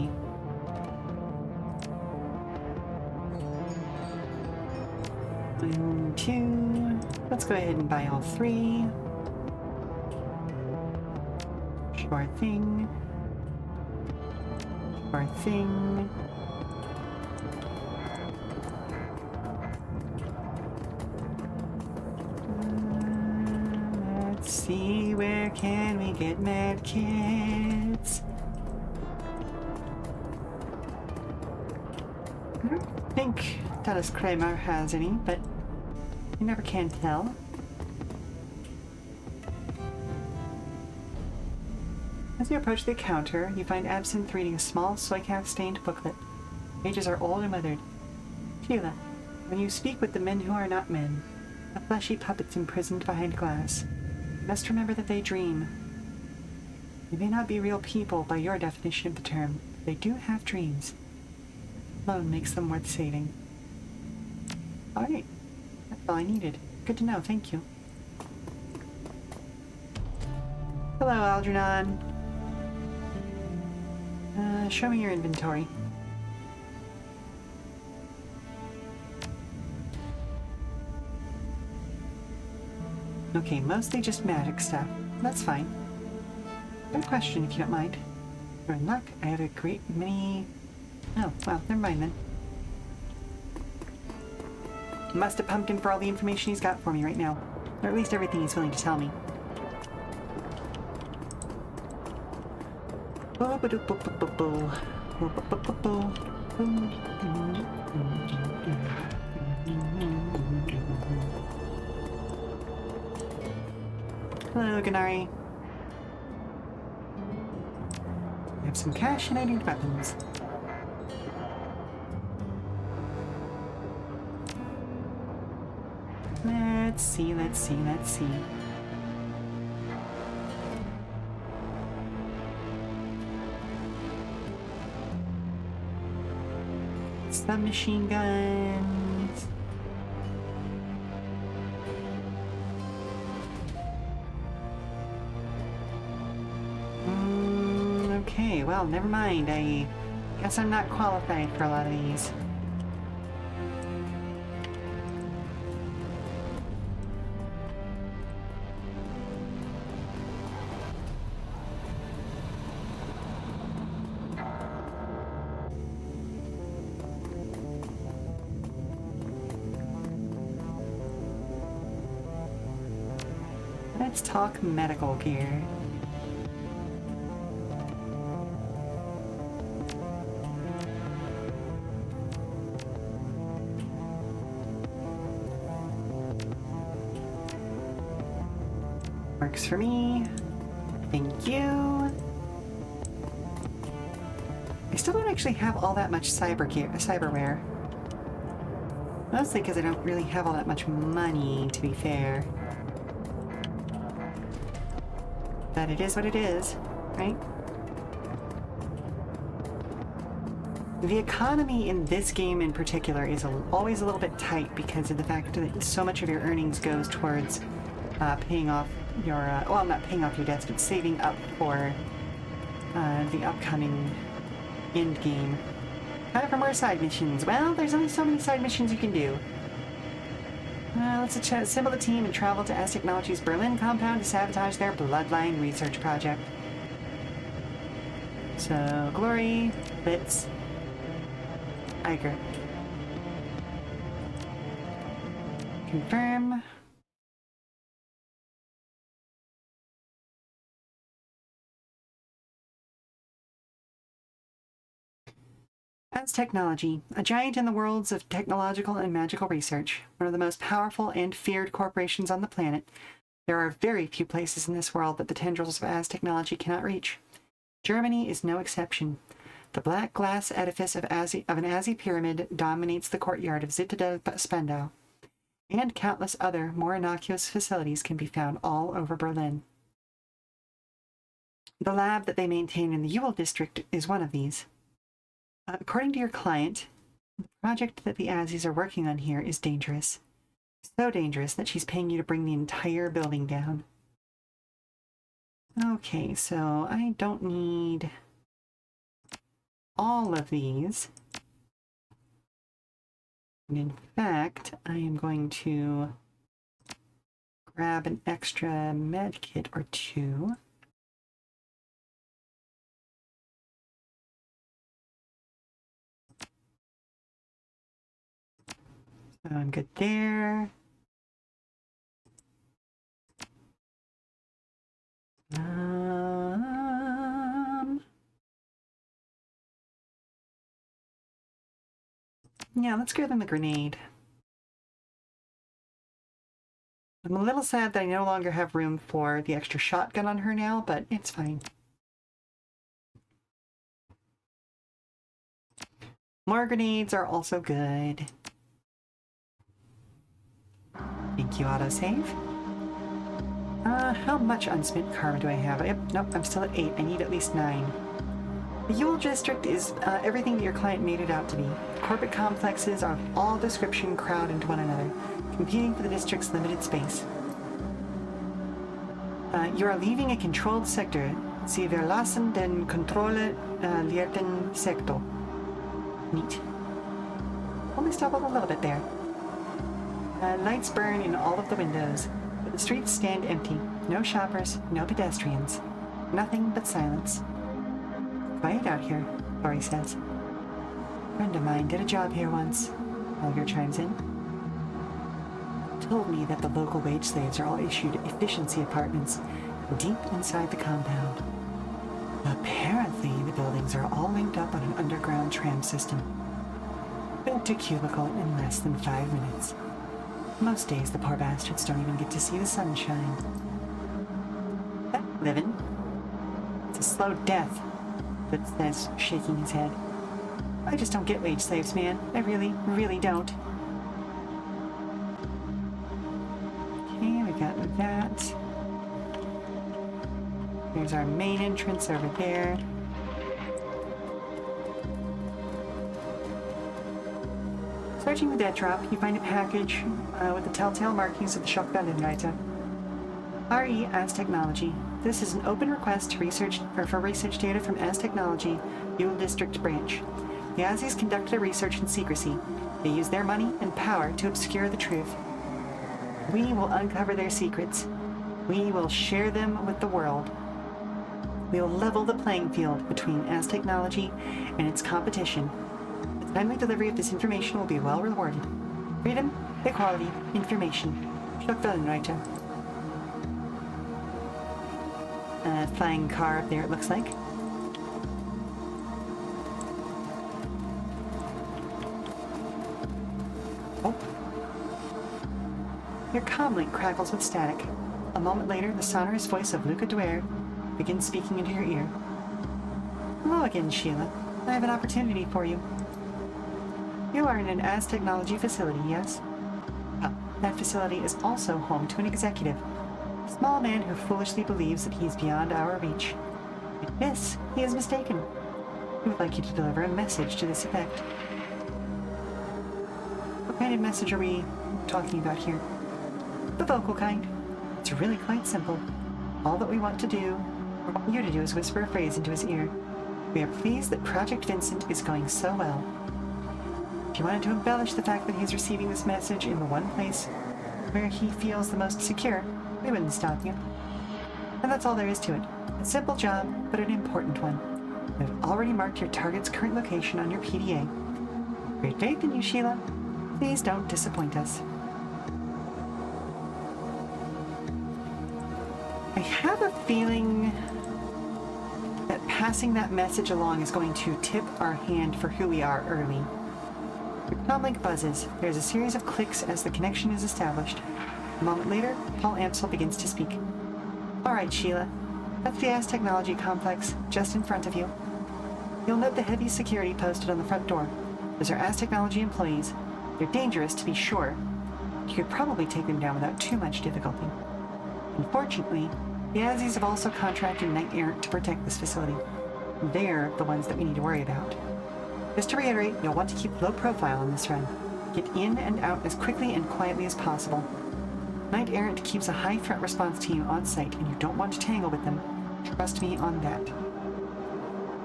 1, 2. Let's go ahead and buy all 3. Sure thing. Let's see, where can we get med kits? I don't think Dallas Kramer has any, but you never can tell. As you approach the counter, you find Absinthe reading a small soy-calf-stained booklet. Pages are old and weathered. Sheela, when you speak with the men who are not men, the fleshy puppets imprisoned behind glass, you must remember that they dream. They may not be real people by your definition of the term, but they do have dreams. Alone makes them worth saving. Alright, that's all I needed. Good to know, thank you. Hello, Algernon. Show me your inventory. Okay, mostly just magic stuff. That's fine. Good question, if you don't mind. You're in luck. I have a great many... Oh, well, never mind then. Must have pumped him for all the information he's got for me right now. Or at least everything he's willing to tell me. Hello, Ganari. I have some cash and I need weapons. Let's see, let's see, let's see. Submachine guns. Okay, well, never mind. I guess I'm not qualified for a lot of these. Let's talk medical gear. Works for me. Thank you. I still don't actually have all that much cyberware. Mostly because I don't really have all that much money, to be fair. But it is what it is, right? The economy in this game in particular is always a little bit tight because of the fact that so much of your earnings goes towards paying off your, well, not paying off your debts, but saving up for the upcoming end game. Time for more side missions. Well, there's only so many side missions you can do. Let's assemble the team and travel to S Technology's Berlin compound to sabotage their bloodline research project. So, Glory, Blitz, Eiger. Confirm. As Technology, a giant in the worlds of technological and magical research, one of the most powerful and feared corporations on the planet, there are very few places in this world that the tendrils of As Technology cannot reach. Germany is no exception. The black glass edifice of an Azzy pyramid dominates the courtyard of Citadel Spandau, and countless other, more innocuous facilities can be found all over Berlin. The lab that they maintain in the Ewell district is one of these. According to your client, the project that the Azzies are working on here is dangerous. So dangerous that she's paying you to bring the entire building down. Okay, so I don't need all of these. And in fact, I am going to grab an extra med kit or two. So I'm good there. Yeah, let's give them a grenade. I'm a little sad that I no longer have room for the extra shotgun on her now, but it's fine. More grenades are also good. Thank you, autosave. How much unspent karma do I have? Yep, nope, I'm still at 8. I need at least 9. The Ewell district is everything that your client made it out to be. Corporate complexes of all description crowd into one another, competing for the district's limited space. You are leaving a controlled sector. Sie verlassen den kontrollierten Sektor. Neat. Only stop a little bit there. Lights burn in all of the windows, but the streets stand empty. No shoppers, no pedestrians. Nothing but silence. Quiet out here, Lori says. A friend of mine did a job here once. Olga chimes in. Told me that the local wage slaves are all issued efficiency apartments deep inside the compound. Apparently, the buildings are all linked up on an underground tram system. Built to cubicle in less than 5 minutes. Most days, the poor bastards don't even get to see the sunshine. living. It's a slow death, Fitz says, shaking his head. I just don't get wage slaves, man. I really, really don't. Okay, we got that. There's our main entrance over there. Searching the dead drop, you find a package with the telltale markings of the Shadowrun. RE as Technology. This is an open request to for research data from As Technology, Yule District Branch. The Aussies conducted a research in secrecy. They used their money and power to obscure the truth. We will uncover their secrets. We will share them with the world. We will level the playing field between As Technology and its competition. The timely delivery of this information will be well rewarded. Freedom, equality, information. Shadowrun. Flying car up there, it looks like. Oh. Your comlink crackles with static. A moment later, the sonorous voice of Luca Dwyer begins speaking into your ear. Hello again, Sheela. I have an opportunity for you. You are in an As Technology facility, yes? Well, that facility is also home to an executive. A small man who foolishly believes that he is beyond our reach. In this, he is mistaken. He would like you to deliver a message to this effect. What kind of message are we talking about here? The vocal kind. It's really quite simple. All that we want you to do is whisper a phrase into his ear. We are pleased that Project Vincent is going so well. If you wanted to embellish the fact that he's receiving this message in the one place where he feels the most secure, we wouldn't stop you. And that's all there is to it. A simple job, but an important one. I've already marked your target's current location on your PDA. Great faith in you, Sheela. Please don't disappoint us. I have a feeling that passing that message along is going to tip our hand for who we are early. Your comlink buzzes. There's a series of clicks as the connection is established. A moment later, Paul Amsel begins to speak. All right, Sheela. That's the As Technology complex, just in front of you. You'll note the heavy security posted on the front door. Those are As Technology employees. They're dangerous, to be sure. You could probably take them down without too much difficulty. Unfortunately, the Aussies have also contracted Knight Errant to protect this facility. They're the ones that we need to worry about. Just to reiterate, you'll want to keep low profile on this run. Get in and out as quickly and quietly as possible. Knight Errant keeps a high threat response team on site, and you don't want to tangle with them. Trust me on that.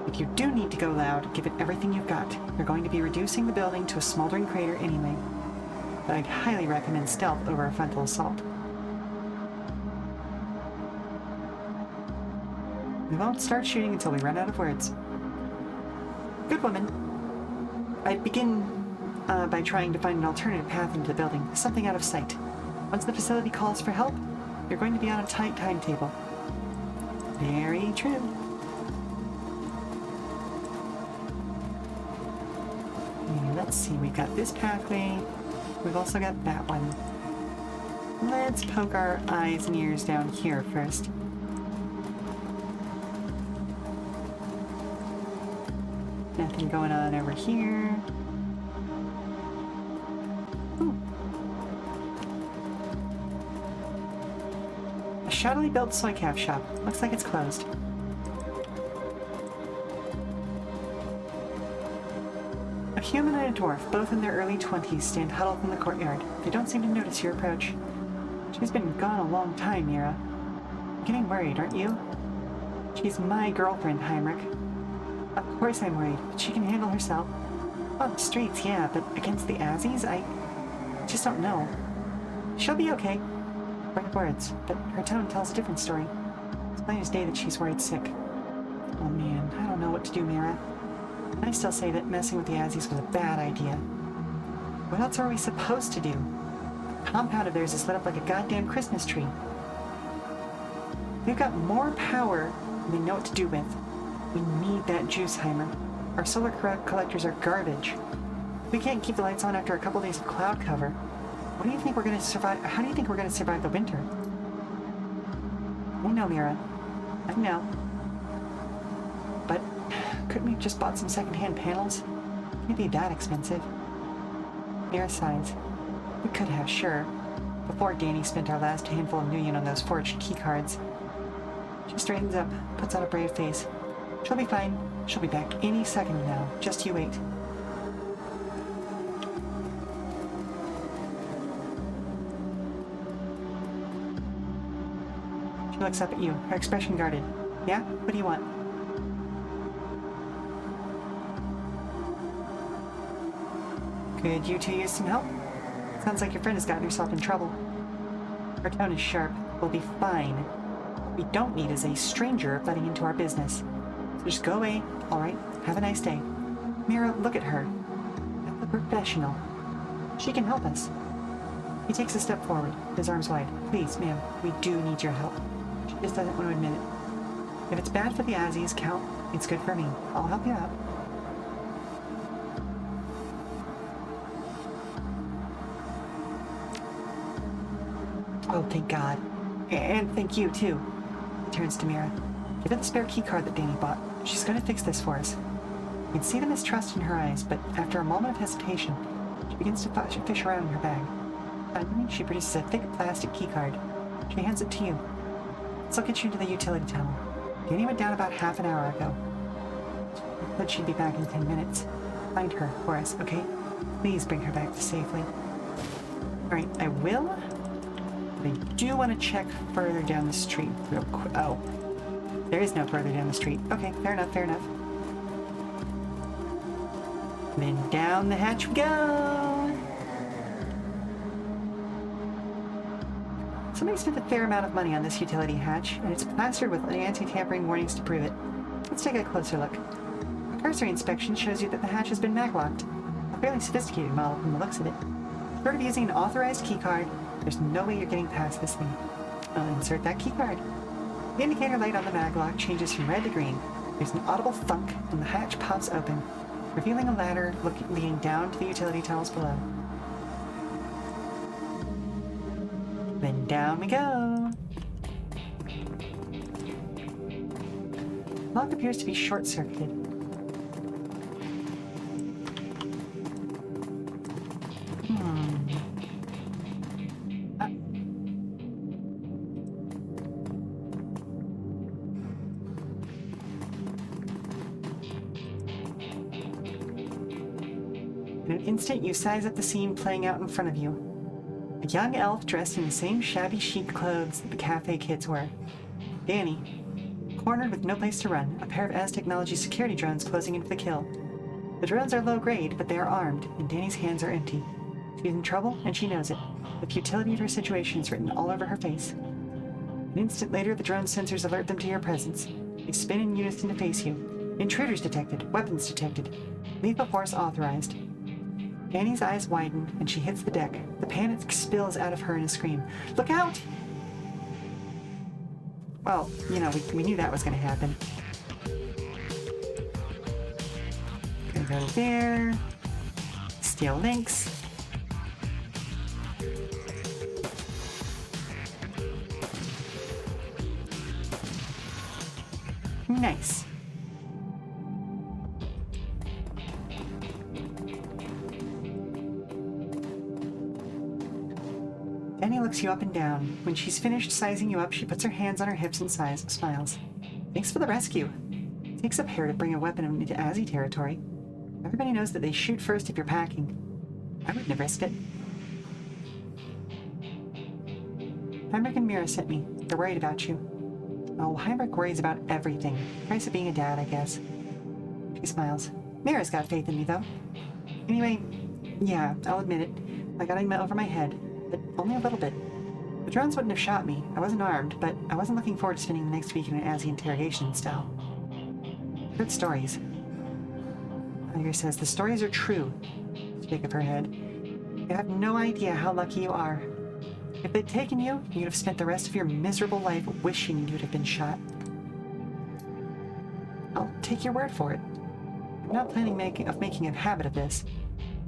If you do need to go loud, give it everything you've got. You're going to be reducing the building to a smoldering crater anyway. But I'd highly recommend stealth over a frontal assault. We won't start shooting until we run out of words. Good woman. I'd begin by trying to find an alternative path into the building, something out of sight. Once the facility calls for help, you're going to be on a tight timetable. Very true. Okay, let's see, we've got this pathway. We've also got that one. Let's poke our eyes and ears down here first. Nothing going on over here. Ooh. A shoddily built soy calf shop. Looks like it's closed. A human and a dwarf, both in their early 20s, stand huddled in the courtyard. They don't seem to notice your approach. She's been gone a long time, Mira. You're getting worried, aren't you? She's my girlfriend, Heinrich. Of course I'm worried, but she can handle herself. On the streets, yeah, but against the Aussies, I just don't know. She'll be okay. Right words, but her tone tells a different story. It's plain as day that she's worried sick. Oh man, I don't know what to do, Mira. I still say that messing with the Aussies was a bad idea. What else are we supposed to do? The compound of theirs is lit up like a goddamn Christmas tree. We've got more power than we know what to do with. We need that juice, Heimer. Our solar collectors are garbage. We can't keep the lights on after a couple days of cloud cover. What do you think we're going to survive? How do you think we're going to survive the winter? I know, Mira. I know. But couldn't we have just bought some secondhand panels? Can't be that expensive. Mira sighs. We could have, sure. Before Danny spent our last handful of million on those forged keycards. She straightens up, puts on a brave face. She'll be fine. She'll be back any second now. Just you wait. She looks up at you, her expression guarded. Yeah? What do you want? Could you two use some help? Sounds like your friend has gotten herself in trouble. Her tone is sharp. We'll be fine. What we don't need is a stranger butting into our business. So just go away, all right? Have a nice day. Mira, look at her. That's a professional. She can help us. He takes a step forward, his arms wide. Please, ma'am, we do need your help. She just doesn't want to admit it. If it's bad for the Azzies, Count, it's good for me. I'll help you out. Oh, thank God. And thank you, too. He turns to Mira. Give her the spare key card that Danny bought. She's going to fix this for us. You can see the mistrust in her eyes, but after a moment of hesitation, she begins to fish around in her bag. Finally, she produces a thick plastic key card. She hands it to you. This will get you into the utility tunnel. Danny went down about half an hour ago. She said she'd be back in 10 minutes. Find her for us, okay? Please bring her back safely. Alright, I will. But I do want to check further down the street real quick. Oh. There is no further down the street. Okay, fair enough, fair enough. Then down the hatch we go! Somebody spent a fair amount of money on this utility hatch, and it's plastered with anti-tampering warnings to prove it. Let's take a closer look. A cursory inspection shows you that the hatch has been maglocked. A fairly sophisticated model from the looks of it. Short of using an authorized keycard, there's no way you're getting past this thing. I'll insert that keycard. The indicator light on the maglock changes from red to green. There's an audible thunk, and the hatch pops open, revealing a ladder leading down to the utility tunnels below. Then down we go. The lock appears to be short-circuited. In an instant, you size up the scene playing out in front of you. A young elf dressed in the same shabby chic clothes that the cafe kids wear. Danny, cornered with no place to run, a pair of Az-Technology security drones closing in for the kill. The drones are low grade, but they are armed, and Danny's hands are empty. She's in trouble, and she knows it. The futility of her situation is written all over her face. An instant later, the drone sensors alert them to your presence. They spin in unison to face you. Intruders detected. Weapons detected. Lethal force authorized. Danny's eyes widen, and she hits the deck. The panic spills out of her in a scream. Look out! Well, you know, we knew that was going to happen. Gonna go there. Steal links. Nice. Danny looks you up and down. When she's finished sizing you up, she puts her hands on her hips and smiles. Thanks for the rescue. It takes a pair to bring a weapon into Azzy territory. Everybody knows that they shoot first if you're packing. I wouldn't have risked it. Heinrich and Mira sent me. They're worried about you. Oh, Heinrich worries about everything. Price of being a dad, I guess. She smiles. Mira's got faith in me, though. Anyway, yeah, I'll admit it. I got him over my head. But only a little bit. The drones wouldn't have shot me. I wasn't armed, but I wasn't looking forward to spending the next week in an Azzy interrogation style. I've heard stories. Eiger says the stories are true. Shake of her head. You have no idea how lucky you are. If they'd taken you, you'd have spent the rest of your miserable life wishing you'd have been shot. I'll take your word for it. I'm not planning of making a habit of this.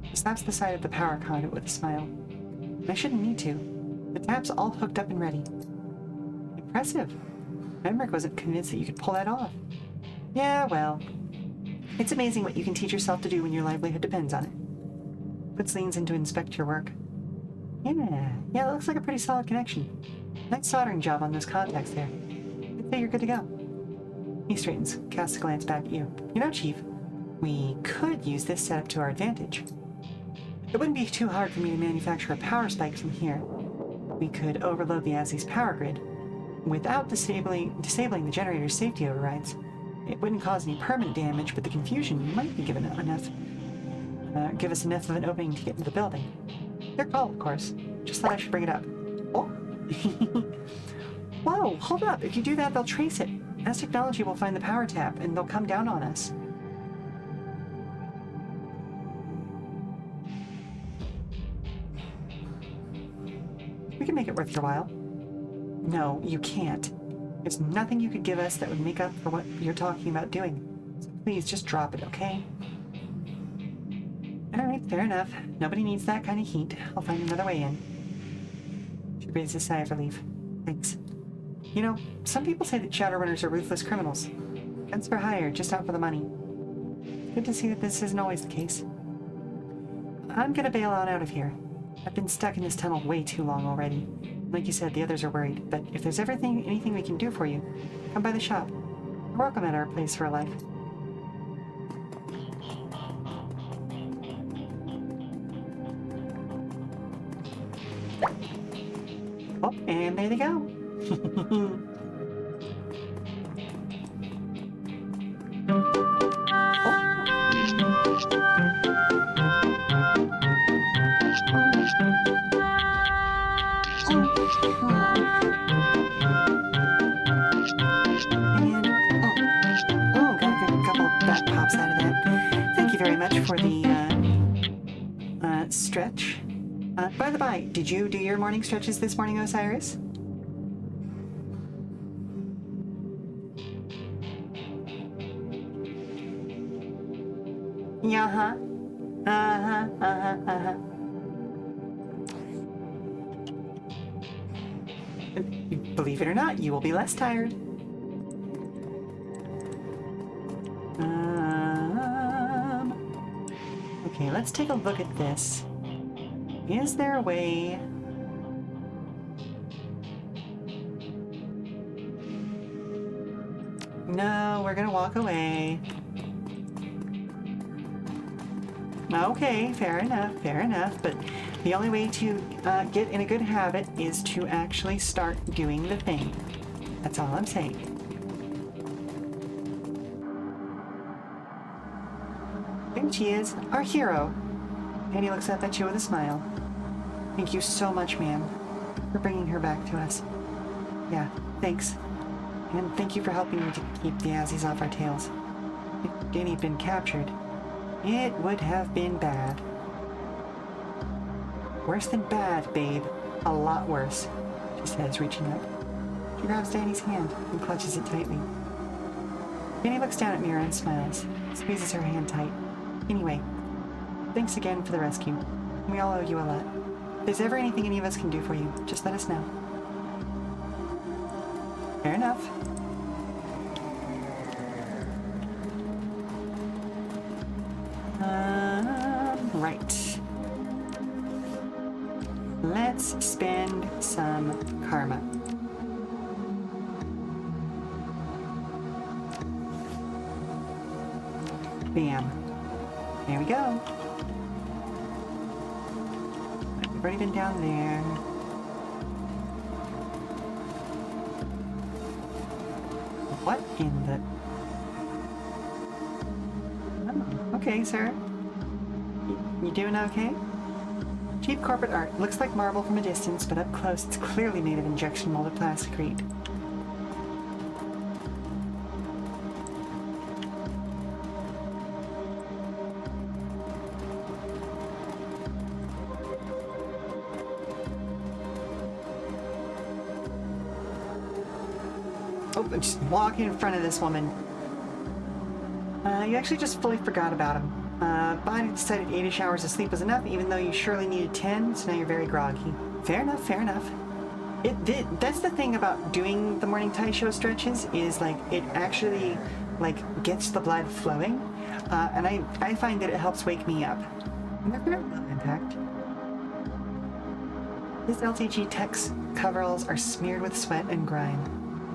She slaps the side of the power conduit with a smile. I shouldn't need to. The tap's all hooked up and ready. Impressive. Emmerich wasn't convinced that you could pull that off. Yeah, well, it's amazing what you can teach yourself to do when your livelihood depends on it. Puts leans in to inspect your work. Yeah, that looks like a pretty solid connection. Nice soldering job on those contacts there. I'd say you're good to go. He straightens, casts a glance back at you. You know, Chief, we could use this setup to our advantage. It wouldn't be too hard for me to manufacture a power spike from here. We could overload the Azzy's power grid without disabling the generator's safety overrides. It wouldn't cause any permanent damage, but the confusion might be give us enough of an opening to get into the building. Your call, of course. Just thought I should bring it up. Oh? Whoa, hold up. If you do that, they'll trace it. As technology will find the power tap, and they'll come down on us. We can make it worth your while. No, you can't. There's nothing you could give us that would make up for what you're talking about doing. So please, just drop it, okay? Alright, fair enough. Nobody needs that kind of heat. I'll find another way in. She breathes a sigh of relief. Thanks. You know, some people say that Shadowrunners are ruthless criminals. Guns for hire, just out for the money. Good to see that this isn't always the case. I'm gonna bail on out of here. I've been stuck in this tunnel way too long already. Like you said, the others are worried, but if there's anything we can do for you, come by the shop. You're welcome at our place for a life. Oh, and there they go. For the stretch. By the by, did you do your morning stretches this morning, Osiris? Yeah-huh. Believe it or not, you will be less tired. Okay, let's take a look at this. Is there a way... No, we're gonna walk away. Okay, fair enough, but the only way to get in a good habit is to actually start doing the thing. That's all I'm saying. There she is, our hero. Annie looks up at you with a smile. Thank you so much, ma'am, for bringing her back to us. Yeah, thanks. And thank you for helping me to keep the Azzies off our tails. If Danny had been captured, it would have been bad. Worse than bad, babe. A lot worse, she says, reaching up. She grabs Danny's hand and clutches it tightly. Danny looks down at Mira and smiles, squeezes her hand tight. Anyway, thanks again for the rescue. We all owe you a lot. If there's ever anything any of us can do for you, just let us know. Fair enough. Right. Let's spend some karma. Bam. There we go. We've already been down there. What in the... Oh, okay, sir. You doing okay? Cheap corporate art. Looks like marble from a distance, but up close it's clearly made of injection molded plasticrete. Oh, just walk in front of this woman. You actually just fully forgot about him. Body decided 8-ish hours of sleep was enough, even though you surely needed 10, so now you're very groggy. Fair enough, fair enough. It did. That's the thing about doing the morning Thai show stretches is like it actually like gets the blood flowing, and I find that it helps wake me up. And they're very low impact. This LTG tech's coveralls are smeared with sweat and grime.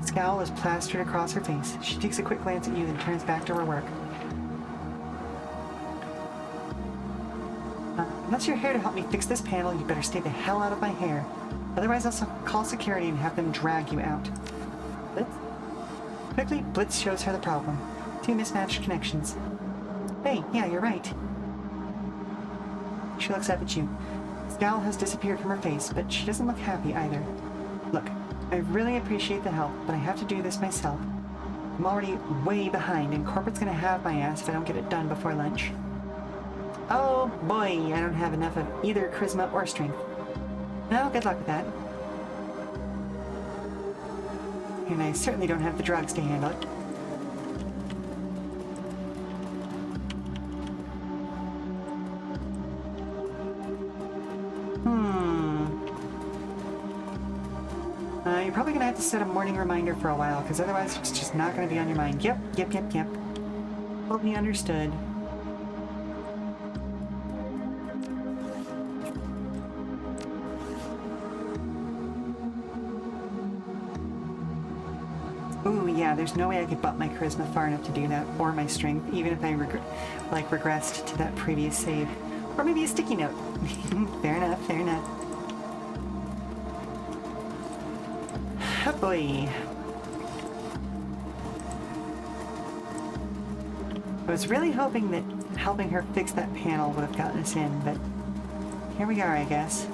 A scowl is plastered across her face. She takes a quick glance at you, then turns back to her work. Unless you're here to help me fix this panel, you better stay the hell out of my hair. Otherwise, I'll call security and have them drag you out. Blitz? Quickly, Blitz shows her the problem. 2 mismatched connections. Hey, yeah, you're right. She looks up at you. The scowl has disappeared from her face, but she doesn't look happy either. Look, I really appreciate the help, but I have to do this myself. I'm already way behind, and corporate's gonna have my ass if I don't get it done before lunch. Oh boy, I don't have enough of either charisma or strength. Well, good luck with that. And I certainly don't have the drugs to handle it. You're probably gonna have to set a morning reminder for a while, because otherwise it's just not gonna be on your mind. Yep. Totally understood. Ooh, yeah, there's no way I could bump my charisma far enough to do that, or my strength, even if I regressed to that previous save. Or maybe a sticky note. Fair enough. Oh boy. I was really hoping that helping her fix that panel would have gotten us in, but here we are, I guess.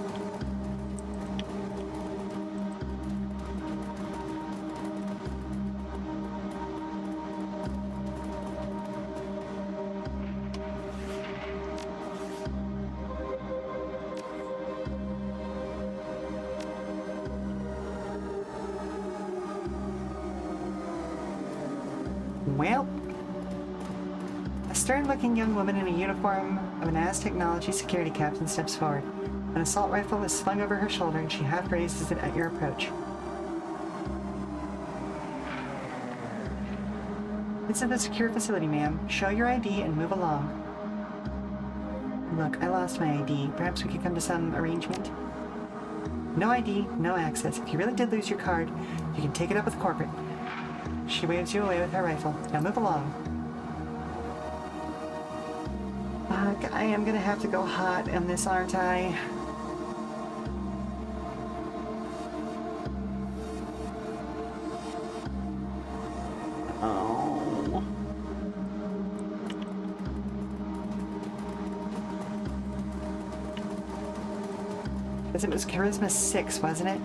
Well, a stern-looking young woman in a uniform of an AS Technology security captain steps forward. An assault rifle is slung over her shoulder and she half raises it at your approach. It's in a secure facility, ma'am. Show your ID and move along. Look, I lost my ID. Perhaps we could come to some arrangement? No ID, no access. If you really did lose your card, you can take it up with corporate. She waves you away with her rifle. Now move along. Fuck, I am gonna have to go hot on this, aren't I? Oh. Because it was Charisma 6, wasn't it?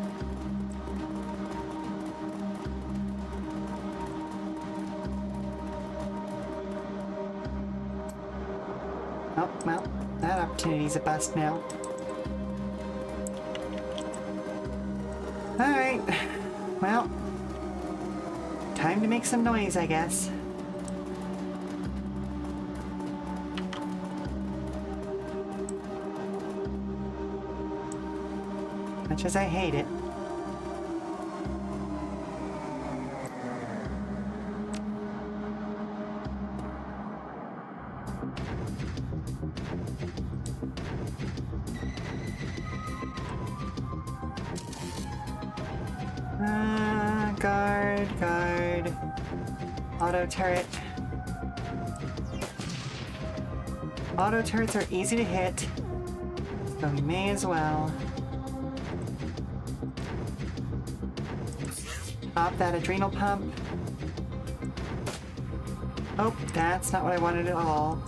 Oh, well, that opportunity's a bust now. Alright, well, time to make some noise, I guess. Much as I hate it. Guard. Auto turret. Auto turrets are easy to hit, so we may as well. Pop that adrenal pump. Oh, that's not what I wanted at all.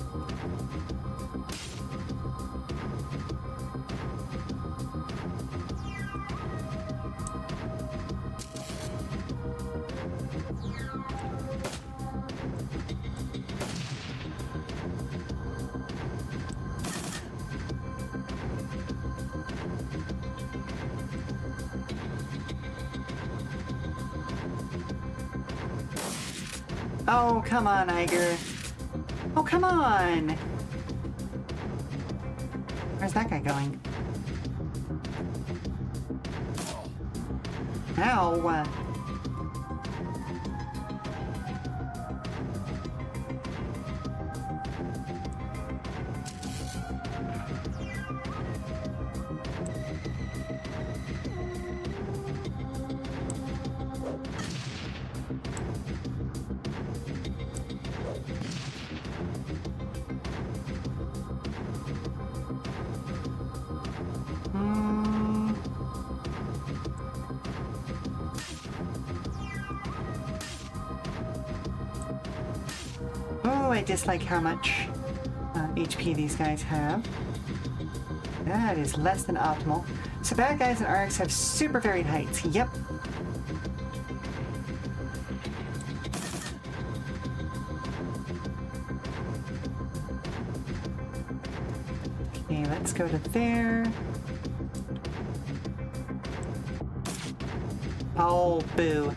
Oh, come on, Eiger. Oh, come on! Where's that guy going? Ow. Oh, I dislike how much HP these guys have. That is less than optimal. So bad guys and arcs have super varied heights. Yep. Okay, let's go to there. Oh, boo.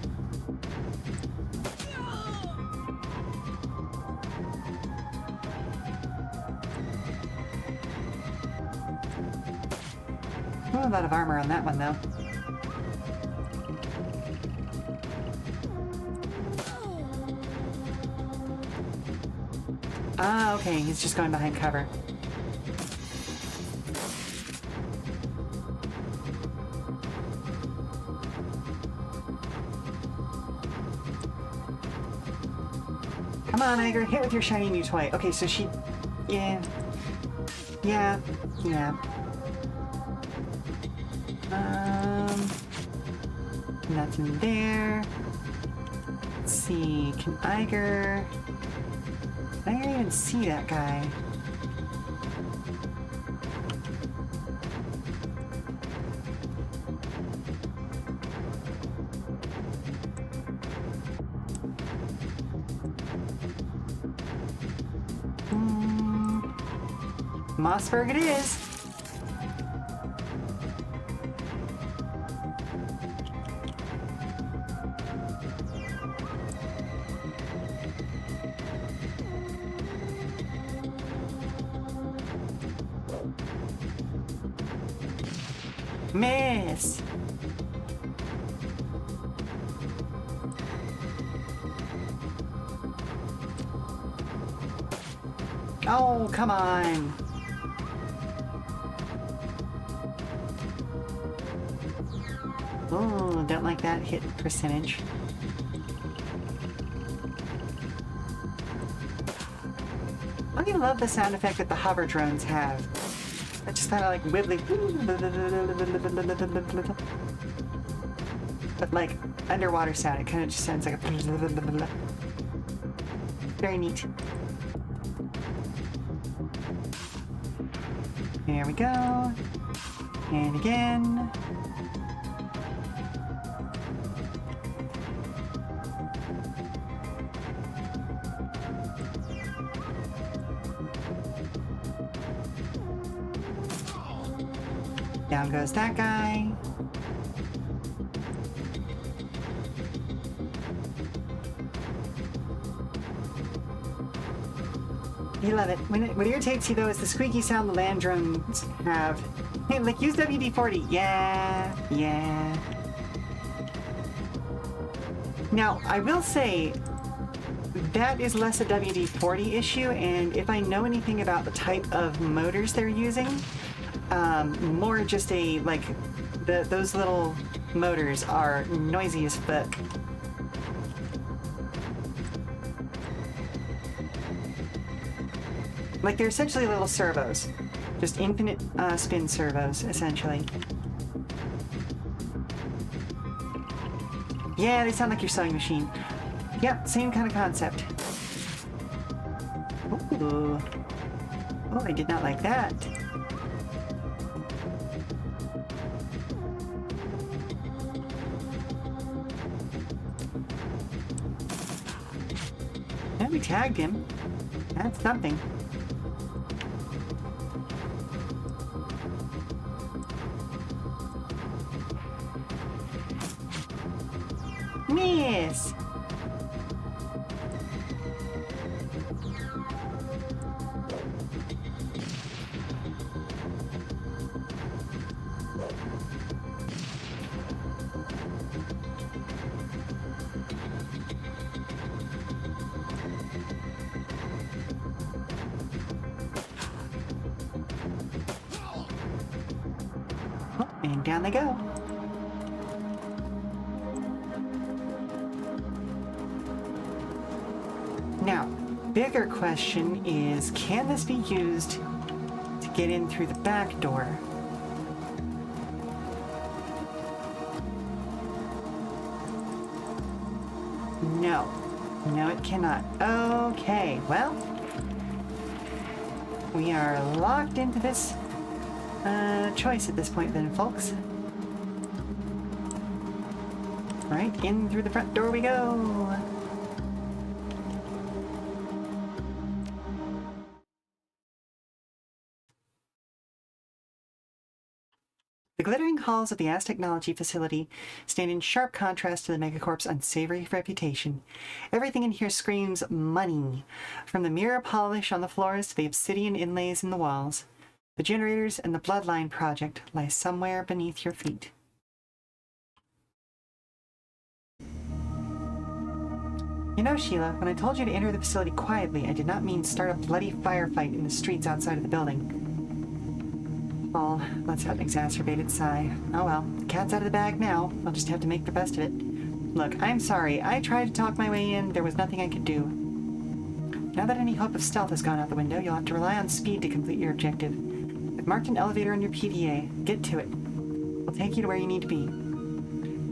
Oh, a lot of armor on that one, though. Ah, okay, he's just going behind cover. Come on, Eiger, hit with your shiny new toy. Okay, so she... Yeah. Yeah. Nothing there. Let's see, can Eiger even see that guy? Mossberg it is. Miss. Oh, come on. Oh, don't like that hit percentage. I love the sound effect that the hover drones have. I just kind of like wibbly. But like underwater sound, it kind of just sounds like a. Very neat. There we go. And again. Down goes that guy. You love it. What irritates you though is the squeaky sound the land drones have. Hey, like use WD-40. Yeah. Now, I will say that is less a WD-40 issue, and if I know anything about the type of motors they're using, more just a, like, those little motors are noisy as fuck. Like, they're essentially little servos. Just infinite spin servos, essentially. Yeah, they sound like your sewing machine. Yep, same kind of concept. Ooh. Oh, I did not like that. And we tagged him. That's something. Miss! down they go. Now, bigger question is, can this be used to get in through the back door? No. No, it cannot. Okay, well, we are locked into this choice at this point then, folks. Right, in through the front door we go. The glittering halls of the AS Technology facility stand in sharp contrast to the Megacorp's unsavory reputation. Everything in here screams money, from the mirror polish on the floors to the obsidian inlays in the walls. The generators and the Bloodline project lie somewhere beneath your feet. You know, Sheela, when I told you to enter the facility quietly, I did not mean start a bloody firefight in the streets outside of the building. Well, let's have an exacerbated sigh. Oh well, the cat's out of the bag now. I'll just have to make the best of it. Look, I'm sorry. I tried to talk my way in. There was nothing I could do. Now that any hope of stealth has gone out the window, you'll have to rely on speed to complete your objective. I've marked an elevator on your PDA. Get to it. We'll take you to where you need to be.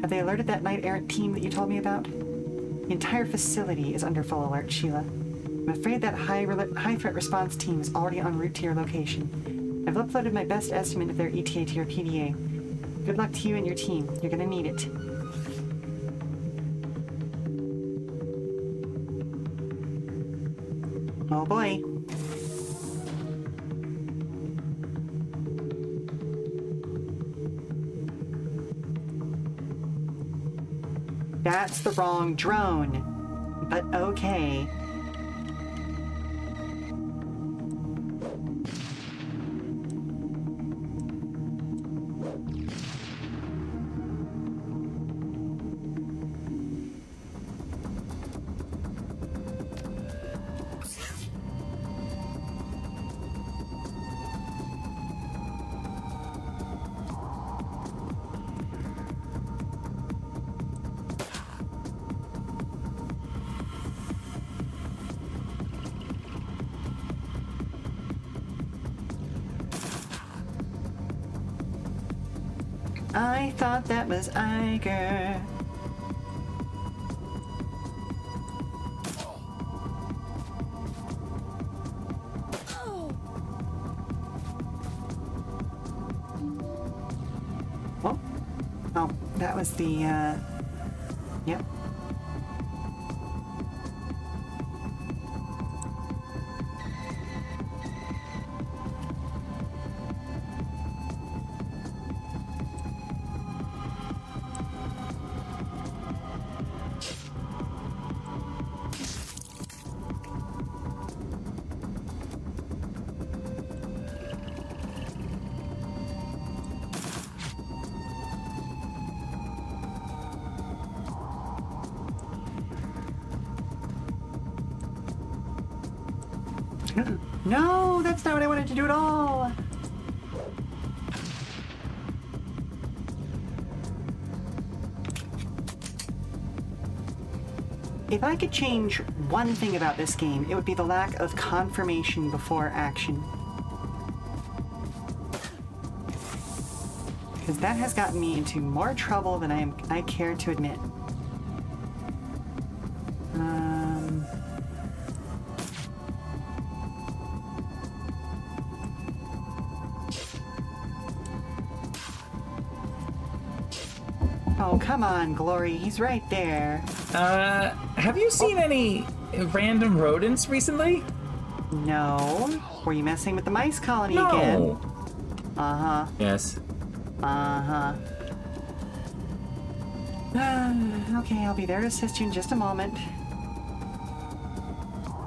Have they alerted that knight-errant team that you told me about? The entire facility is under full alert, Sheela. I'm afraid that high-threat response team is already en route to your location. I've uploaded my best estimate of their ETA to your PDA. Good luck to you and your team. You're gonna need it. Oh boy. That's the wrong drone. But okay. I thought that was Eiger. Oh, oh, that was the, yep. No, that's not what I wanted to do at all. If I could change one thing about this game, it would be the lack of confirmation before action. Because that has gotten me into more trouble than I care to admit. Oh, come on, Glory. He's right there. Have you seen any random rodents recently? No. Were you messing with the mice colony No. again? Uh-huh. Yes. Uh-huh. Okay, I'll be there to assist you in just a moment.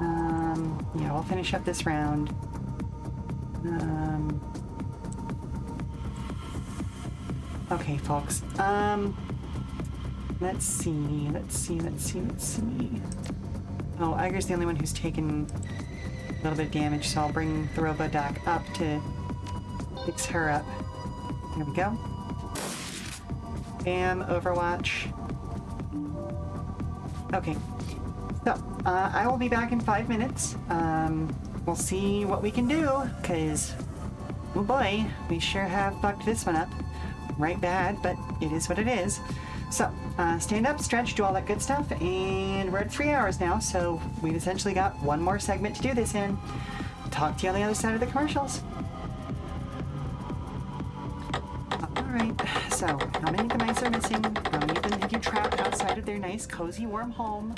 Yeah, we'll finish up this round. Okay, folks. Let's see. Oh, Eiger's the only one who's taken a little bit of damage, so I'll bring the Robodoc up to fix her up. There we go. Bam, Overwatch. Okay. So, I will be back in 5 minutes. We'll see what we can do, because, oh boy, we sure have fucked this one up. Right bad, but it is what it is. So, stand up, stretch, do all that good stuff, and we're at 3 hours now, so we've essentially got one more segment to do this in. Talk to you on the other side of the commercials. Alright, so, how many of the mice are missing? How many of them have you trapped outside of their nice, cozy, warm home?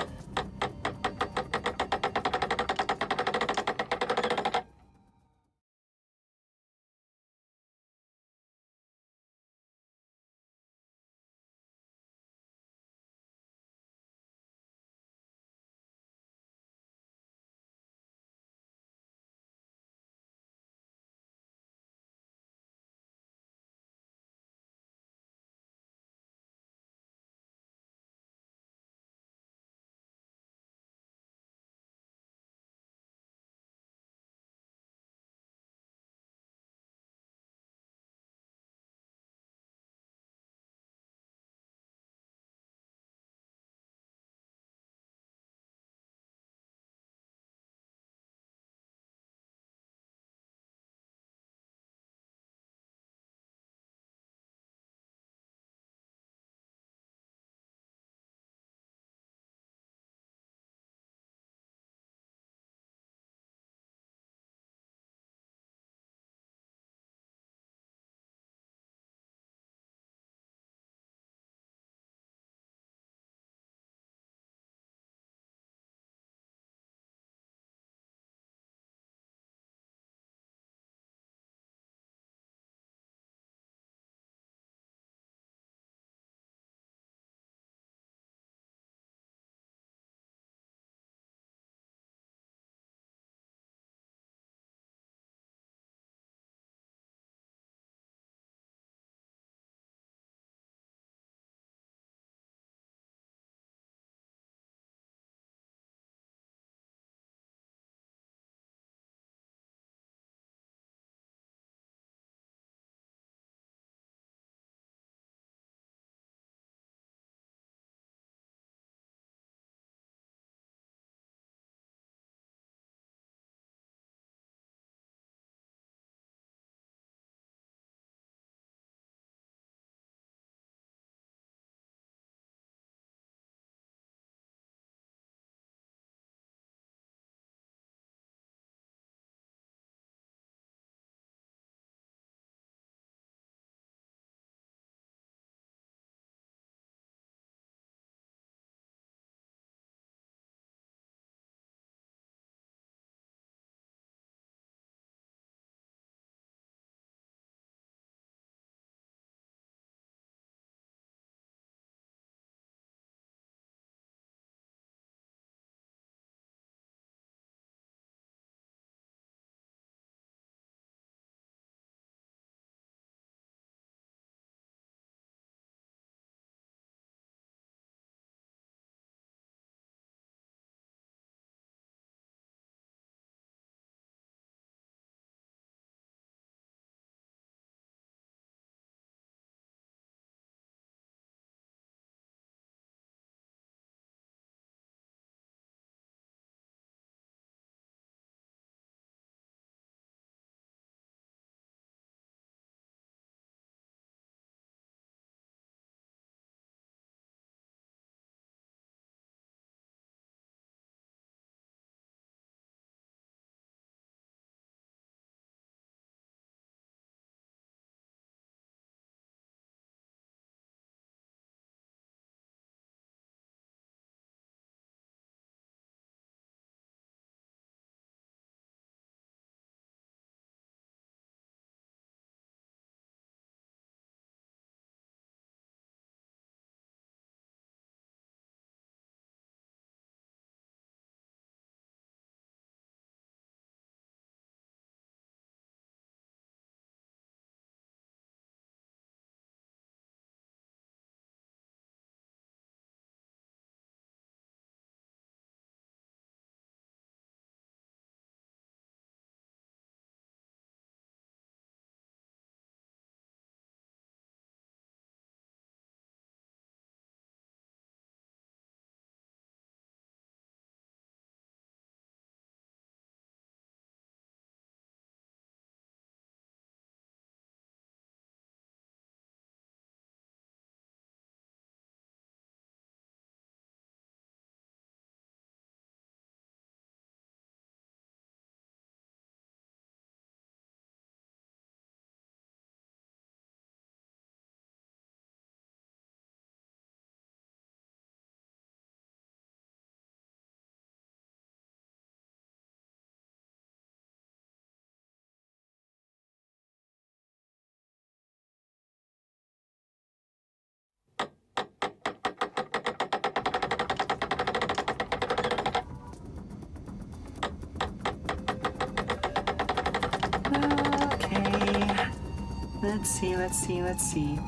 let's see.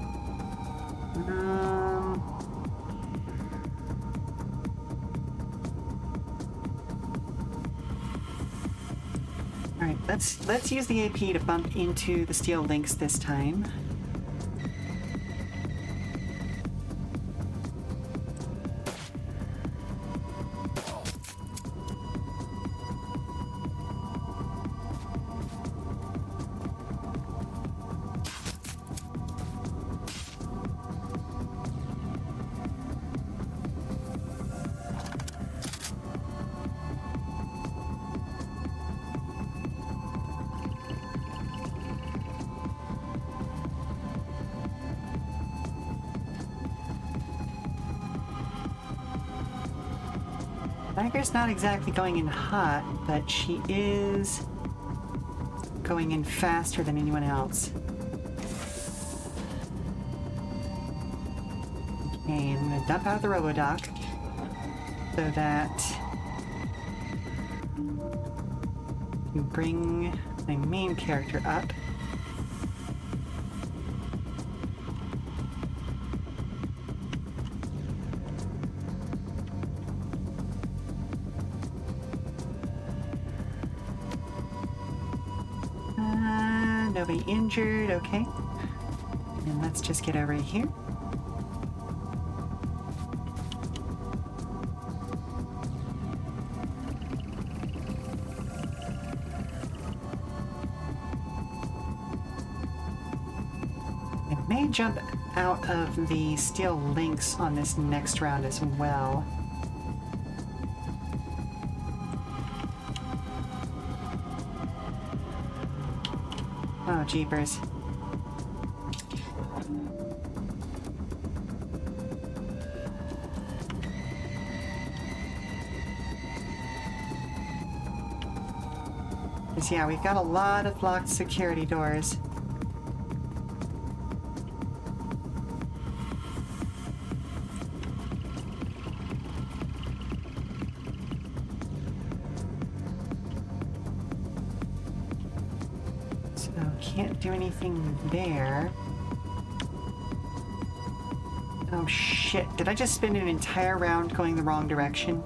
All right, let's use the AP to bump into the steel links this time. Eiger's not exactly going in hot, but she is going in faster than anyone else. Okay, I'm gonna dump out the Robodoc so that I can bring my main character up. Nobody injured, okay. And let's just get over here. I may jump out of the steel links on this next round as well. Oh, jeepers. Because, yeah, we've got a lot of locked security doors. Can't do anything there. Oh shit, did I just spend an entire round going the wrong direction?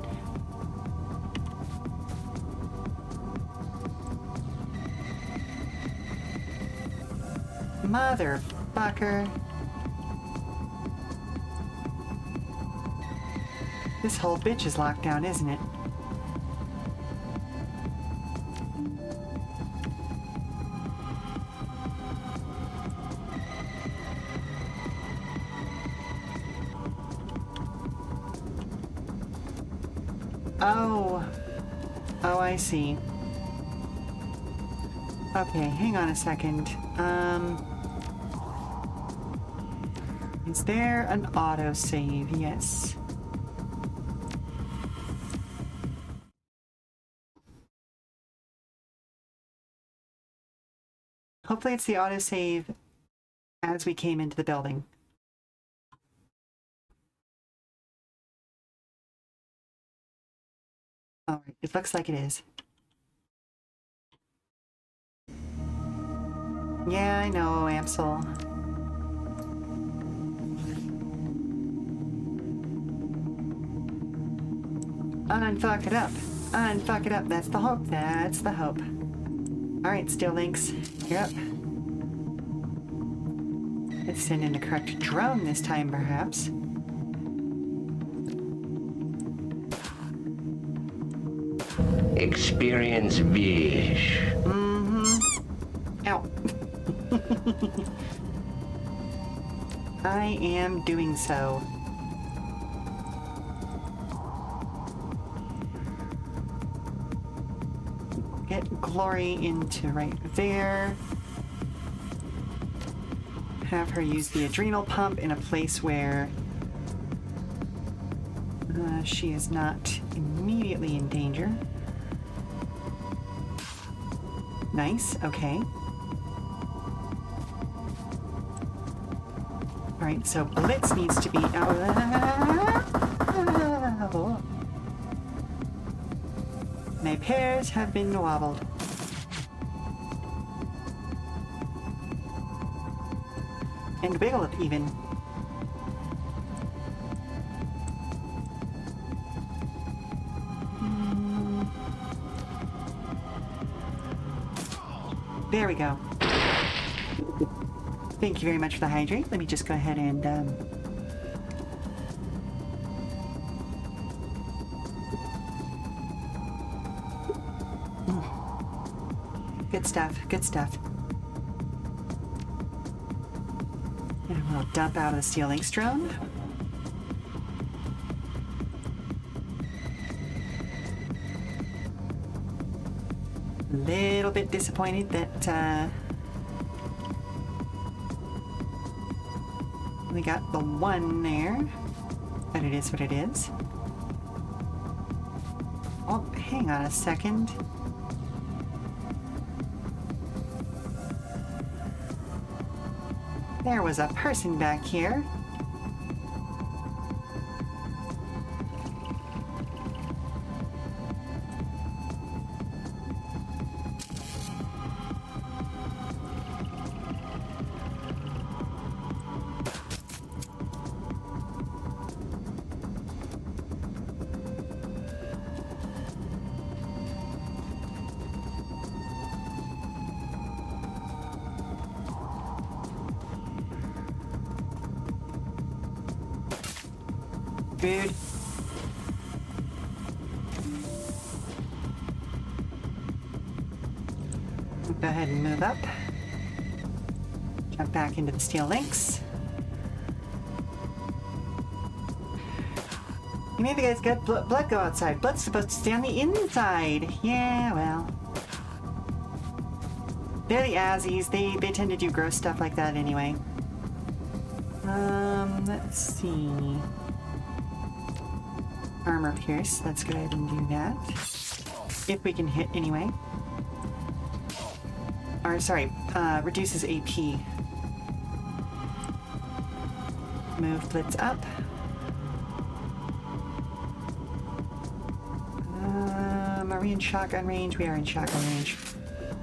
Motherfucker. This whole bitch is locked down, isn't it? Oh, I see. Okay, hang on a second. Is there an autosave? Yes. Hopefully it's the autosave as we came into the building. Alright, it looks like it is. Yeah, I know, Amsel. Unfuck it up. Unfuck it up. That's the hope. That's the hope. Alright, Steel Links. You're up. Let's send in the correct drone this time, perhaps. Experience Vish. Ow. I am doing so. Get Glory into right there. Have her use the adrenal pump in a place where she is not immediately in danger. Nice, okay. Alright, so Blitz needs to be out. My pears have been wobbled. And wiggle it even. There we go. Thank you very much for the hydrate. Let me just go ahead and good stuff, good stuff. And we'll dump out of the steel links drone. A little bit disappointed that we got the one there, but it is what it is. Oh, hang on a second. There was a person back here. Rude. Go ahead and move up. Jump back into the steel links. You made the guy's got blood go outside. Blood's supposed to stay on the inside. Yeah, well. They're the Azzies. They tend to do gross stuff like that anyway. Let's see. Armor pierce. Let's go ahead and do that. If we can hit anyway. Or, sorry, reduces AP. Move Blitz up. Are we in shotgun range? We are in shotgun range.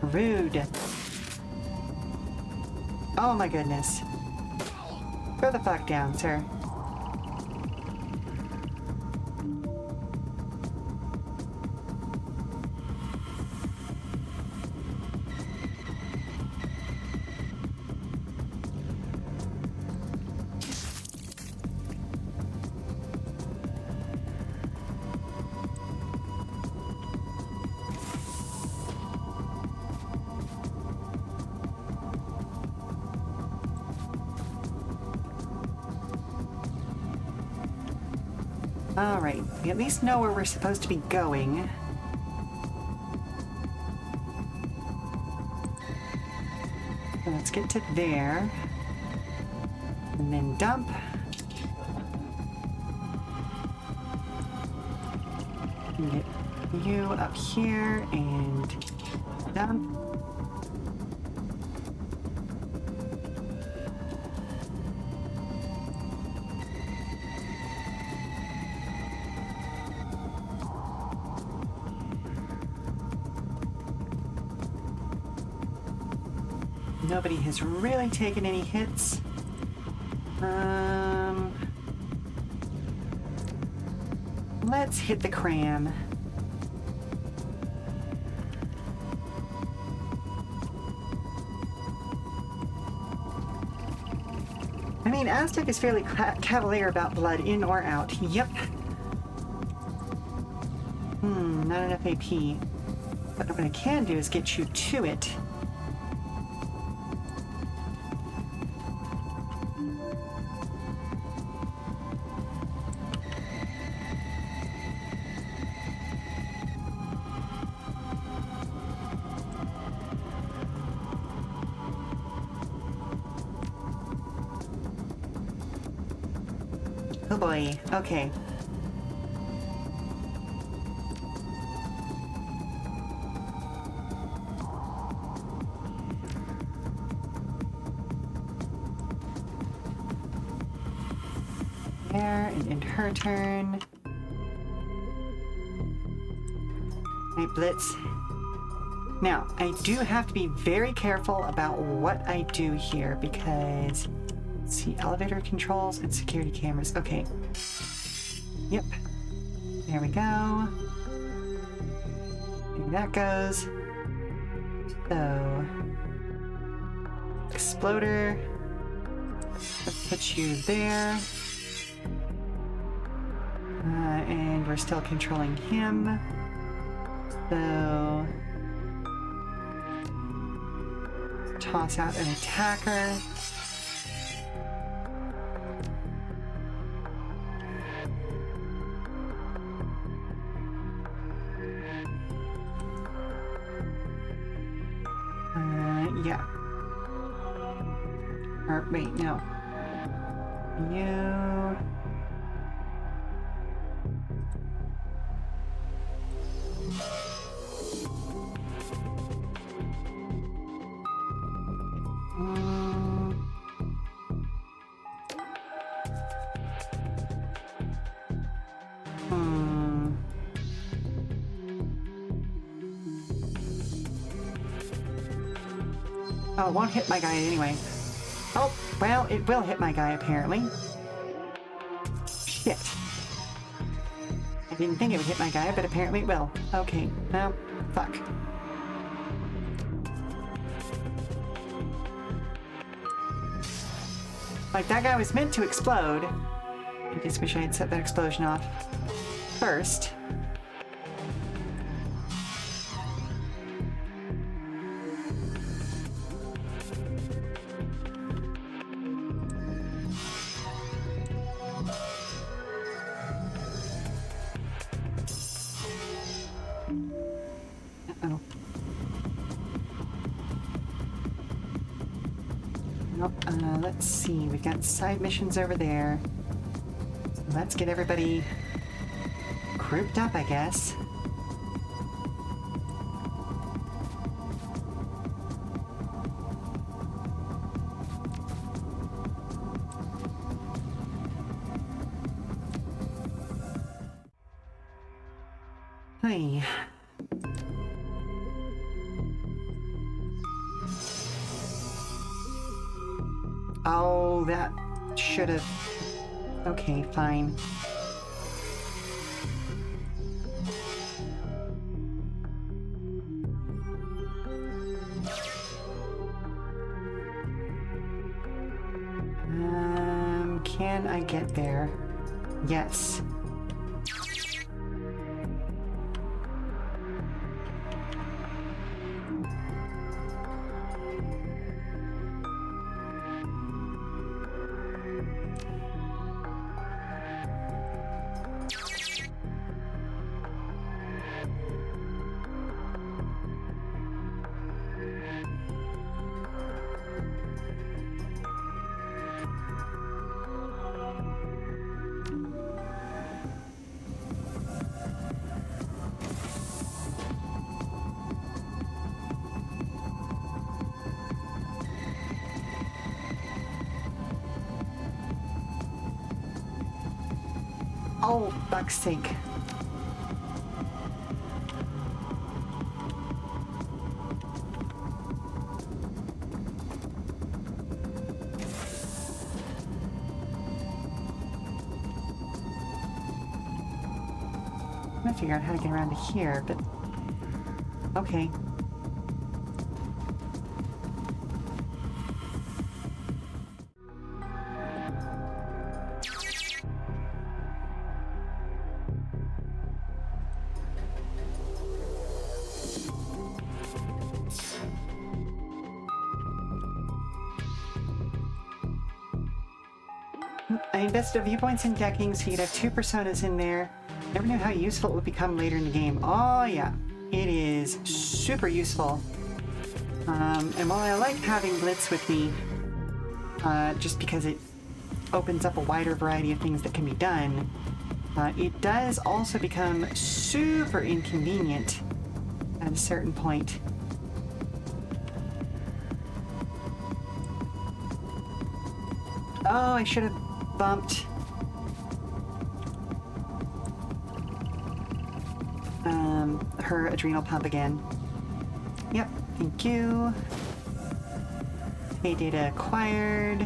Rude. Oh my goodness. Throw the fuck down, sir. Alright, we at least know where we're supposed to be going. So let's get to there. And then dump. And get you up here and dump. Nobody has really taken any hits. Let's hit the cram. I mean, Aztec is fairly cavalier about blood, in or out. Yep. Not enough AP. But what I can do is get you to it. Oh boy, okay. There, and end her turn. Right, Blitz. Now, I do have to be very careful about what I do here because Let's see, elevator controls and security cameras. Okay. Yep. There we go. There that goes. So, exploder. Let's put you there. And we're still controlling him. So, toss out an attacker. Yeah. Or wait, no. You. Oh, it won't hit my guy anyway. Oh, well, it will hit my guy apparently. Shit. I didn't think it would hit my guy, but apparently it will. Okay, well, fuck. Like, that guy was meant to explode. I just wish I had set that explosion off first. Uh-oh. Nope, let's see. We've got side missions over there. So let's get everybody grouped up, I guess. Hey. Oh, that should have... Okay, fine. Can I get there? Yes. Oh, fuck's sake. I'm gonna figure out how to get around to here, but... Okay. I invested viewpoints in decking so you'd have two personas in there. Never knew how useful it would become later in the game. Oh yeah, it is super useful. And while I like having Blitz with me, just because it opens up a wider variety of things that can be done, it does also become super inconvenient at a certain point. Oh, I should have bumped her adrenal pump again. Yep, thank you. Pay data acquired.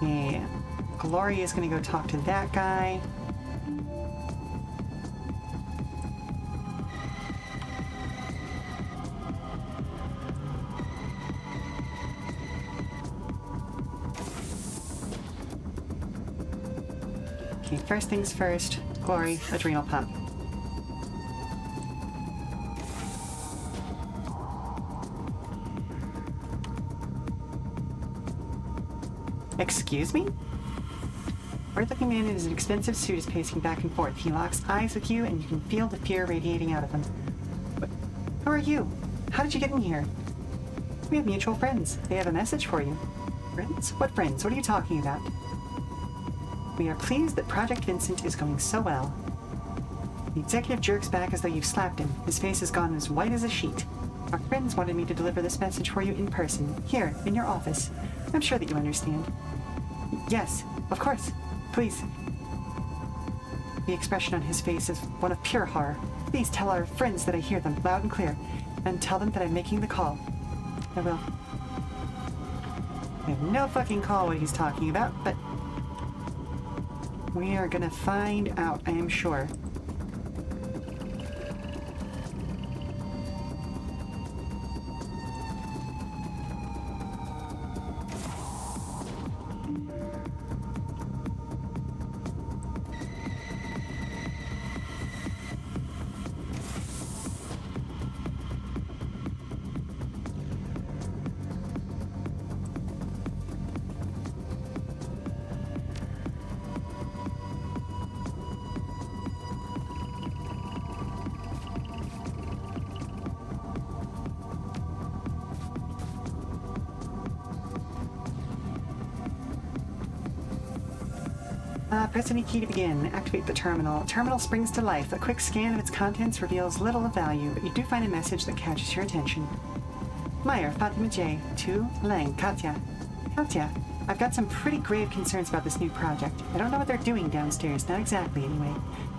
Yeah. Glory is going to go talk to that guy. Okay, first things first. Glory, adrenal pump. Excuse me? Earth-looking man in his expensive suit is pacing back and forth. He locks eyes with you, and you can feel the fear radiating out of him. But who are you? How did you get in here? We have mutual friends. They have a message for you. Friends? What friends? What are you talking about? We are pleased that Project Vincent is going so well. The executive jerks back as though you've slapped him. His face has gone as white as a sheet. Our friends wanted me to deliver this message for you in person, here, in your office. I'm sure that you understand. Yes, of course. Please. The expression on his face is one of pure horror. Please tell our friends that I hear them loud and clear, and tell them that I'm making the call. I will. I have no fucking call what he's talking about, but we are gonna find out, I am sure. Press any key to begin. Activate the terminal. Terminal springs to life. A quick scan of its contents reveals little of value, but you do find a message that catches your attention. Meyer, Fatima J. To Lang, Katya. Katya, I've got some pretty grave concerns about this new project. I don't know what they're doing downstairs, not exactly anyway,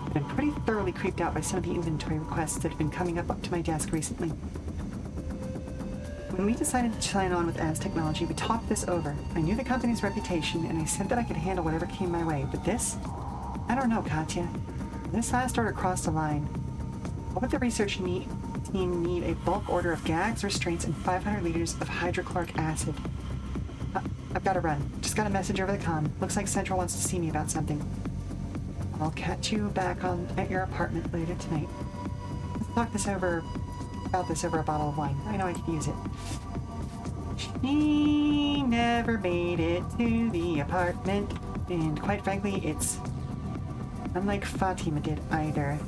but I'm pretty thoroughly creeped out by some of the inventory requests that have been coming up to my desk recently. When we decided to sign on with Az Technology, we talked this over. I knew the company's reputation, and I said that I could handle whatever came my way. But this? I don't know, Katya. This last order crossed a line. What would the research team need a bulk order of gags, restraints, and 500 liters of hydrochloric acid? I've got to run. Just got a message over the comm. Looks like Central wants to see me about something. I'll catch you back at your apartment later tonight. Let's talk about this over a bottle of wine. I know I could use it. She never made it to the apartment, and quite frankly, it's unlike Fatima did either.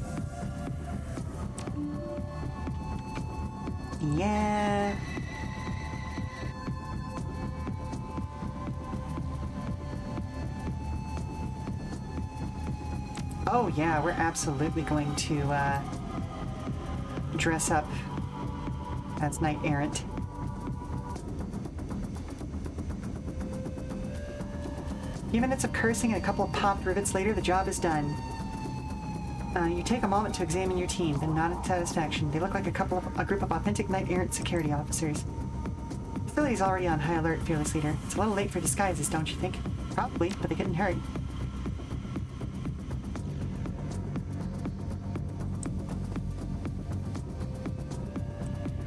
Yeah. Oh yeah, we're absolutely going to dress up as Knight Errant. A few minutes of cursing and a couple of popped rivets later, the job is done. You take a moment to examine your team, then nod in satisfaction. They look like a group of authentic Knight Errant security officers. The facility's already on high alert, Fearless Leader. It's a little late for disguises, don't you think? Probably, but they couldn't hurt.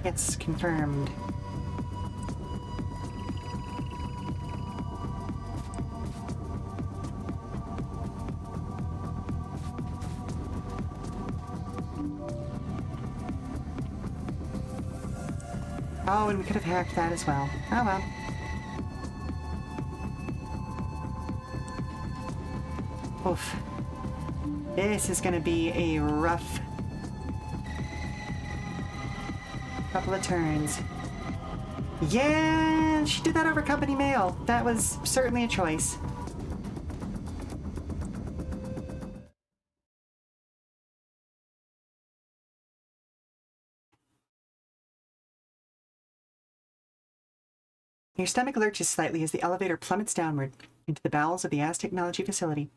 It's confirmed. Oh, and we could have hacked that as well. Oh well. Oof. This is gonna be a rough couple of turns. Yeah, she did that over company mail. That was certainly a choice. Your stomach lurches slightly as the elevator plummets downward into the bowels of the Az Technology facility.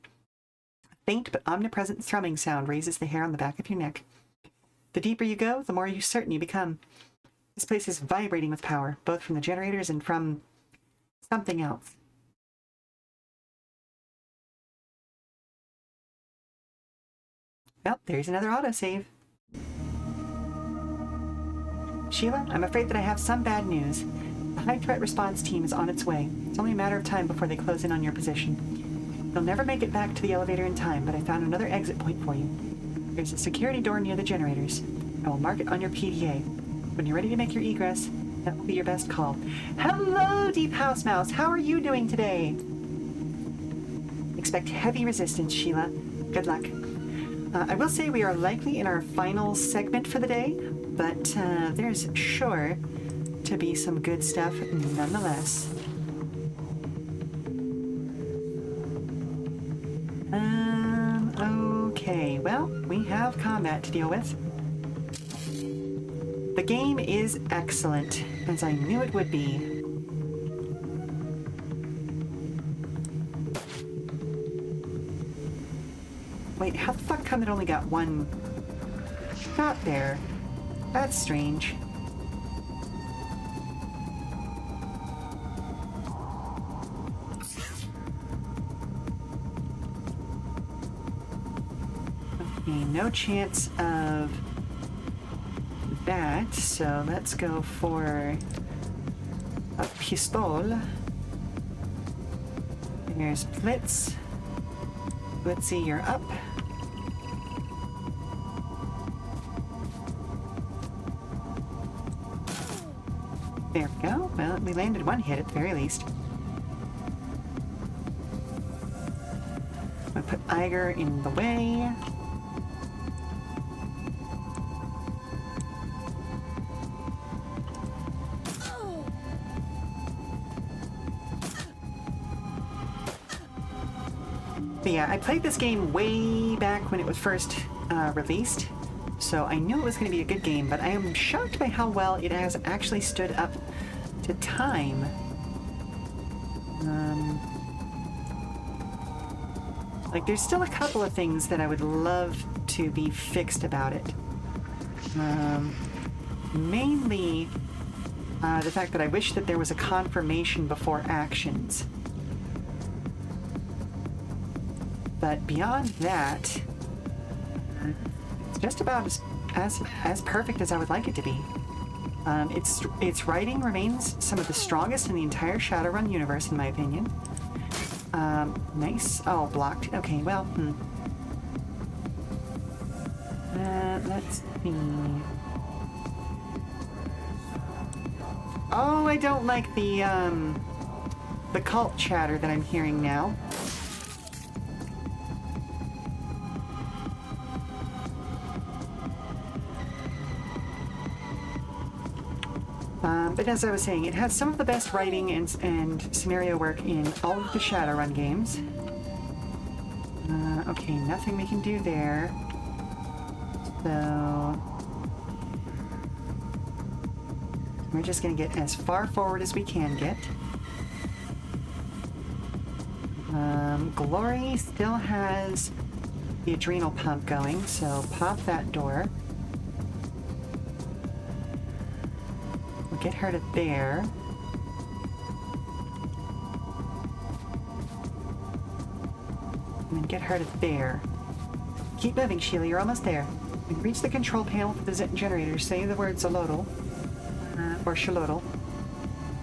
A faint but omnipresent thrumming sound raises the hair on the back of your neck. The deeper you go, the more certain you become. This place is vibrating with power, both from the generators and from something else. Well, there's another autosave. Sheela, I'm afraid that I have some bad news. The high threat response team is on its way. It's only a matter of time before they close in on your position. You'll never make it back to the elevator in time, but I found another exit point for you. There's a security door near the generators. I will mark it on your PDA. When you're ready to make your egress, that will be your best call. Hello, Deep House Mouse. How are you doing today? Expect heavy resistance, Sheela. Good luck. I will say we are likely in our final segment for the day, but there's sure to be some good stuff nonetheless. Okay, well, we have combat to deal with. The game is excellent, as I knew it would be. Wait, how the fuck come it only got one shot there? That's strange. Okay, no chance of that, so let's go for a pistol. Here's Blitz. Blitzy, you're up. There we go. Well, we landed one hit at the very least. I'm gonna put Eiger in the way. But yeah, I played this game way back when it was first released, so I knew it was going to be a good game, but I am shocked by how well it has actually stood up to time. Like, there's still a couple of things that I would love to be fixed about it. Mainly the fact that I wish that there was a confirmation before actions. But beyond that, it's just about as perfect as I would like it to be. Its writing remains some of the strongest in the entire Shadowrun universe, in my opinion. Nice. Oh, blocked. Okay, well, let's see. Oh, I don't like the cult chatter that I'm hearing now. But as I was saying, it has some of the best writing and scenario work in all of the Shadowrun games. Okay, nothing we can do there. So we're just going to get as far forward as we can get. Glory still has the adrenal pump going, so pop that door. We'll get her to there. And then get her to there. Keep moving, Sheela, you're almost there. When you reach the control panel for the generator, say the word Zolotl, or Shalotl.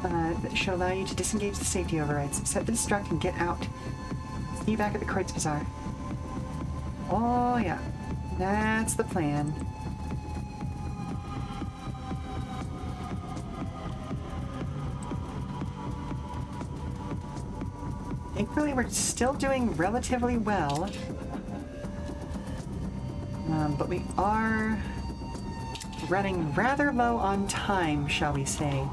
That should allow you to disengage the safety overrides. Set the destruct and get out. See you back at the Kreutz Bazaar. Oh yeah, that's the plan. Thankfully, we're still doing relatively well. But we are running rather low on time, shall we say.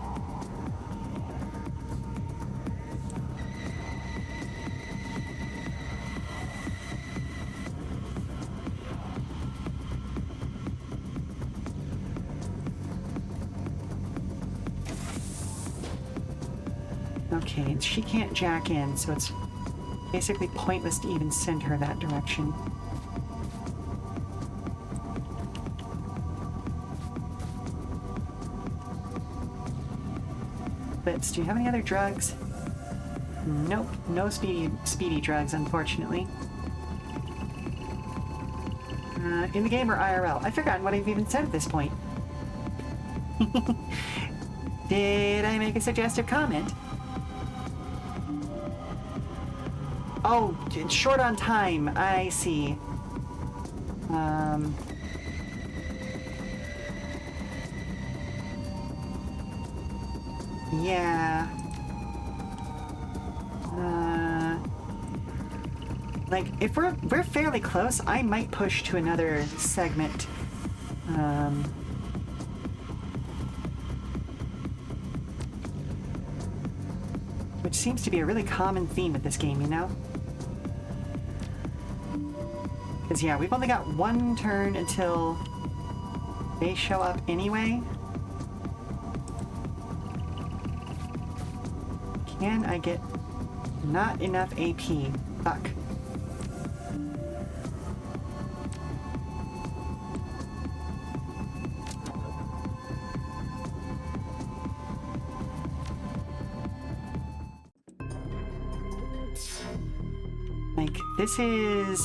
Okay, she can't jack in, so it's basically pointless to even send her that direction. Blitz, do you have any other drugs? Nope, no speedy drugs, unfortunately. In the game or IRL? I've forgotten what I've even said at this point. Did I make a suggestive comment? Oh, it's short on time. I see. Yeah. Like, if we're fairly close, I might push to another segment. Which seems to be a really common theme with this game, you know? Because, yeah, we've only got one turn until they show up anyway. Can I get not enough AP? Fuck. Like, this is...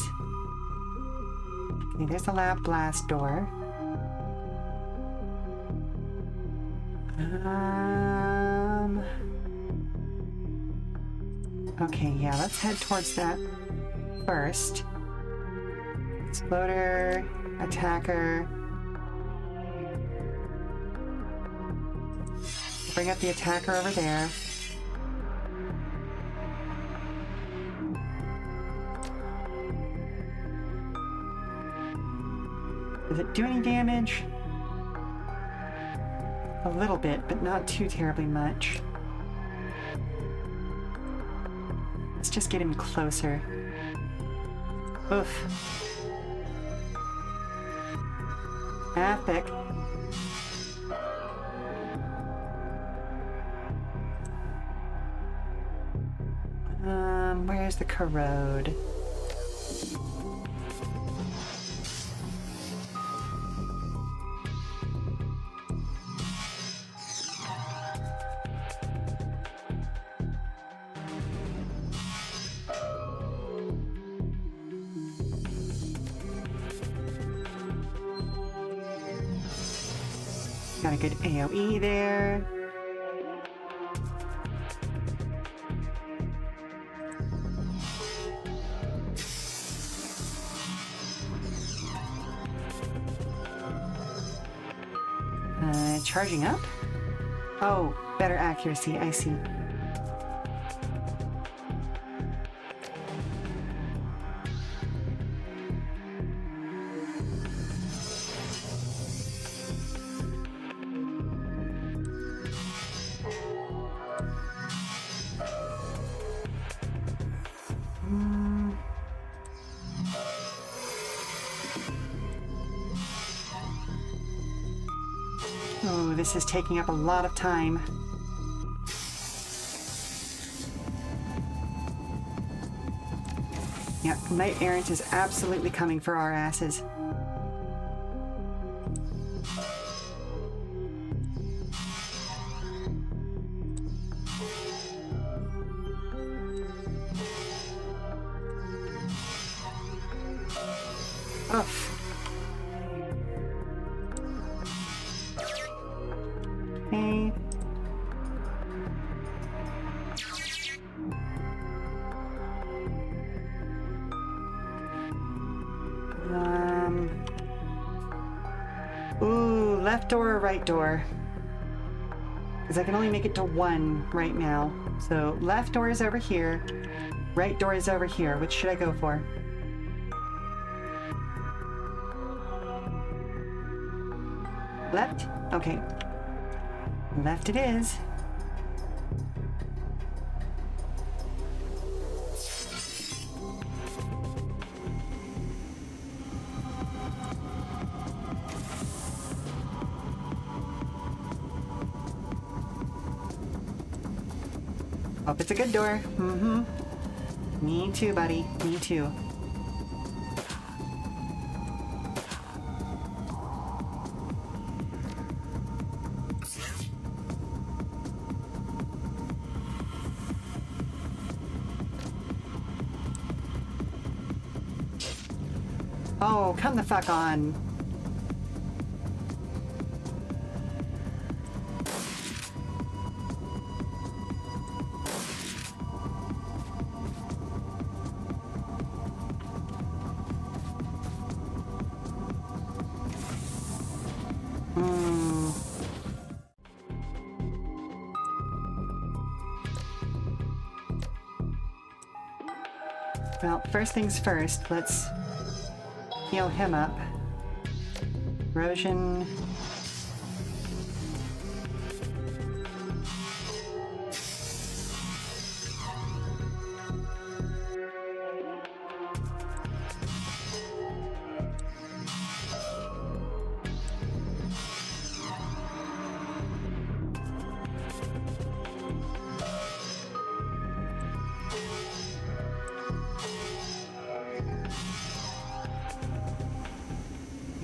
Okay, there's the lab blast door. Okay, yeah, let's head towards that first. Exploder, attacker. Bring up the attacker over there. Does it do any damage? A little bit, but not too terribly much. Let's just get him closer. Oof. Epic. Where's the corrode? Got a good AoE there. Charging up? Oh, better accuracy, I see. Oh, this is taking up a lot of time. Yep, Knight Errant is absolutely coming for our asses. Oof. Okay. Ooh, left door or right door? Because I can only make it to one right now. So left door is over here. Right door is over here. Which should I go for? Left? Okay. Left it is. Hope it's a good door. Mm-hmm. Me too, buddy. Me too. Oh, come the fuck on. Well, first things first, let's heal him up. Erosion.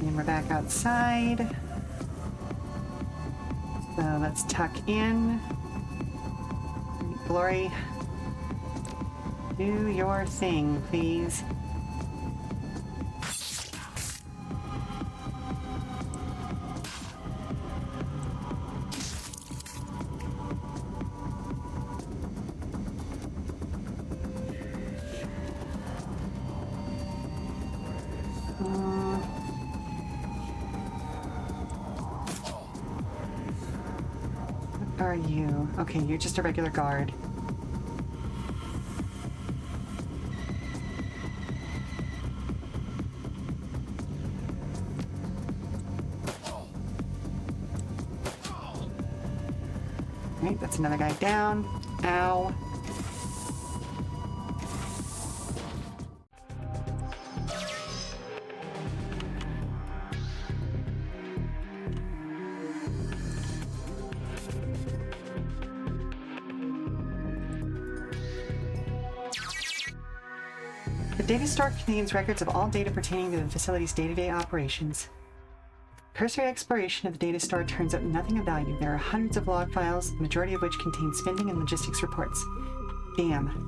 And we're back outside. So let's tuck in. Glory, do your thing, please. Are you? Okay, you're just a regular guard. Right, that's another guy down. Ow. The data store contains records of all data pertaining to the facility's day-to-day operations. Cursory exploration of the data store turns up nothing of value. There are hundreds of log files, the majority of which contain spending and logistics reports. Damn.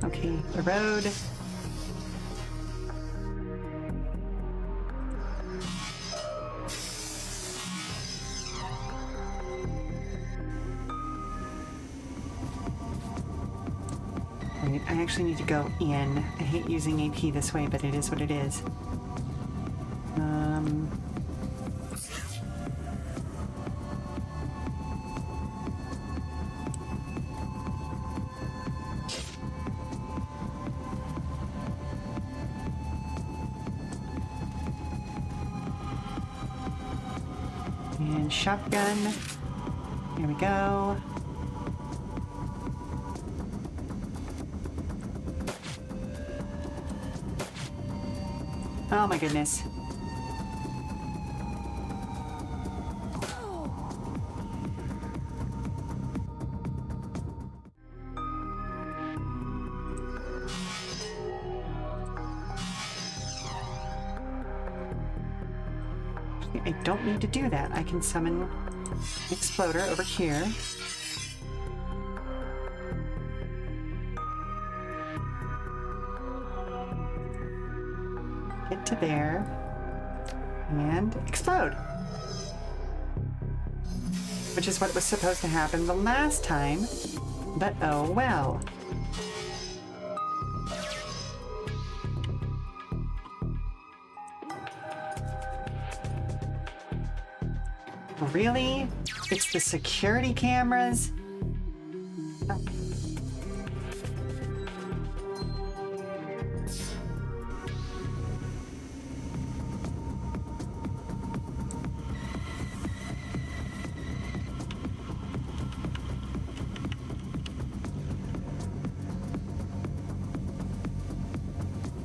Okay, the road. Right, I actually need to go in. I hate using AP this way, but it is what it is. And shotgun. Here we go. Oh my goodness. I don't need to do that. I can summon an exploder over here. Get to there. And explode. Which is what was supposed to happen the last time. But oh well. Really? It's the security cameras? Oh.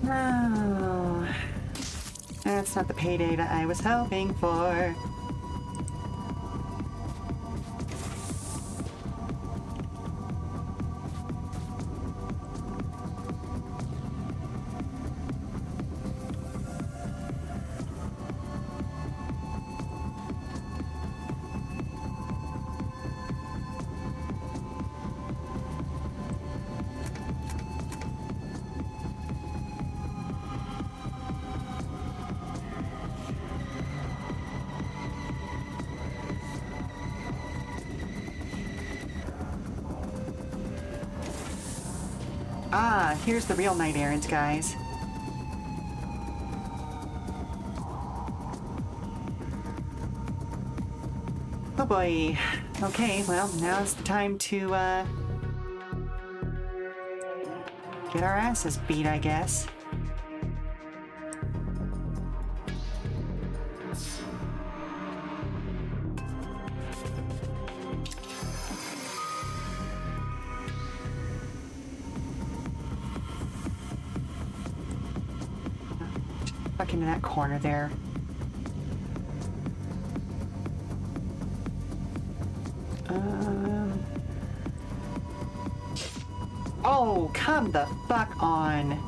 No. That's not the payday that I was hoping for. Ah, here's the real knight errant, guys. Oh boy. Okay, well, now's the time to, get our asses beat, I guess. Tuck into that corner there. Oh, come the fuck on.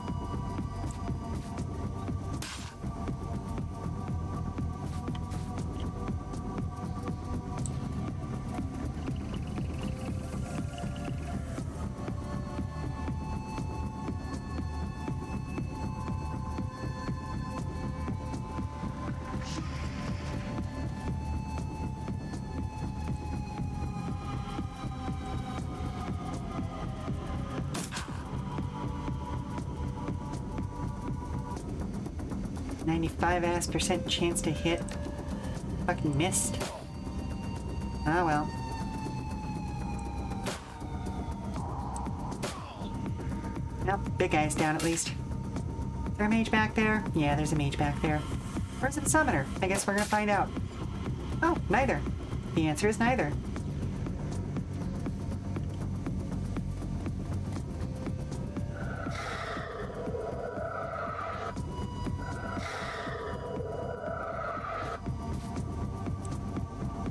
%95 chance to hit. Fucking missed. Ah well. Nope, big guy's down at least. Is there a mage back there? Yeah, there's a mage back there. Where's the summoner? I guess we're gonna find out. Oh, neither. The answer is neither.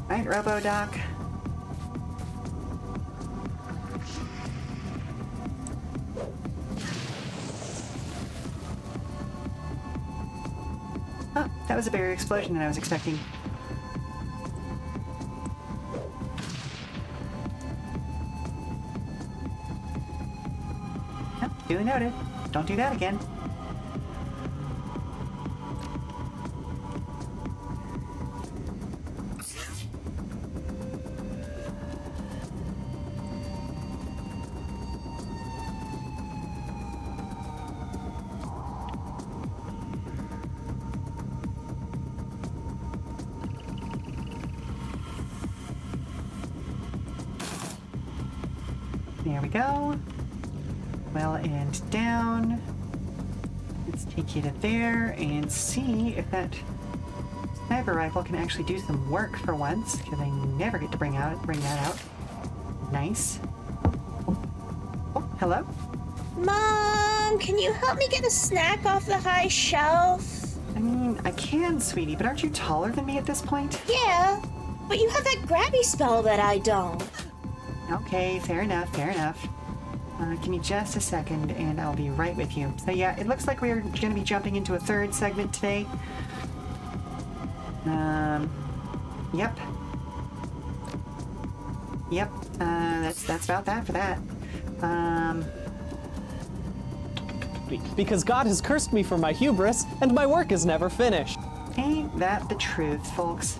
Right, Robo-Doc. Oh, that was a bigger explosion than I was expecting. Oh, duly noted. Don't do that again. There we go. Well and down. Let's take you to there and see if that sniper rifle can actually do some work for once, because I never get to bring that out. Nice. Oh, hello? Mom, can you help me get a snack off the high shelf? I mean, I can, sweetie, but aren't you taller than me at this point? Yeah, but you have that grabby spell that I don't. Okay, fair enough, fair enough. Give me just a second and I'll be right with you. So yeah, it looks like we're going to be jumping into a third segment today. Yep. Yep, that's about that for that. Because God has cursed me for my hubris, and my work is never finished. Ain't that the truth, folks?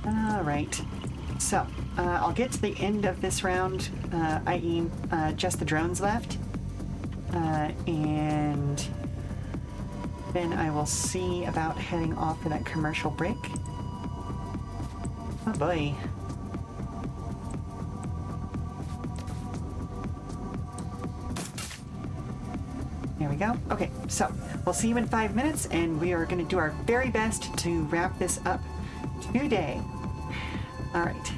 Alright, so I'll get to the end of this round, i.e. Just the drones left, and then I will see about heading off for that commercial break. Oh boy. There we go. Okay, so we'll see you in 5 minutes, and we are going to do our very best to wrap this up today. All right.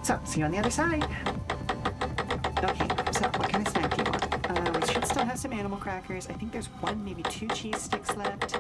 So, see you on the other side. Okay, so what kind of snack do you want? We should still have some animal crackers. I think there's one, maybe 2 cheese sticks left.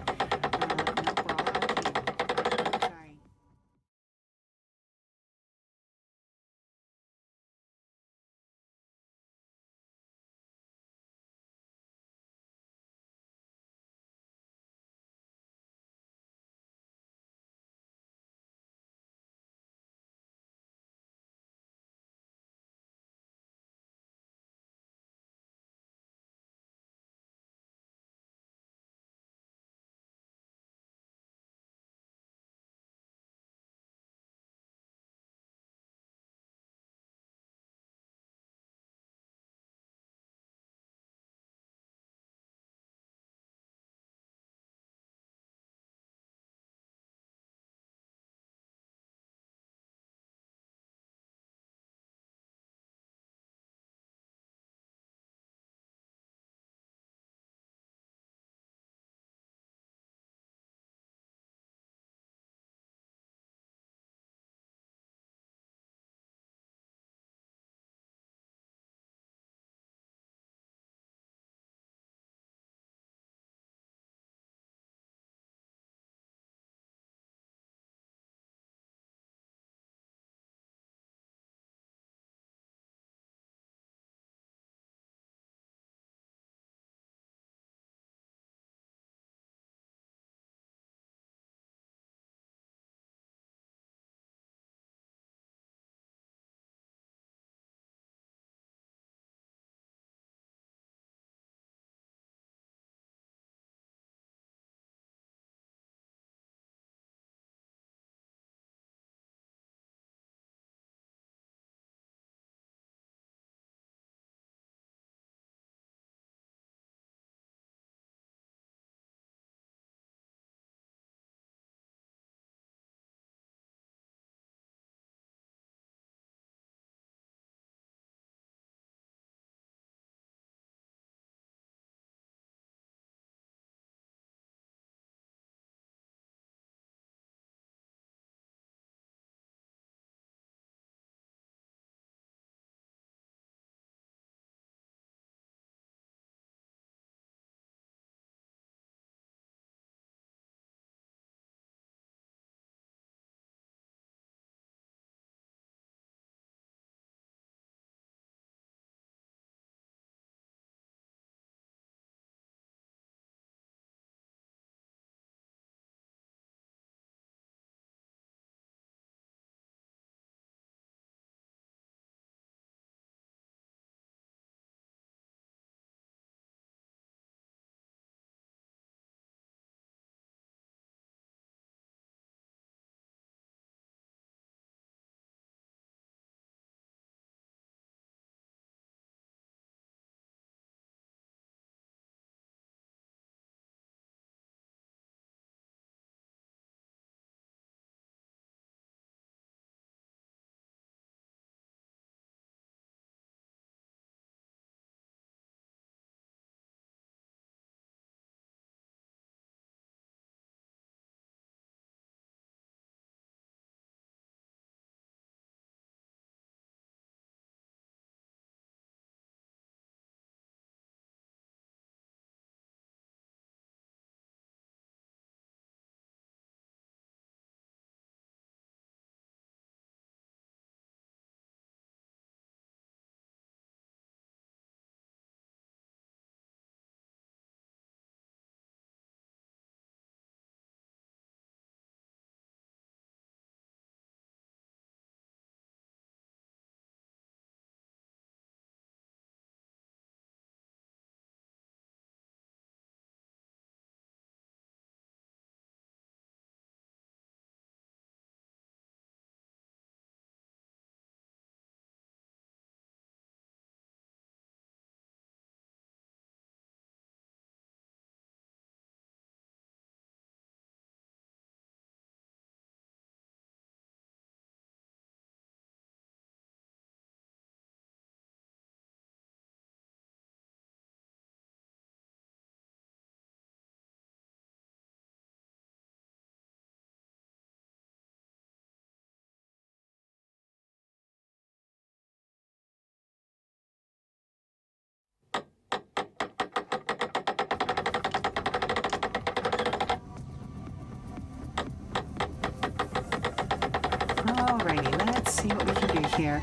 Alrighty, let's see what we can do here.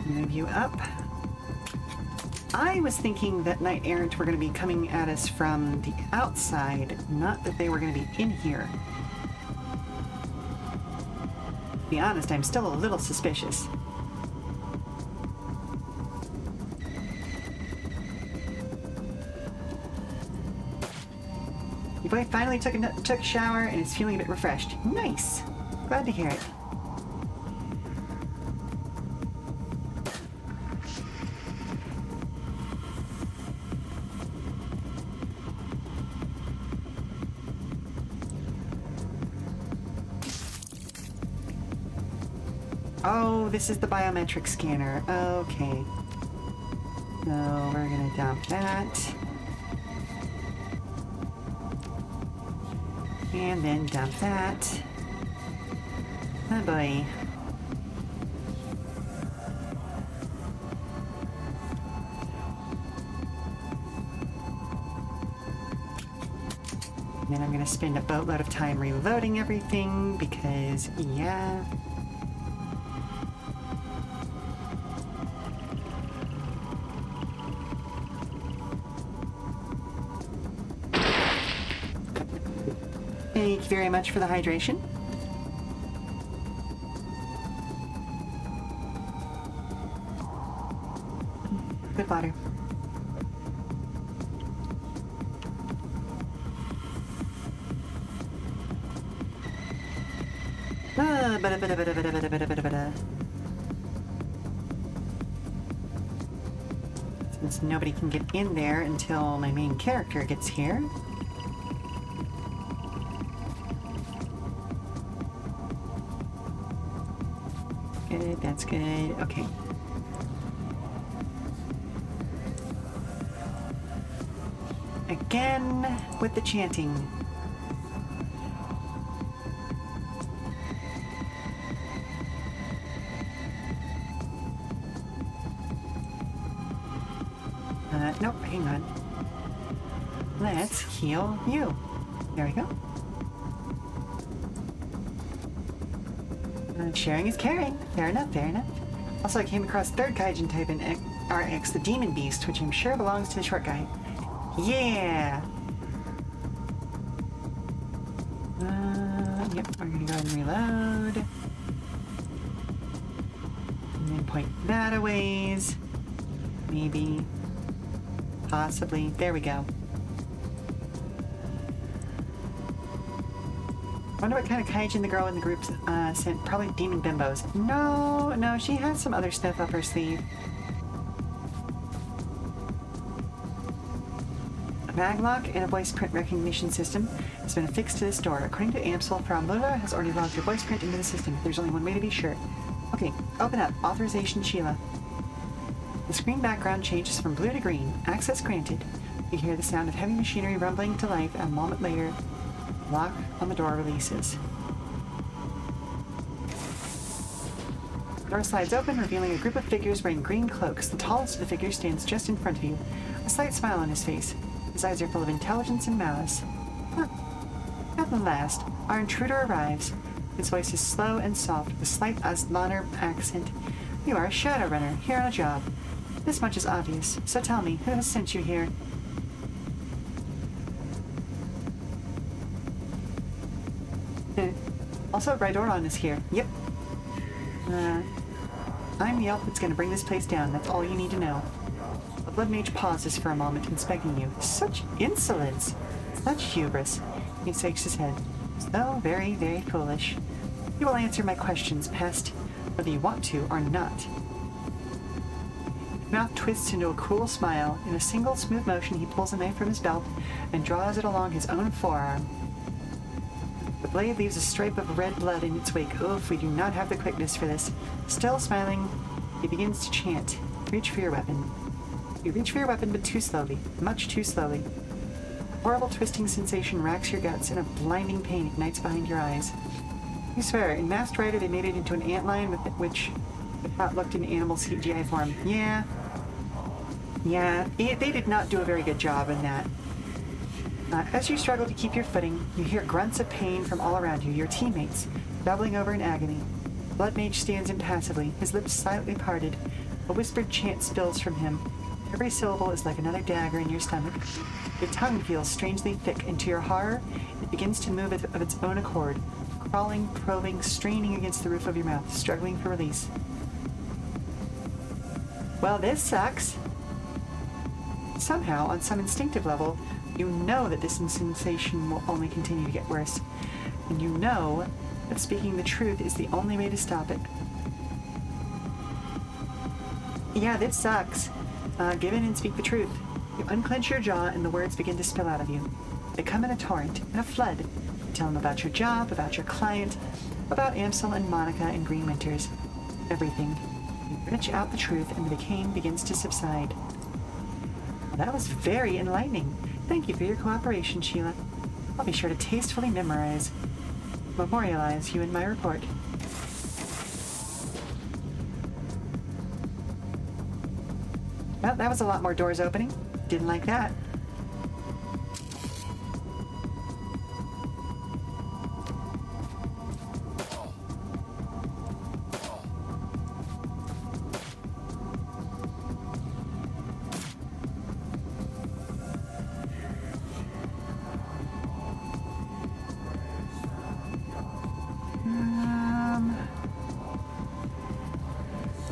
Move you up. I was thinking that Knight Errant were going to be coming at us from the outside, not that they were going to be in here. To be honest, I'm still a little suspicious. Your boy finally took a shower and is feeling a bit refreshed. Nice! Glad to hear it. Oh, this is the biometric scanner. Okay. So we're gonna dump that. And then dump that. Oh boy. Then I'm gonna spend a boatload of time reloading everything because, yeah. Thank you very much for the hydration. Good water. Since nobody can get in there until my main character gets here. Good, that's good. Okay. Again with the chanting. Nope, hang on. Let's heal you. There we go. Sharing is caring. Fair enough, fair enough. Also, I came across third Kaijin type in RX, the Demon Beast, which I'm sure belongs to the short guy. Yeah! Yep, we're gonna go ahead and reload. And then point that a ways. Maybe. Possibly. There we go. Wonder what kind of kaijin the girl in the group sent. Probably demon bimbos. No, she has some other stuff up her sleeve. A maglock and a voice print recognition system has been affixed to this door. According to Amsel, Frau Muller has already logged your voice print into the system. There's only one way to be sure. Okay, open up. Authorization Sheela. The screen background changes from blue to green. Access granted. You hear the sound of heavy machinery rumbling to life, and a moment later, lock on the door releases. The door slides open, revealing a group of figures wearing green cloaks. The tallest of the figures stands just in front of you, a slight smile on his face. His eyes are full of intelligence and malice. At the last, our intruder arrives. His voice is slow and soft, with a slight Aslaner accent. You are a Shadowrunner, here on a job. This much is obvious, so tell me, who has sent you here? Also, Rydoron is here. Yep. I'm the elf that's gonna bring this place down. That's all you need to know. The Blood Mage pauses for a moment, inspecting you. Such insolence! Such hubris. He shakes his head. So very, very foolish. You will answer my questions, pest, whether you want to or not. His mouth twists into a cruel smile. In a single smooth motion, he pulls a knife from his belt and draws it along his own forearm. The blade leaves a stripe of red blood in its wake. Oof, we do not have the quickness for this. Still smiling, he begins to chant. Reach for your weapon. You reach for your weapon, but too slowly. Much too slowly. A horrible twisting sensation racks your guts, and a blinding pain ignites behind your eyes. You swear, in Masked Rider they made it into an antlion which looked in animal CGI form. Yeah, they did not do a very good job in that. As you struggle to keep your footing, you hear grunts of pain from all around you, your teammates, doubling over in agony. Blood Mage stands impassively, his lips silently parted. A whispered chant spills from him. Every syllable is like another dagger in your stomach. Your tongue feels strangely thick, and to your horror, it begins to move of its own accord, crawling, probing, straining against the roof of your mouth, struggling for release. Well, this sucks. Somehow, on some instinctive level, you know that this sensation will only continue to get worse. And you know that speaking the truth is the only way to stop it. Yeah, this sucks. Give in and speak the truth. You unclench your jaw and the words begin to spill out of you. They come in a torrent, in a flood. You tell them about your job, about your client, about Amsel and Monica and Green Winters. Everything. You retch out the truth and the decaying begins to subside. That was very enlightening. Thank you for your cooperation, Sheela. I'll be sure to tastefully memorialize you in my report. Well, that was a lot more doors opening. Didn't like that.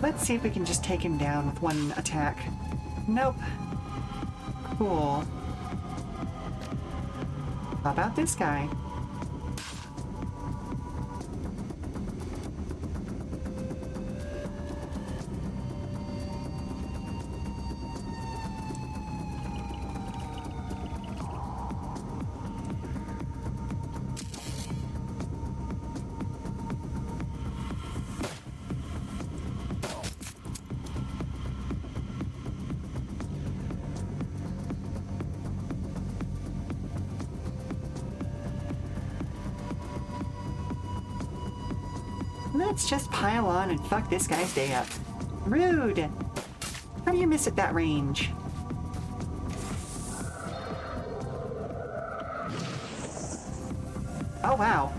Let's see if we can just take him down with one attack. Nope. Cool. How about this guy? Let's just pile on and fuck this guy's day up. Rude! How do you miss at that range? Oh wow.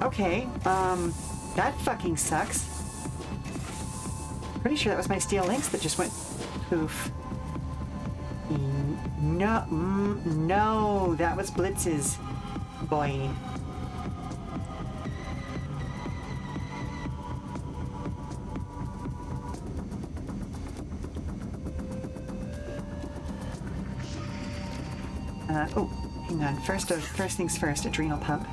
Okay, that fucking sucks. Pretty sure that was my steel links that just went poof. No, no, that was Blitz's. Boy. Oh, hang on. First things first, adrenal pump.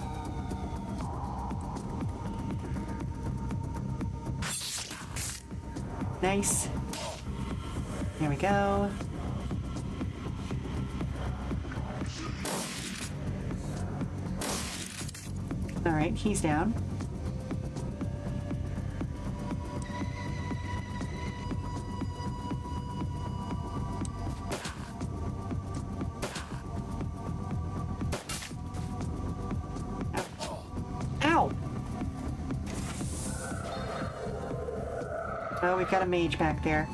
Nice. Here we go. Alright, he's down. Oh, we've got a mage back there.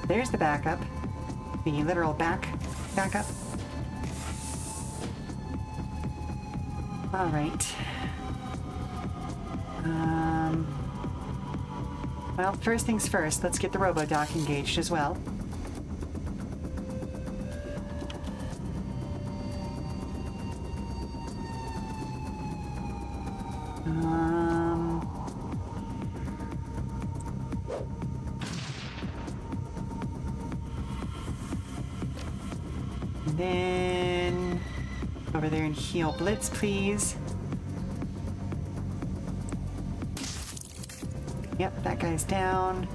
There's the backup. The literal backup. Alright. Well, first things first, let's get the Robodoc engaged as well. Then over there and heal Blitz, please. Yep, that guy's down.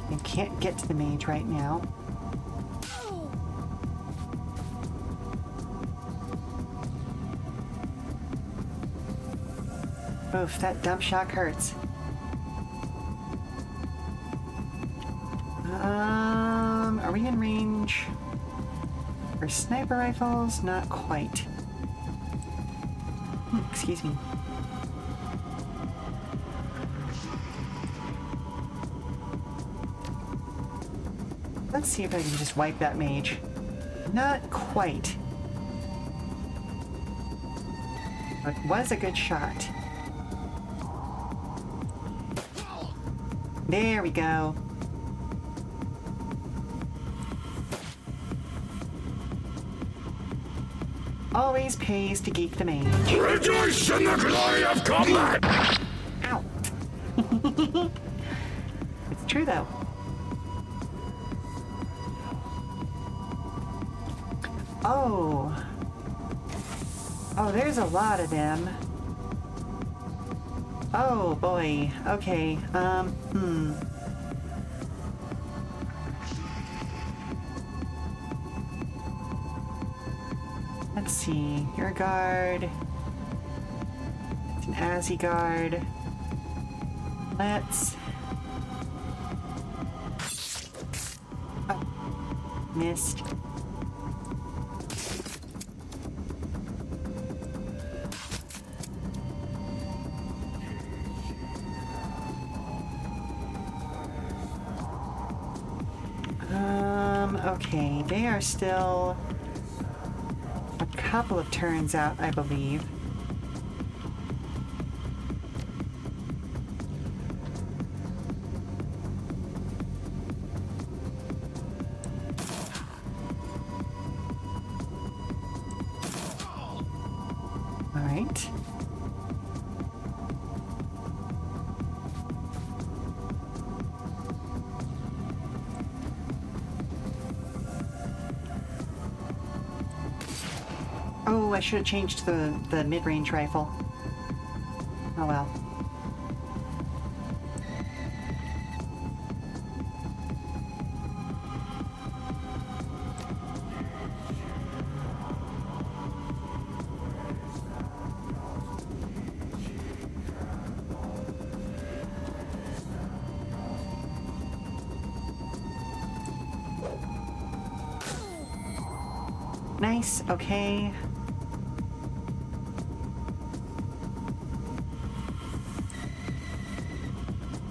I can't get to the mage right now. Oof, that dump shock hurts. Are we in range for sniper rifles? Not quite. Excuse me. Let's see if I can just wipe that mage. Not quite. It was a good shot. There we go. Always pays to geek the mage. Rejoice in the glory of combat! Ow. It's true though. Oh. Oh, there's a lot of them. Oh boy. Okay. Let's see. Your guard. It's an Azzy guard. Let's... Oh. Missed. Okay, they are still a couple of turns out, I believe. All right. Oh, I should have changed the mid-range rifle. Oh well. Nice, okay.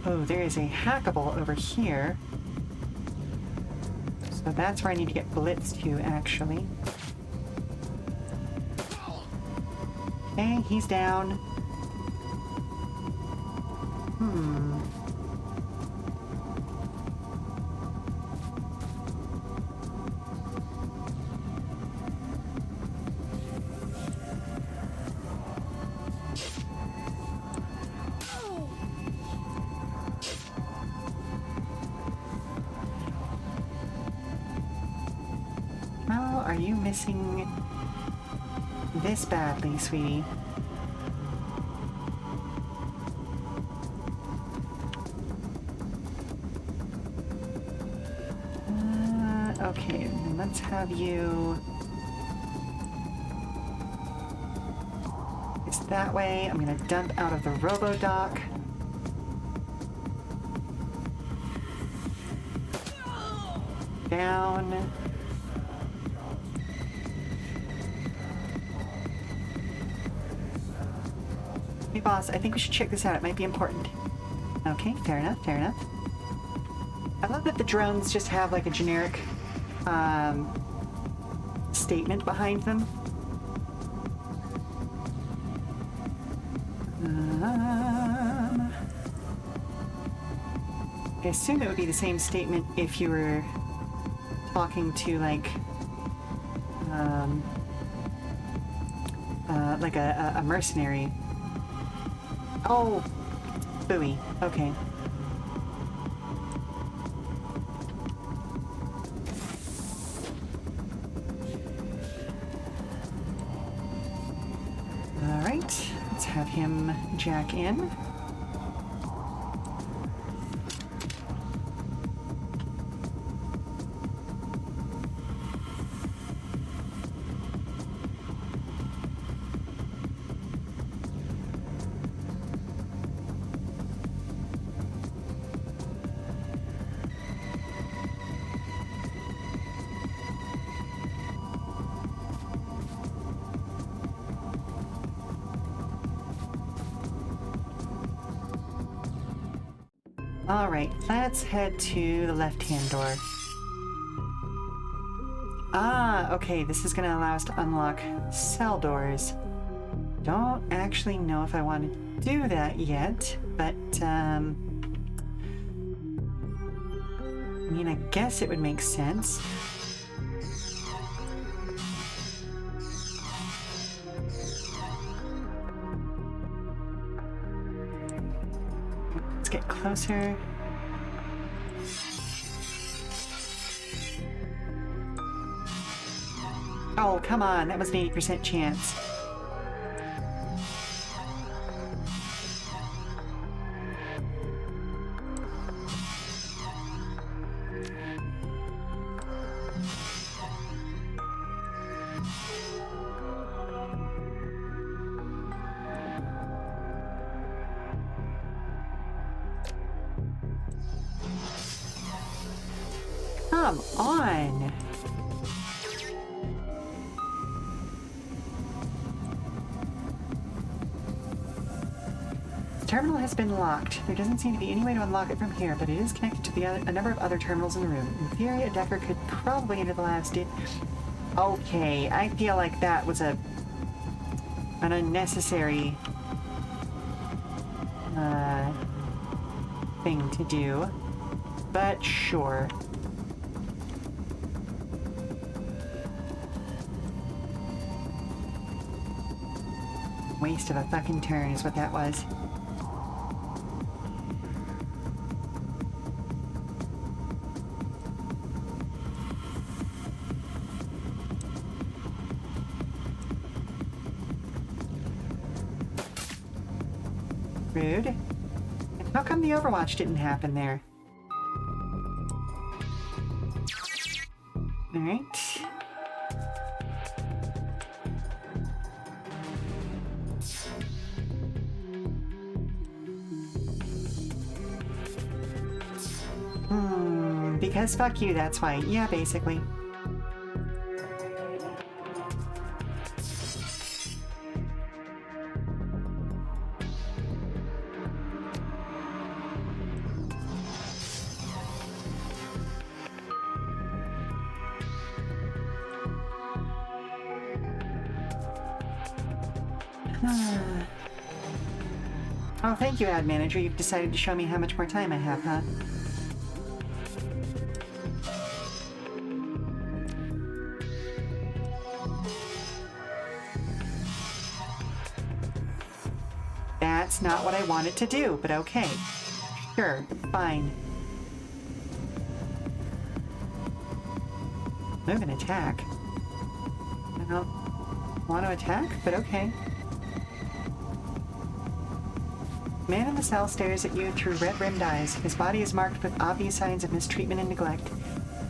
Oh, there is a hackable over here. So that's where I need to get blitzed to, actually. Okay, he's down. How are you missing this badly, sweetie? Okay, then let's have you... It's that way. I'm gonna dump out of the robo-dock. Down. Hey boss, I think we should check this out. It might be important. Okay, fair enough, fair enough. I love that the drones just have like a generic statement behind them. I assume it would be the same statement if you were talking to like a mercenary. Oh, booey. Okay. All right, let's have him jack in. All right, let's head to the left-hand door. Ah, okay, this is going to allow us to unlock cell doors. Don't actually know if I want to do that yet, but, I mean, I guess it would make sense. Let's get closer. Oh, come on, that was an 80% chance. Come on! The terminal has been locked. There doesn't seem to be any way to unlock it from here, but it is connected to a number of other terminals in the room. In theory, a Decker could probably enter the labs. Okay, I feel like that was an unnecessary thing to do, but sure. Waste of a fucking turn is what that was. Rude. And how come the Overwatch didn't happen there? Alright. Because fuck you, that's why. Yeah, basically. Oh, thank you, Ad Manager. You've decided to show me how much more time I have, huh? That's not what I wanted to do, but okay. Sure, fine. Move and attack. I don't want to attack, but okay. Man in the cell stares at you through red-rimmed eyes. His body is marked with obvious signs of mistreatment and neglect.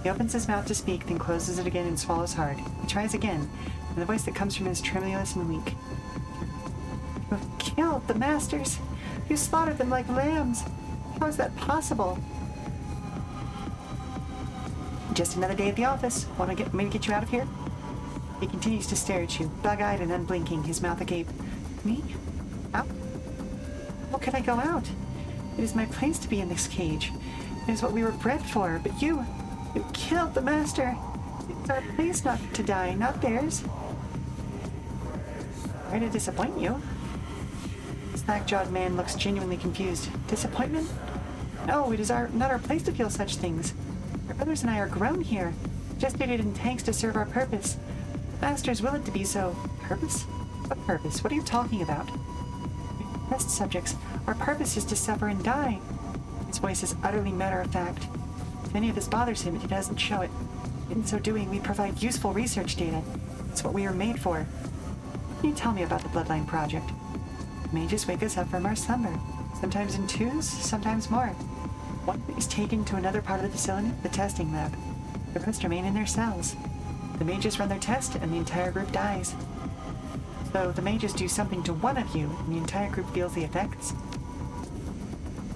He opens his mouth to speak, then closes it again and swallows hard. He tries again, and the voice that comes from him is tremulous and weak. You have killed the masters. You slaughtered them like lambs. How is that possible? Just another day at the office. Want to get you out of here? He continues to stare at you, bug-eyed and unblinking, his mouth agape. Me? Out? How could I go out? It is my place to be in this cage. It is what we were bred for, but you killed the master. It's our place not to die, not theirs. Sorry to disappoint you. The slack-jawed man looks genuinely confused. Disappointment? No, it is not our place to feel such things. Our brothers and I are grown here, gestated in tanks to serve our purpose. Masters will it to be so. Purpose? What purpose? What are you talking about? Test subjects, our purpose is to suffer and die. His voice is utterly matter-of-fact. If any of this bothers him, he doesn't show it. In so doing, we provide useful research data. It's what we are made for. What can you tell me about the Bloodline Project? Mages wake us up from our slumber. Sometimes in twos, sometimes more. One is taken to another part of the facility, the testing lab. The rest remain in their cells. The mages run their test, and the entire group dies. So the mages do something to one of you, and the entire group feels the effects?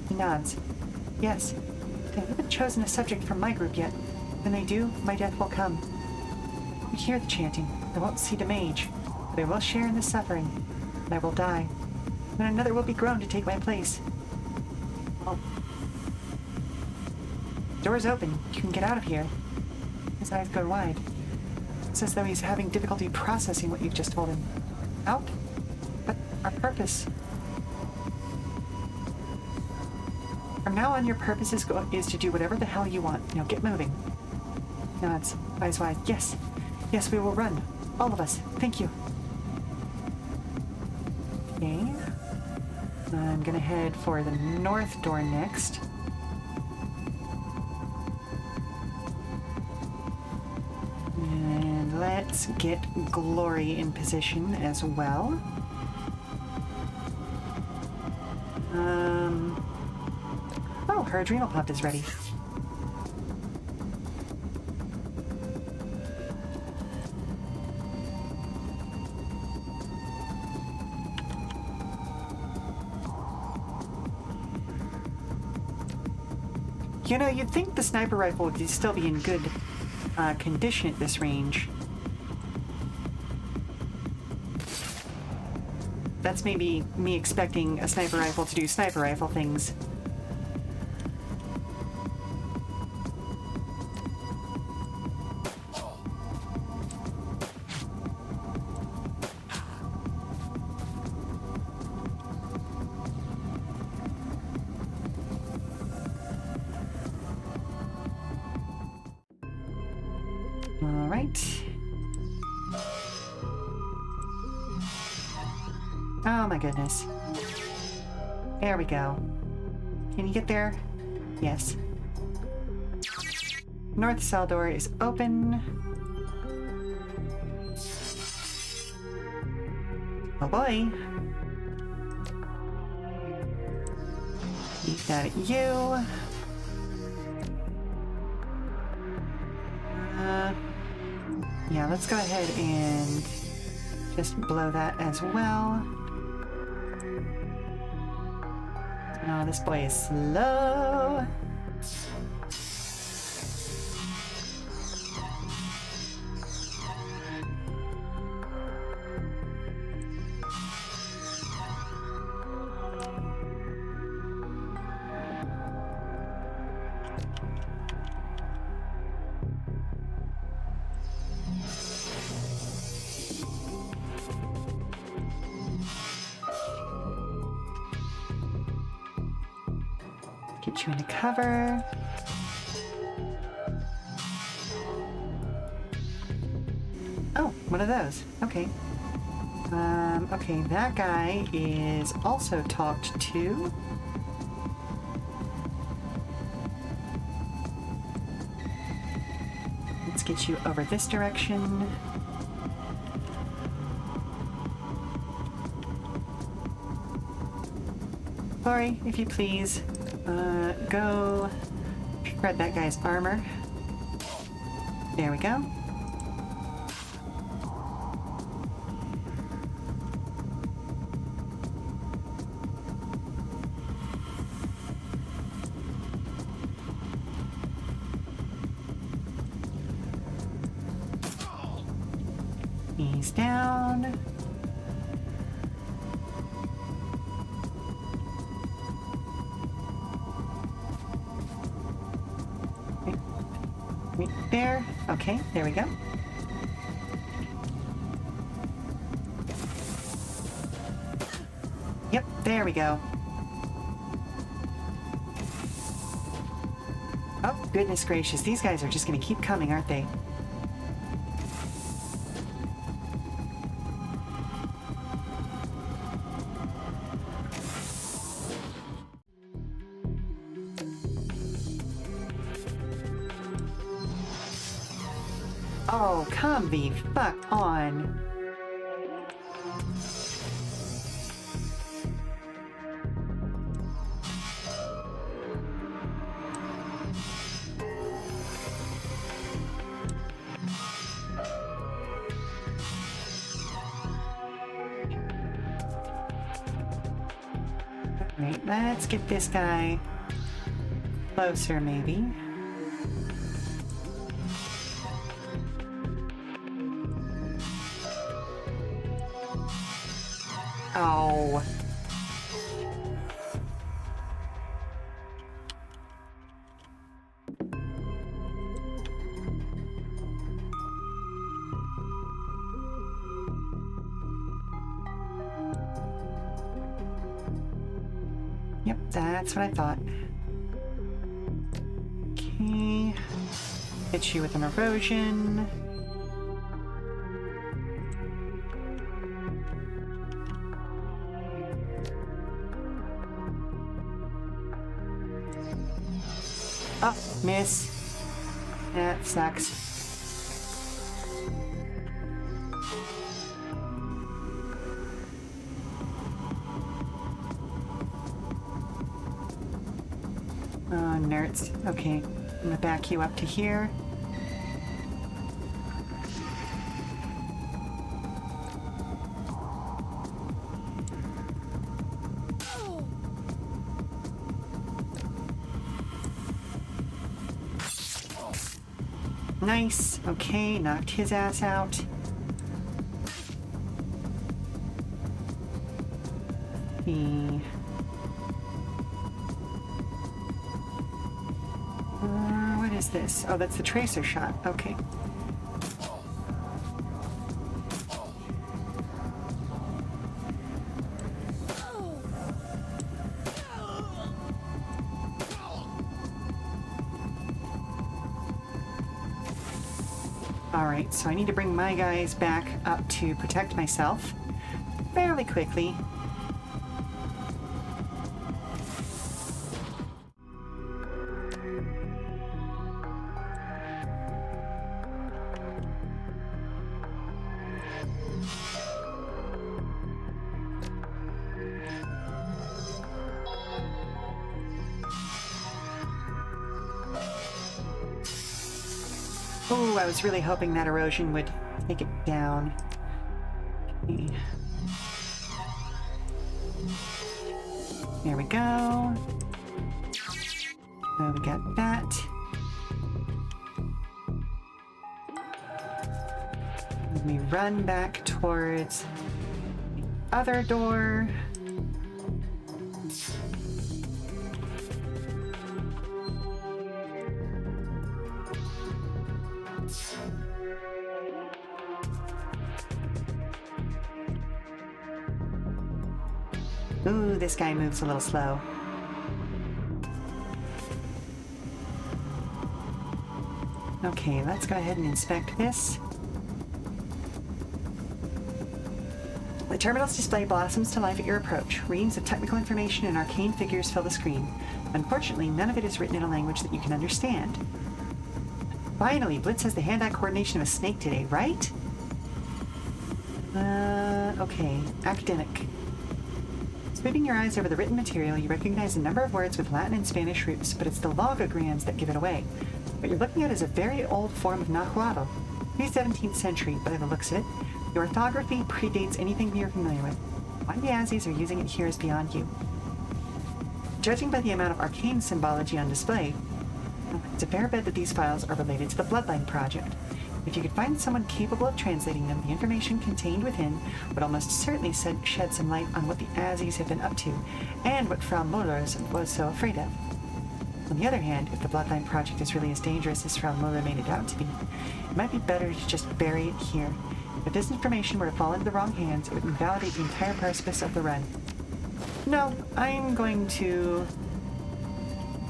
He nods. Yes. They haven't chosen a subject from my group yet. When they do, my death will come. I hear the chanting. I won't see the mage, but I will share in the suffering, and I will die. Then another will be grown to take my place. Oh. Door's open. You can get out of here. His eyes go wide. It's as though he's having difficulty processing what you've just told him. Out? But our purpose. From now on, your purpose is to do whatever the hell you want. Now get moving. Nods. Eyes wide. Yes. Yes, we will run. All of us. Thank you. Okay. I'm gonna head for the north door next. And let's get Glory in position as well. Oh, her adrenal pump is ready. You know, you'd think the sniper rifle would still be in good condition at this range. That's maybe me expecting a sniper rifle to do sniper rifle things. All right. Oh my goodness. There we go. Can you get there? Yes. North cell door is open. Oh boy. Eat that at you. Yeah, let's go ahead and just blow that as well. Oh, this boy is slow. Get you into cover. Oh, one of those. Okay. Okay, that guy is also talked to. Let's get you over this direction. Glory, if you please. Go grab that guy's armor. There we go. He's down. There. Okay, there we go. Yep, there we go. Oh, goodness gracious. These guys are just going to keep coming, aren't they? Oh, come the fuck on. Alright, let's get this guy closer, maybe. Oh. Yep, that's what I thought. Okay. Hit you with an erosion. Oh, miss. That sucks. Oh, nerds. Okay, I'm gonna back you up to here. Nice. Okay, knocked his ass out. What is this? Oh, that's the tracer shot. Okay. Alright, so I need to bring my guys back up to protect myself fairly quickly. Oh, I was really hoping that erosion would take it down. Okay. There we go. So we got that. Let me run back towards the other door. Ooh, this guy moves a little slow. Okay, let's go ahead and inspect this. The terminal's display blossoms to life at your approach. Reams of technical information and arcane figures fill the screen. Unfortunately, none of it is written in a language that you can understand. Finally, Blitz has the hand-eye coordination of a snake today, right? Okay. Academic. Sweeping your eyes over the written material, you recognize a number of words with Latin and Spanish roots, but it's the logograms that give it away. What you're looking at is a very old form of Nahuatl, pre-17th century by the looks of it. The orthography predates anything you're familiar with. Why the Azzies are using it here is beyond you. Judging by the amount of arcane symbology on display, it's a fair bet that these files are related to the Bloodline Project. If you could find someone capable of translating them, the information contained within would almost certainly shed some light on what the Azzies have been up to, and what Frau Mullers was so afraid of. On the other hand, if the Bloodline Project is really as dangerous as Frau Muller made it out to be, it might be better to just bury it here. If this information were to fall into the wrong hands, it would invalidate the entire purpose of the run. No, I'm going to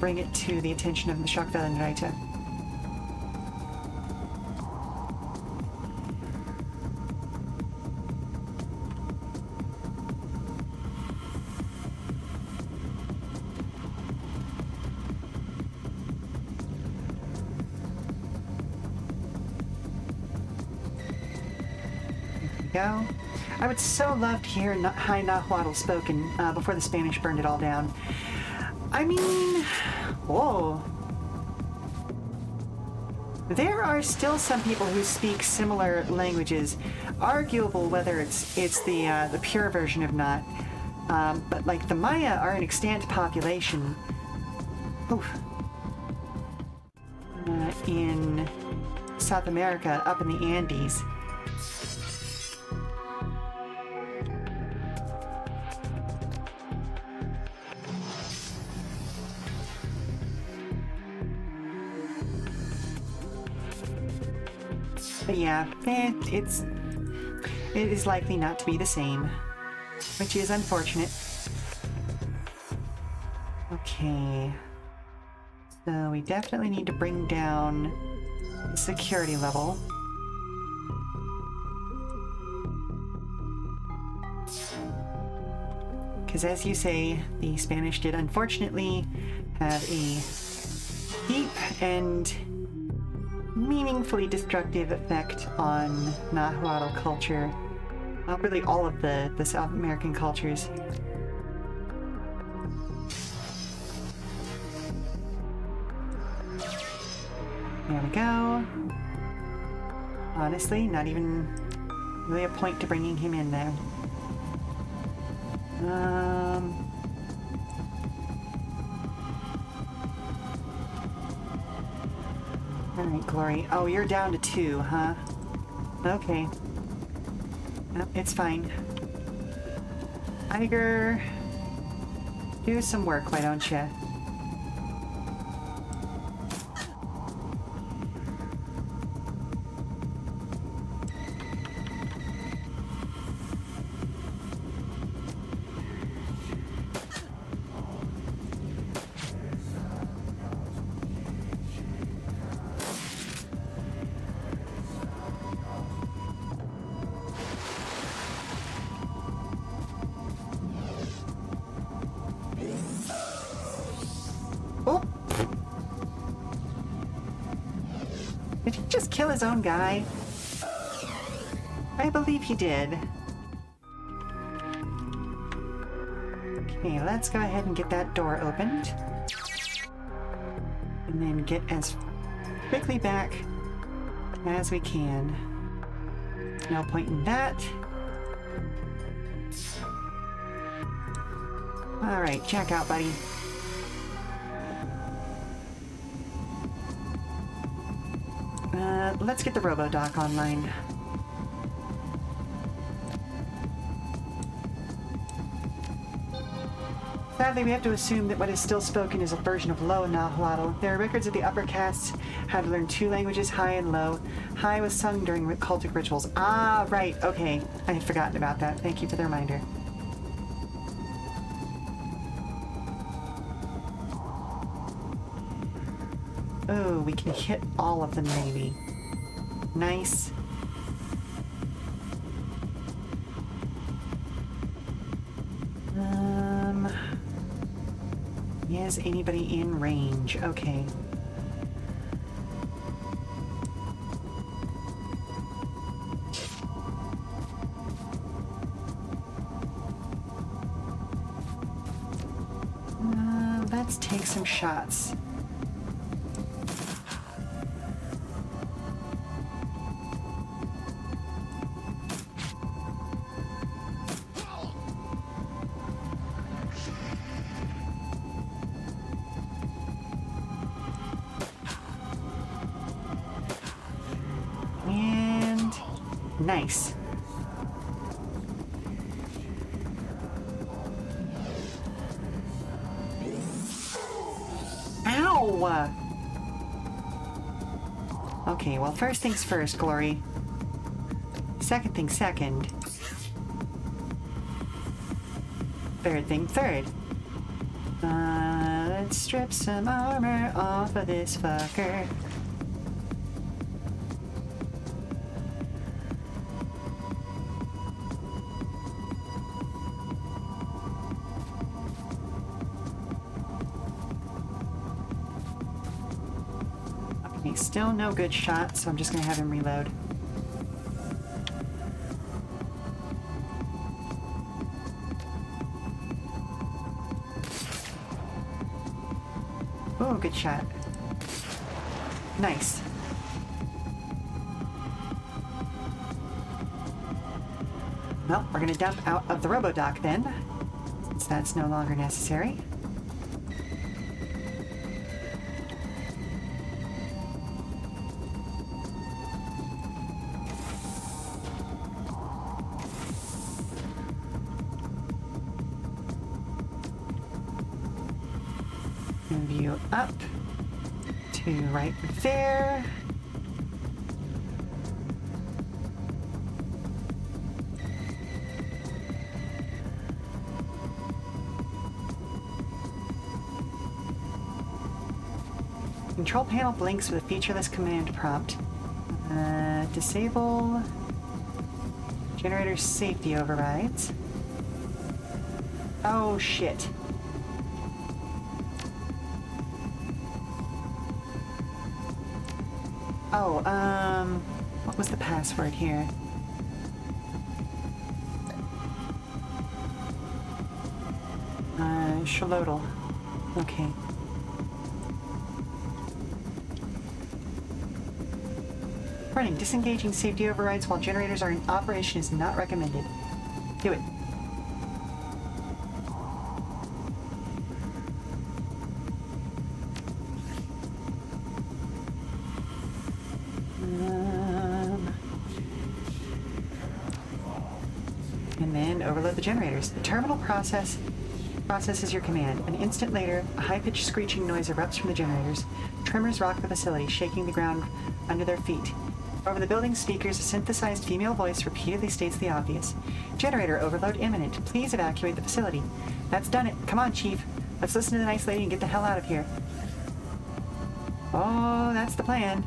bring it to the attention of the Schockwellenreiter. Go. I would so love to hear High Nahuatl spoken before the Spanish burned it all down. I mean, whoa. There are still some people who speak similar languages. Arguable whether it's the pure version of not. But like the Maya are an extant population. Oof. In South America, up in the Andes. But yeah, it is likely not to be the same, which is unfortunate. Okay. So we definitely need to bring down the security level. Because as you say, the Spanish did unfortunately have a deep and meaningfully destructive effect on Nahuatl culture. Well, really all of the South American cultures. There we go. Honestly, not even really a point to bringing him in there. Alright, Glory. Oh, you're down to 2, huh? Okay. No, it's fine. Eiger, do some work, why don't you? Oh! Did he just kill his own guy? I believe he did. Okay, let's go ahead and get that door opened. And then get as quickly back as we can. No point in that. Alright, check out, buddy. Let's get the RoboDoc online. Sadly, we have to assume that what is still spoken is a version of Low Nahuatl. There are records of the upper castes had to learn 2 languages, High and Low. High was sung during cultic rituals. Ah, right, okay. I had forgotten about that. Thank you for the reminder. Oh, we can hit all of them, maybe. Nice. Is anybody in range? Okay. Let's take some shots. Nice. Ow! Okay, well, first things first, Glory. Second thing second. Third thing third. Let's strip some armor off of this fucker. Still no good shot, so I'm just gonna have him reload. Oh, good shot. Nice. Well, we're gonna dump out of the RoboDoc then, since that's no longer necessary. Move you up to right there. control panel blinks with a featureless command prompt. Disable generator safety overrides. Oh shit. Oh, what was the password here? Shalodal. Okay. Warning, disengaging safety overrides while generators are in operation is not recommended. Do it. And then overload the generators. The terminal processes your command. An instant later, a high-pitched screeching noise erupts from the generators. Tremors rock the facility, shaking the ground under their feet. Over the building's speakers, a synthesized female voice repeatedly states the obvious. Generator overload imminent. Please evacuate the facility. That's done it. Come on, Chief. Let's listen to the nice lady and get the hell out of here. Oh, that's the plan.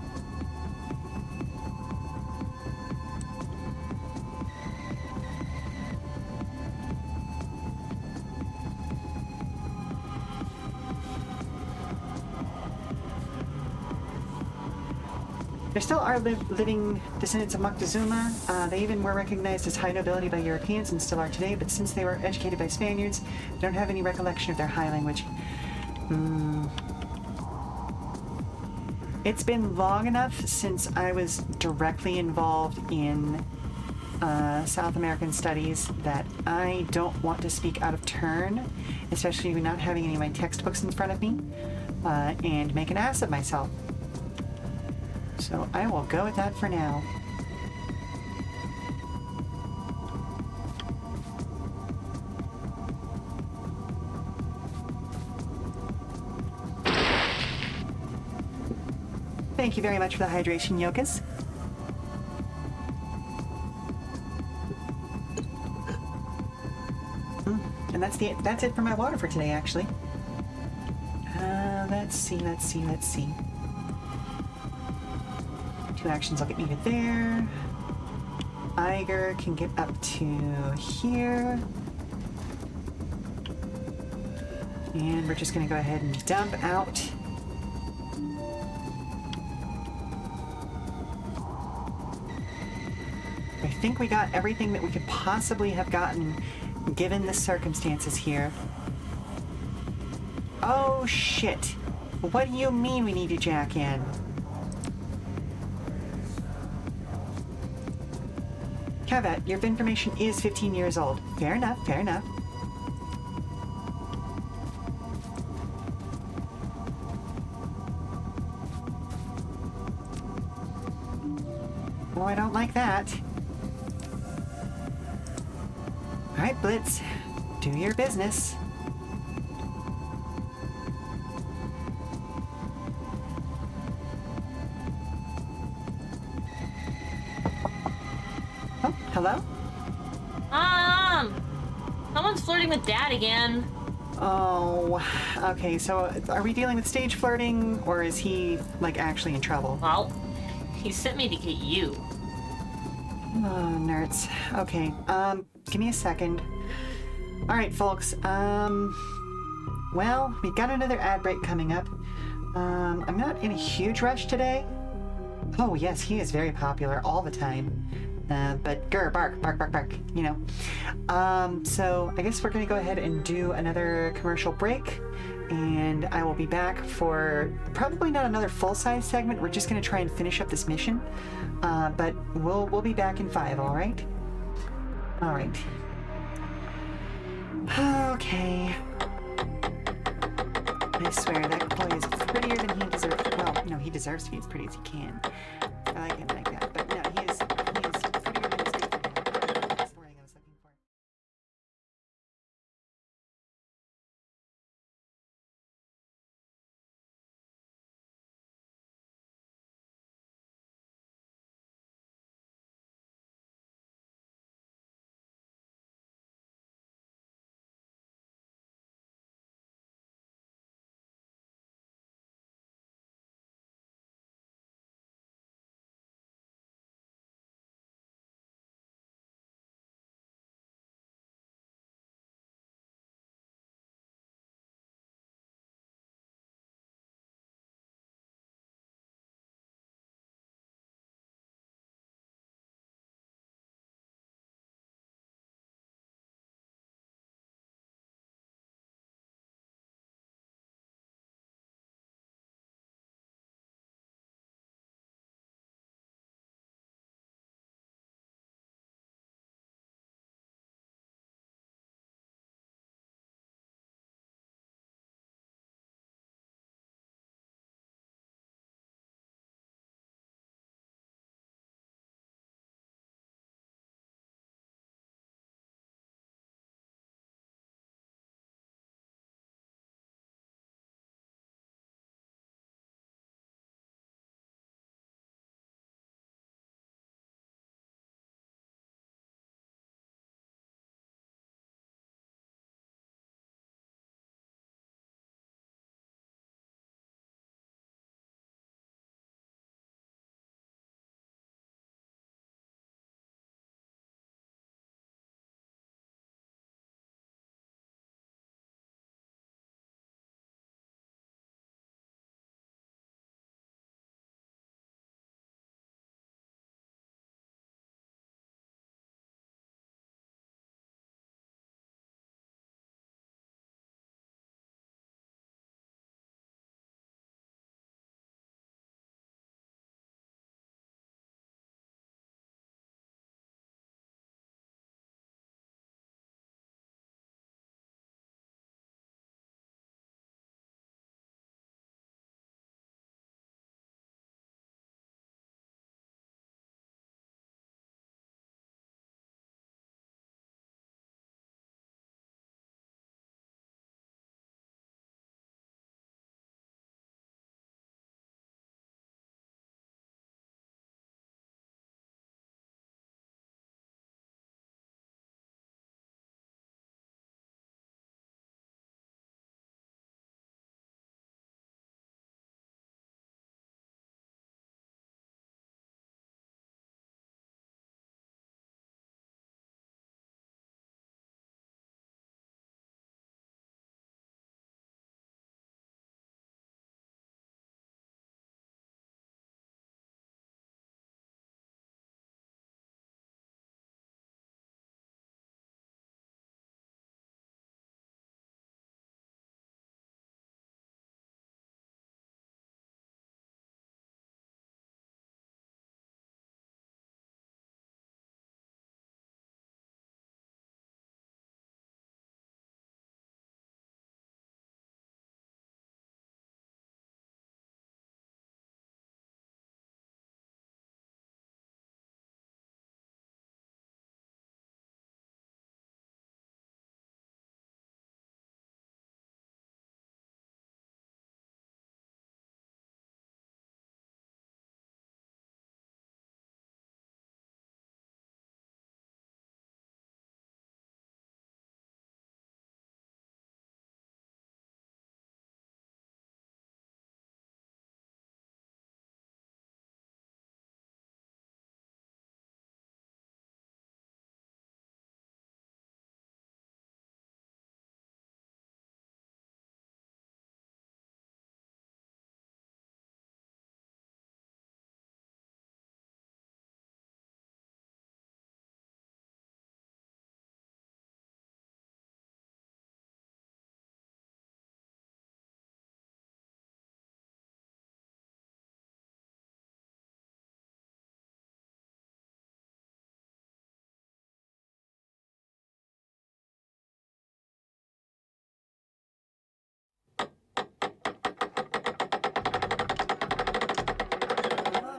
There still are living descendants of Moctezuma. They even were recognized as high nobility by Europeans and still are today, but since they were educated by Spaniards, they don't have any recollection of their high language. It's been long enough since I was directly involved in South American studies that I don't want to speak out of turn, especially not having any of my textbooks in front of me, and make an ass of myself. So I will go with that for now. Thank you very much for the hydration, Yokas. And that's it for my water for today, actually. Let's see. 2 actions will get me to there. Eiger can get up to here. And we're just gonna go ahead and dump out. I think we got everything that we could possibly have gotten given the circumstances here. Oh shit! What do you mean we need to jack in? Caveat, your information is 15 years old. Fair enough. Oh, I don't like that. Alright, Blitz. Do your business. Oh, hello? Someone's flirting with Dad again. Oh, okay, so are we dealing with stage flirting, or is he, like, actually in trouble? Well, he sent me to get you. Oh, nerds. Okay, give me a second. Alright, folks, well, we've got another ad break coming up. I'm not in a huge rush today. Oh, yes, he is very popular all the time. But grr, bark, you know. So I guess we're gonna go ahead and do another commercial break, and I will be back for probably not another full-size segment. We're just gonna try and finish up this mission, but we'll be back in 5. All right. Okay. I swear that boy is prettier than he deserves. Well, no, he deserves to be as pretty as he can. I like him like that, but no, he is prettier than his That's the wording I was looking for.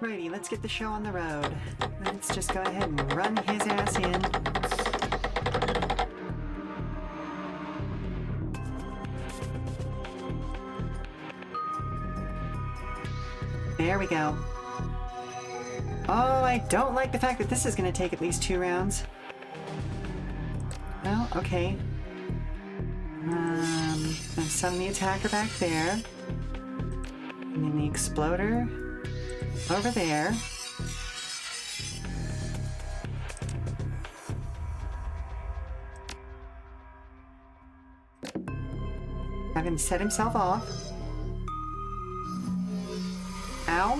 Alrighty, let's get the show on the road. Let's just go ahead and run his ass in. There we go. Oh, I don't like the fact that this is going to take at least 2 rounds. Well, okay. I've summoned the attacker back there. And then the exploder over there. Have him set himself off. Ow.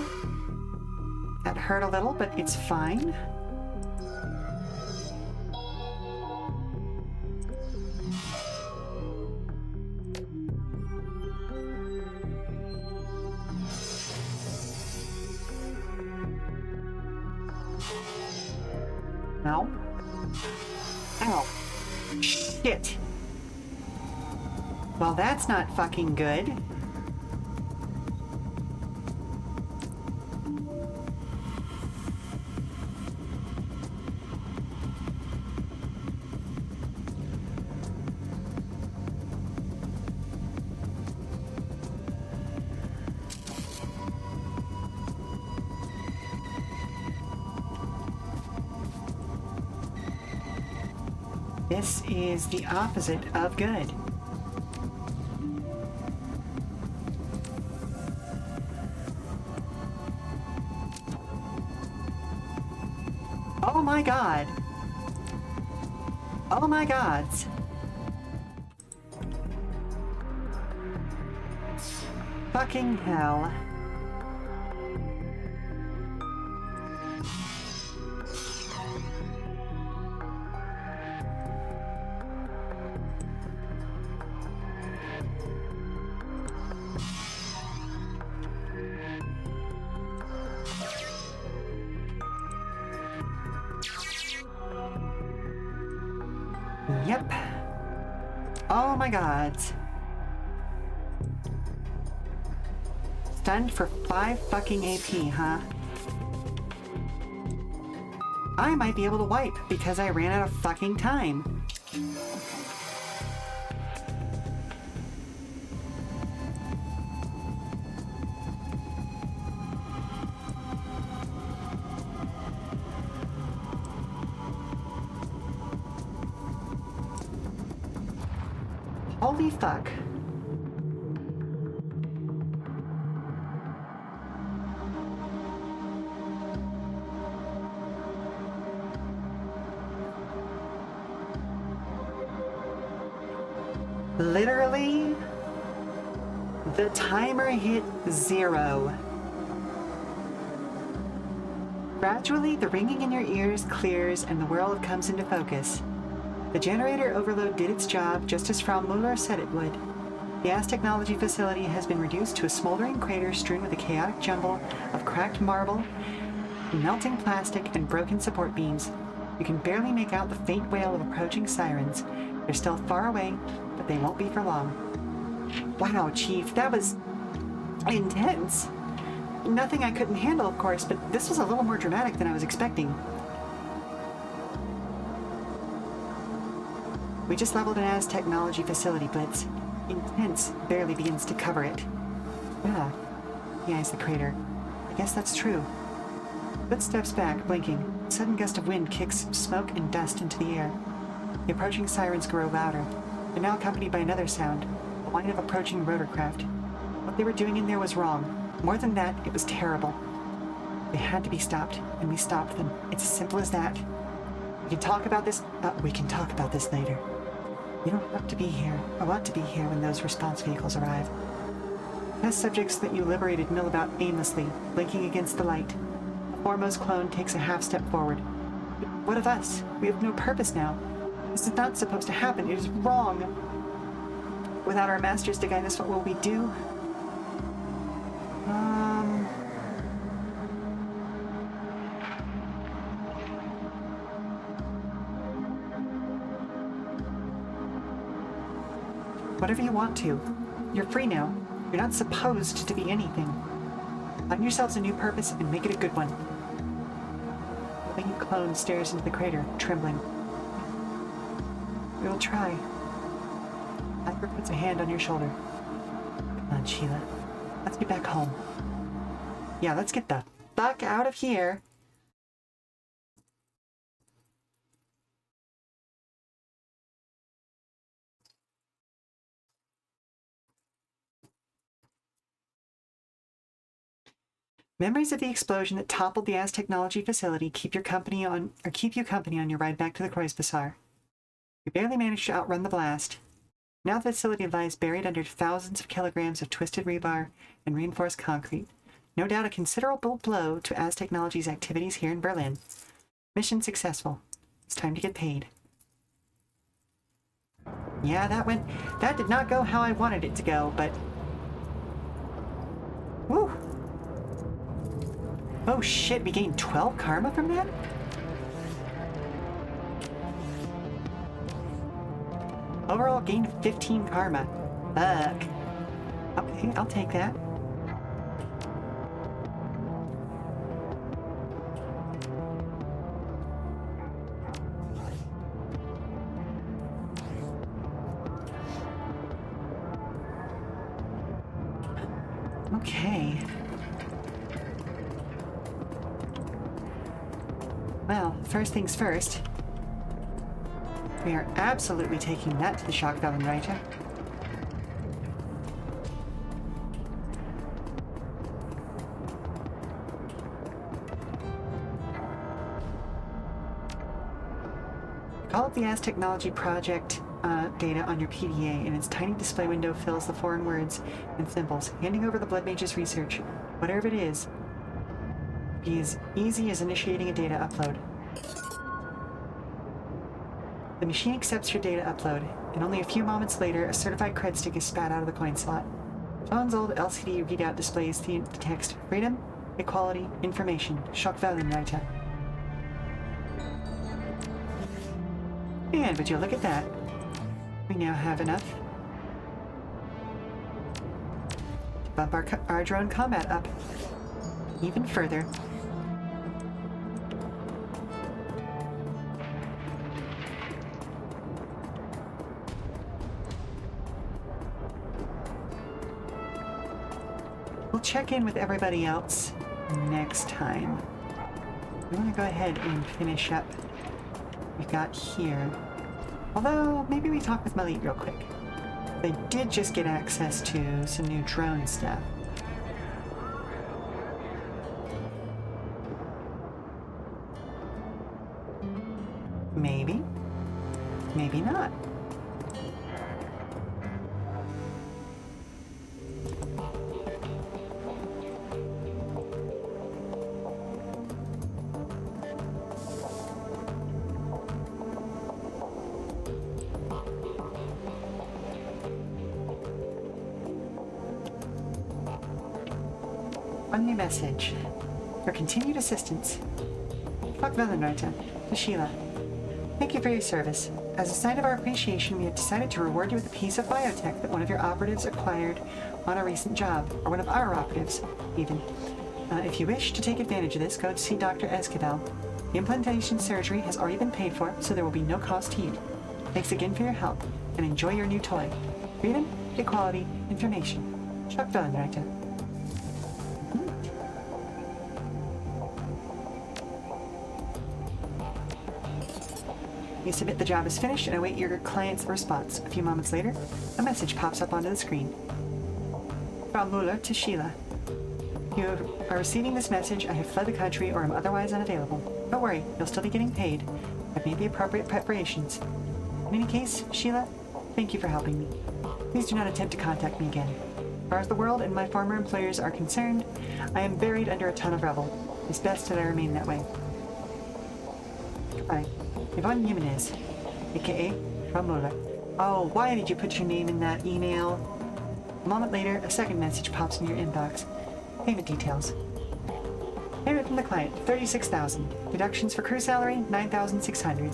That hurt a little, but it's fine. Ow. Ow. Shit. Well, that's not fucking good. This is the opposite of good. Oh my god. Oh my gods. Fucking hell. Yep. Oh my god. Stunned for 5 fucking AP, huh? I might be able to wipe because I ran out of fucking time. Holy fuck. Literally, the timer hit 0. Gradually, the ringing in your ears clears and the world comes into focus. The generator overload did its job just as Frau Muller said it would. The AS Technology facility has been reduced to a smoldering crater strewn with a chaotic jumble of cracked marble, melting plastic, and broken support beams. You can barely make out the faint wail of approaching sirens. They're still far away, but they won't be for long. Wow, Chief, that was intense. Nothing I couldn't handle, of course, but this was a little more dramatic than I was expecting. We just leveled an AS Technology facility blitz. Intense barely begins to cover it. Yeah, he eyes the crater. I guess that's true. Foot steps back, blinking. A sudden gust of wind kicks smoke and dust into the air. The approaching sirens grow louder. They're now accompanied by another sound, the whine of approaching rotorcraft. What they were doing in there was wrong. More than that, it was terrible. They had to be stopped, and we stopped them. It's as simple as that. We can talk about this later. You don't have to be here, or want to be here when those response vehicles arrive. Test subjects that you liberated mill about aimlessly, blinking against the light. The foremost clone takes a half step forward. But what of us? We have no purpose now. This is not supposed to happen. It is wrong. Without our masters to guide us, what will we do? Whatever you want to. You're free now. You're not supposed to be anything. Find yourselves a new purpose and make it a good one. The winged clone stares into the crater, trembling. We will try. Eiger puts a hand on your shoulder. Come on, Sheela. Let's get back home. Yeah, let's get the fuck out of here. Memories of the explosion that toppled the Technology facility keep you company on your ride back to the Kreuzbazaar. You barely managed to outrun the blast. Now the facility lies buried under thousands of kilograms of twisted rebar and reinforced concrete. No doubt a considerable blow to Technology's activities here in Berlin. Mission successful. It's time to get paid. Yeah, that did not go how I wanted it to go, but... Woo! Oh shit, we gained 12 karma from that? Overall gained 15 karma. Fuck. Okay, I'll take that. Okay. Well, first things first. We are absolutely taking that to the Schockwellenreiter. Call up the Technology project data on your PDA, and its tiny display window fills the foreign words and symbols, handing over the Blood Mage's research. Whatever it is, be as easy as initiating a data upload. The machine accepts your data upload, and only a few moments later, a certified cred stick is spat out of the coin slot. John's old LCD readout displays the text, Freedom, Equality, Information, Schockwellenreiter. And would you look at that? We now have enough to bump our drone combat up even further. We'll check in with everybody else next time. We want to go ahead and finish up what we got here. Although, maybe we talk with Malit real quick. They did just get access to some new drone stuff. Maybe. Maybe not. One new message. For continued assistance. Schockwellenreiter, to Sheela. Thank you for your service. As a sign of our appreciation, we have decided to reward you with a piece of biotech that one of your operatives acquired on a recent job, or one of our operatives, even. If you wish to take advantage of this, go to see Dr. Esquivel. The implantation surgery has already been paid for, so there will be no cost to you. Thanks again for your help, and enjoy your new toy. Freedom, equality, information. Schockwellenreiter. You submit the job as finished and await your client's response. A few moments later, a message pops up onto the screen. From Muller to Sheela. You are receiving this message. I have fled the country or am otherwise unavailable. Don't worry, you'll still be getting paid. I've made the appropriate preparations. In any case, Sheela, thank you for helping me. Please do not attempt to contact me again. As far as the world and my former employers are concerned, I am buried under a ton of rubble. It's best that I remain that way. Goodbye. Yvonne Jimenez, aka Muller. Oh, why did you put your name in that email? A moment later, a second message pops in your inbox. Payment details. Payment from the client, $36,000. Deductions for crew salary, $9,600.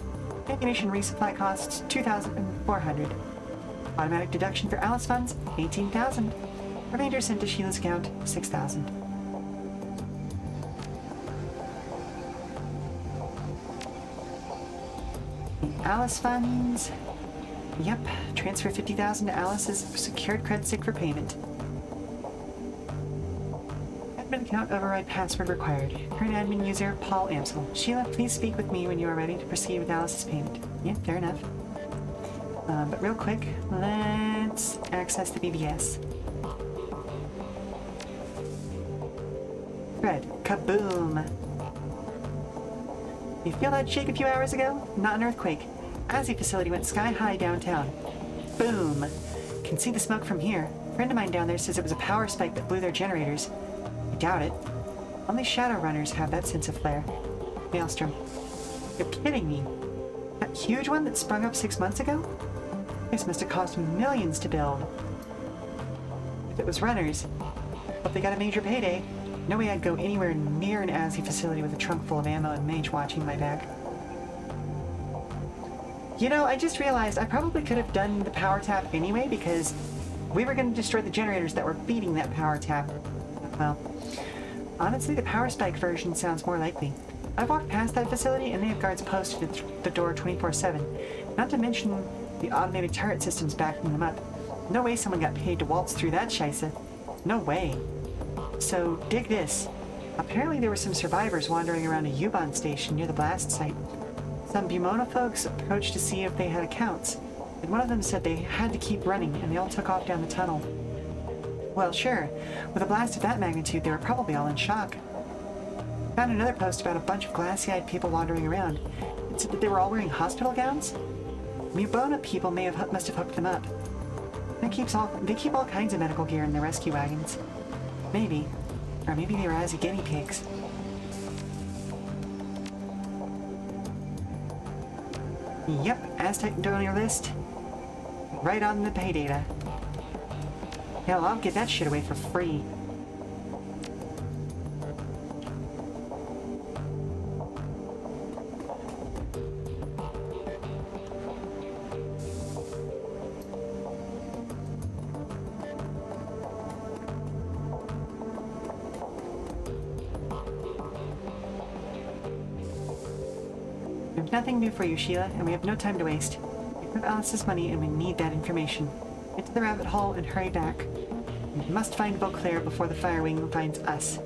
Ammunition resupply costs, $2,400. Automatic deduction for Alice funds, $18,000. Remainder sent to Sheila's account, $6,000. Alice funds. Yep, transfer 50,000 to Alice's secured credit stick for payment. Admin account override password required. Current admin user, Paul Amsel. Sheila, please speak with me when you are ready to proceed with Alice's payment. Yeah, fair enough. But real quick, let's access the BBS. Fred, kaboom! You feel that shake a few hours ago? Not an earthquake. Azzy facility went sky high downtown. Boom! Can see the smoke from here. A friend of mine down there says it was a power spike that blew their generators. I doubt it. Only Shadowrunners have that sense of flair. Maelstrom. You're kidding me. That huge one that sprung up 6 months ago? This must have cost millions to build. If it was runners, hope they got a major payday. No way I'd go anywhere near an Azzy facility with a trunk full of ammo and mage watching my back. You know, I just realized I probably could have done the power tap anyway because we were going to destroy the generators that were feeding that power tap. Well, honestly, the power spike version sounds more likely. I've walked past that facility and they have guards posted at the door 24/7. Not to mention the automated turret systems backing them up. No way someone got paid to waltz through that scheisse. No way. So, dig this. Apparently there were some survivors wandering around a U-Bahn station near the blast site. Some Bumona folks approached to see if they had accounts, and one of them said they had to keep running, and they all took off down the tunnel. Well, sure. With a blast of that magnitude, they were probably all in shock. Found another post about a bunch of glassy-eyed people wandering around. It said that they were all wearing hospital gowns. Mubona people must have hooked them up. They keep all kinds of medical gear in their rescue wagons. Maybe. Or maybe they were Azzy guinea pigs. Yep, Aztec donor list. Right on the pay data. Hell, I'll get that shit away for free. There's nothing new for you, Sheila, and we have no time to waste. We have Alice's money and we need that information. Get to the rabbit hole and hurry back. We must find Beauclair before the Firewing finds us.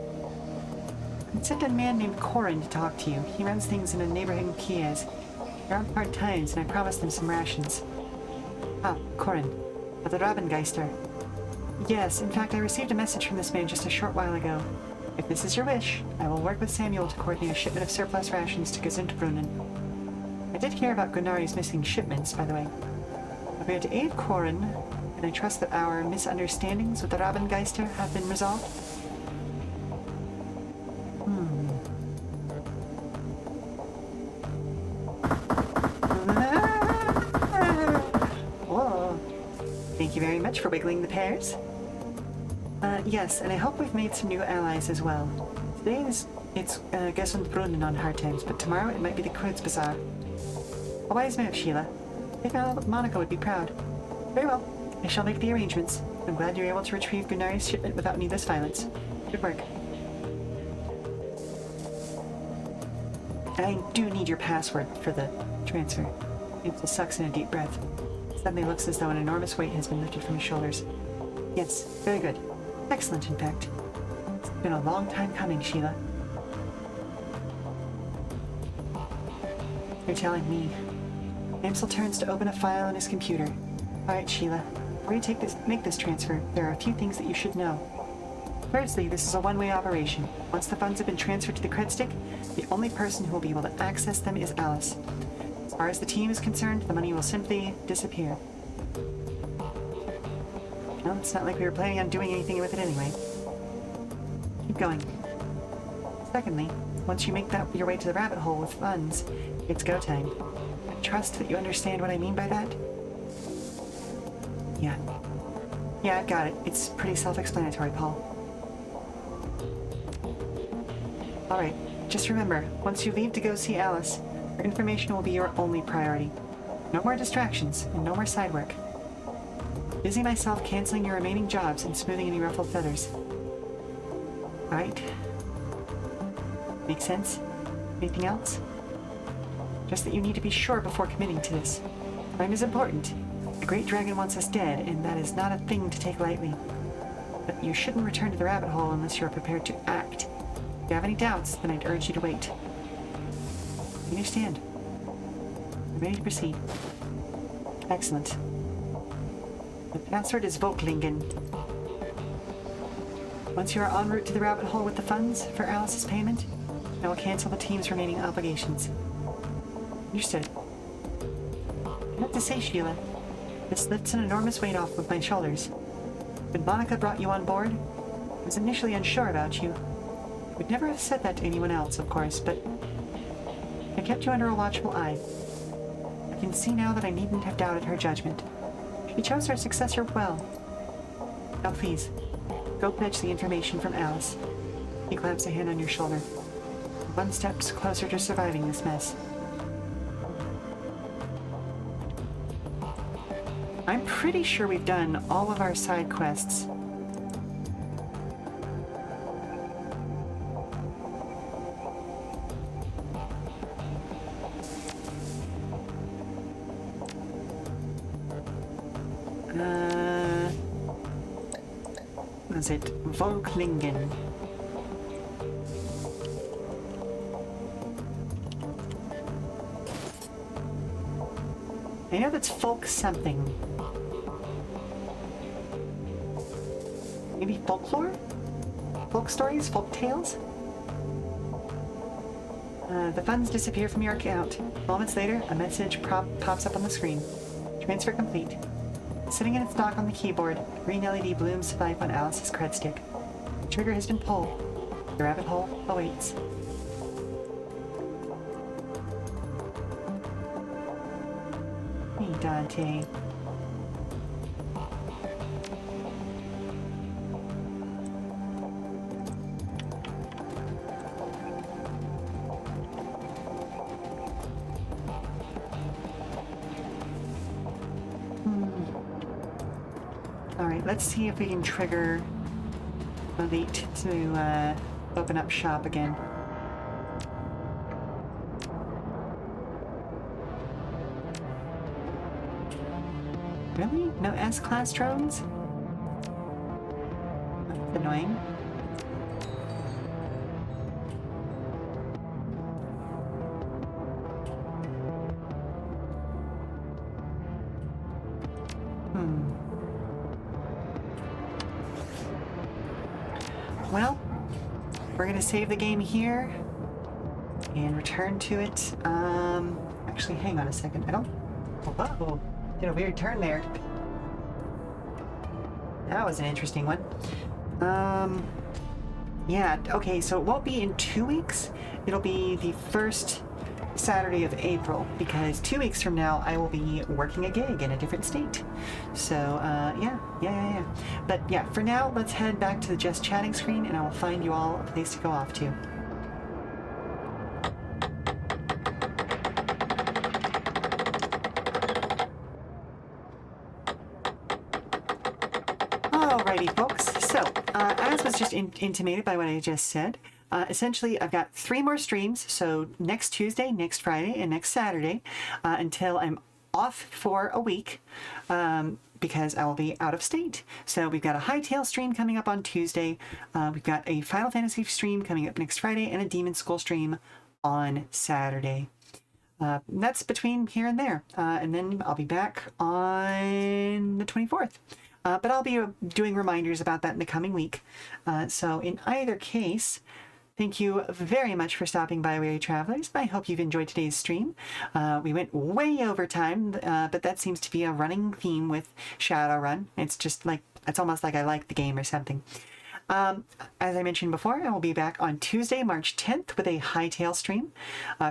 I sent a man named Corin to talk to you. He runs things in a neighborhood in Kiev. They're on hard times, and I promised them some rations. Ah, Corin. Of the Rabengeister. Yes, in fact, I received a message from this man just a short while ago. If this is your wish, I will work with Samuel to coordinate a shipment of surplus rations to Gesundbrunnen. I did hear about Gunnari's missing shipments, by the way. We are to aid Corin, and I trust that our misunderstandings with the Rabengeister have been resolved. Whoa. Thank you very much for wiggling the pears. Yes, and I hope we've made some new allies as well. Today it's Gesundbrunnen on hard times, but tomorrow it might be the Kreuz Bazaar. A wise move, Sheila. I thought Monica would be proud. Very well. I shall make the arrangements. I'm glad you're able to retrieve Gunnari's shipment without needless violence. Good work. I do need your password for the transfer. It sucks in a deep breath. Suddenly looks as though an enormous weight has been lifted from his shoulders. Yes, very good. Excellent, in fact. It's been a long time coming, Sheila. You're telling me. Amsel turns to open a file on his computer. Alright, Sheila. Before you make this transfer, there are a few things that you should know. Firstly, this is a one-way operation. Once the funds have been transferred to the cred stick, the only person who will be able to access them is Alice. As far as the team is concerned, the money will simply disappear. Well, it's not like we were planning on doing anything with it anyway. Keep going. Secondly, once you make your way to the rabbit hole with funds, it's go time. I trust that you understand what I mean by that? Yeah. Yeah, I've got it. It's pretty self-explanatory, Paul. Alright, just remember, once you leave to go see Alice, her information will be your only priority. No more distractions, and no more side work. Busy myself canceling your remaining jobs and smoothing any ruffled feathers. Alright. Make sense? Anything else? Just that you need to be sure before committing to this. Time is important. The great dragon wants us dead, and that is not a thing to take lightly. But you shouldn't return to the rabbit hole unless you're prepared to act. If you have any doubts, then I'd urge you to wait. You understand? I'm ready to proceed. Excellent. The password is Volklingen. Once you are en route to the rabbit hole with the funds for Alice's payment, I will cancel the team's remaining obligations. Understood. I have to say, Sheela, this lifts an enormous weight off of my shoulders. When Monica brought you on board, I was initially unsure about you. I would never have said that to anyone else, of course, but I kept you under a watchful eye. I can see now that I needn't have doubted her judgment. She chose her successor well. Now please, go fetch the information from Alice. He claps a hand on your shoulder. One step closer to surviving this mess. I'm pretty sure we've done all of our side quests. Was it Volklingen? I know that's folk something. Maybe folklore? Folk stories? Folk tales? The funds disappear from your account. Moments later, a message pops up on the screen. Transfer complete. Sitting in its dock on the keyboard, green LED blooms to life on Alice's cred stick. The trigger has been pulled. The rabbit hole awaits. Hey, Dante. Alright, let's see if we can trigger Elite to open up shop again. Really? No S-class drones? That's annoying. Well, we're gonna save the game here and return to it. Actually, hang on a second. I don't. Oh, did a weird turn there. That was an interesting one. Yeah. Okay, so it won't be in 2 weeks. It'll be the first Saturday of April, because 2 weeks from now I will be working a gig in a different state. So yeah. But yeah, for now let's head back to the just chatting screen and I will find you all a place to go off to. Alrighty folks, so as was just intimated by what I just said, essentially, I've got 3 more streams, so next Tuesday, next Friday, and next Saturday, until I'm off for a week, because I will be out of state. So we've got a Hightail stream coming up on Tuesday, we've got a Final Fantasy stream coming up next Friday, and a Demon School stream on Saturday. That's between here and there, and then I'll be back on the 24th. But I'll be doing reminders about that in the coming week. So in either case, thank you very much for stopping by, Weary Travelers. I hope you've enjoyed today's stream. We went way over time, but that seems to be a running theme with Shadowrun. It's just like, it's almost like I like the game or something. As I mentioned before, I will be back on Tuesday, March 10th with a Hightail stream.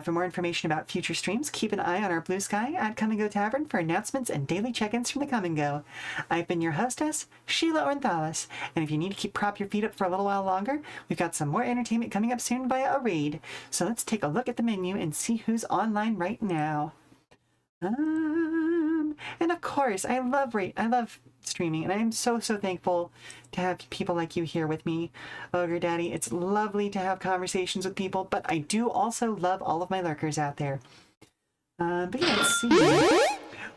For more information about future streams, keep an eye on our Blue Sky at Come and Go Tavern for announcements and daily check-ins from the Come and Go. I've been your hostess, Sheela Ornthalis, and if you need to prop your feet up for a little while longer, we've got some more entertainment coming up soon via a raid. So let's take a look at the menu and see who's online right now. And of course, I love streaming, and I'm so thankful to have people like you here with me, Ogre Daddy. It's lovely to have conversations with people, but I do also love all of my lurkers out there. But yeah, let's see.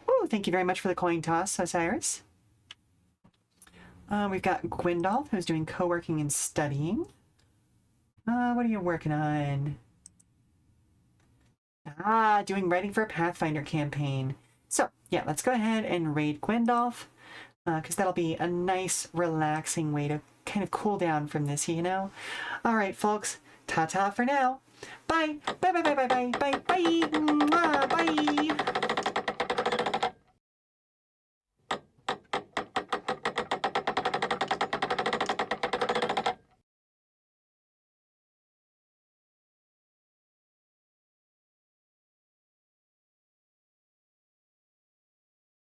Oh, thank you very much for the coin toss, Osiris. We've got Gwendolf, who's doing co-working and studying. What are you working on? Doing writing for a Pathfinder campaign. So, yeah, let's go ahead and raid Gwendolf, because that'll be a nice, relaxing way to kind of cool down from this, you know? All right, folks, ta-ta for now. Bye. Bye, bye, bye, bye, bye, bye, bye, bye.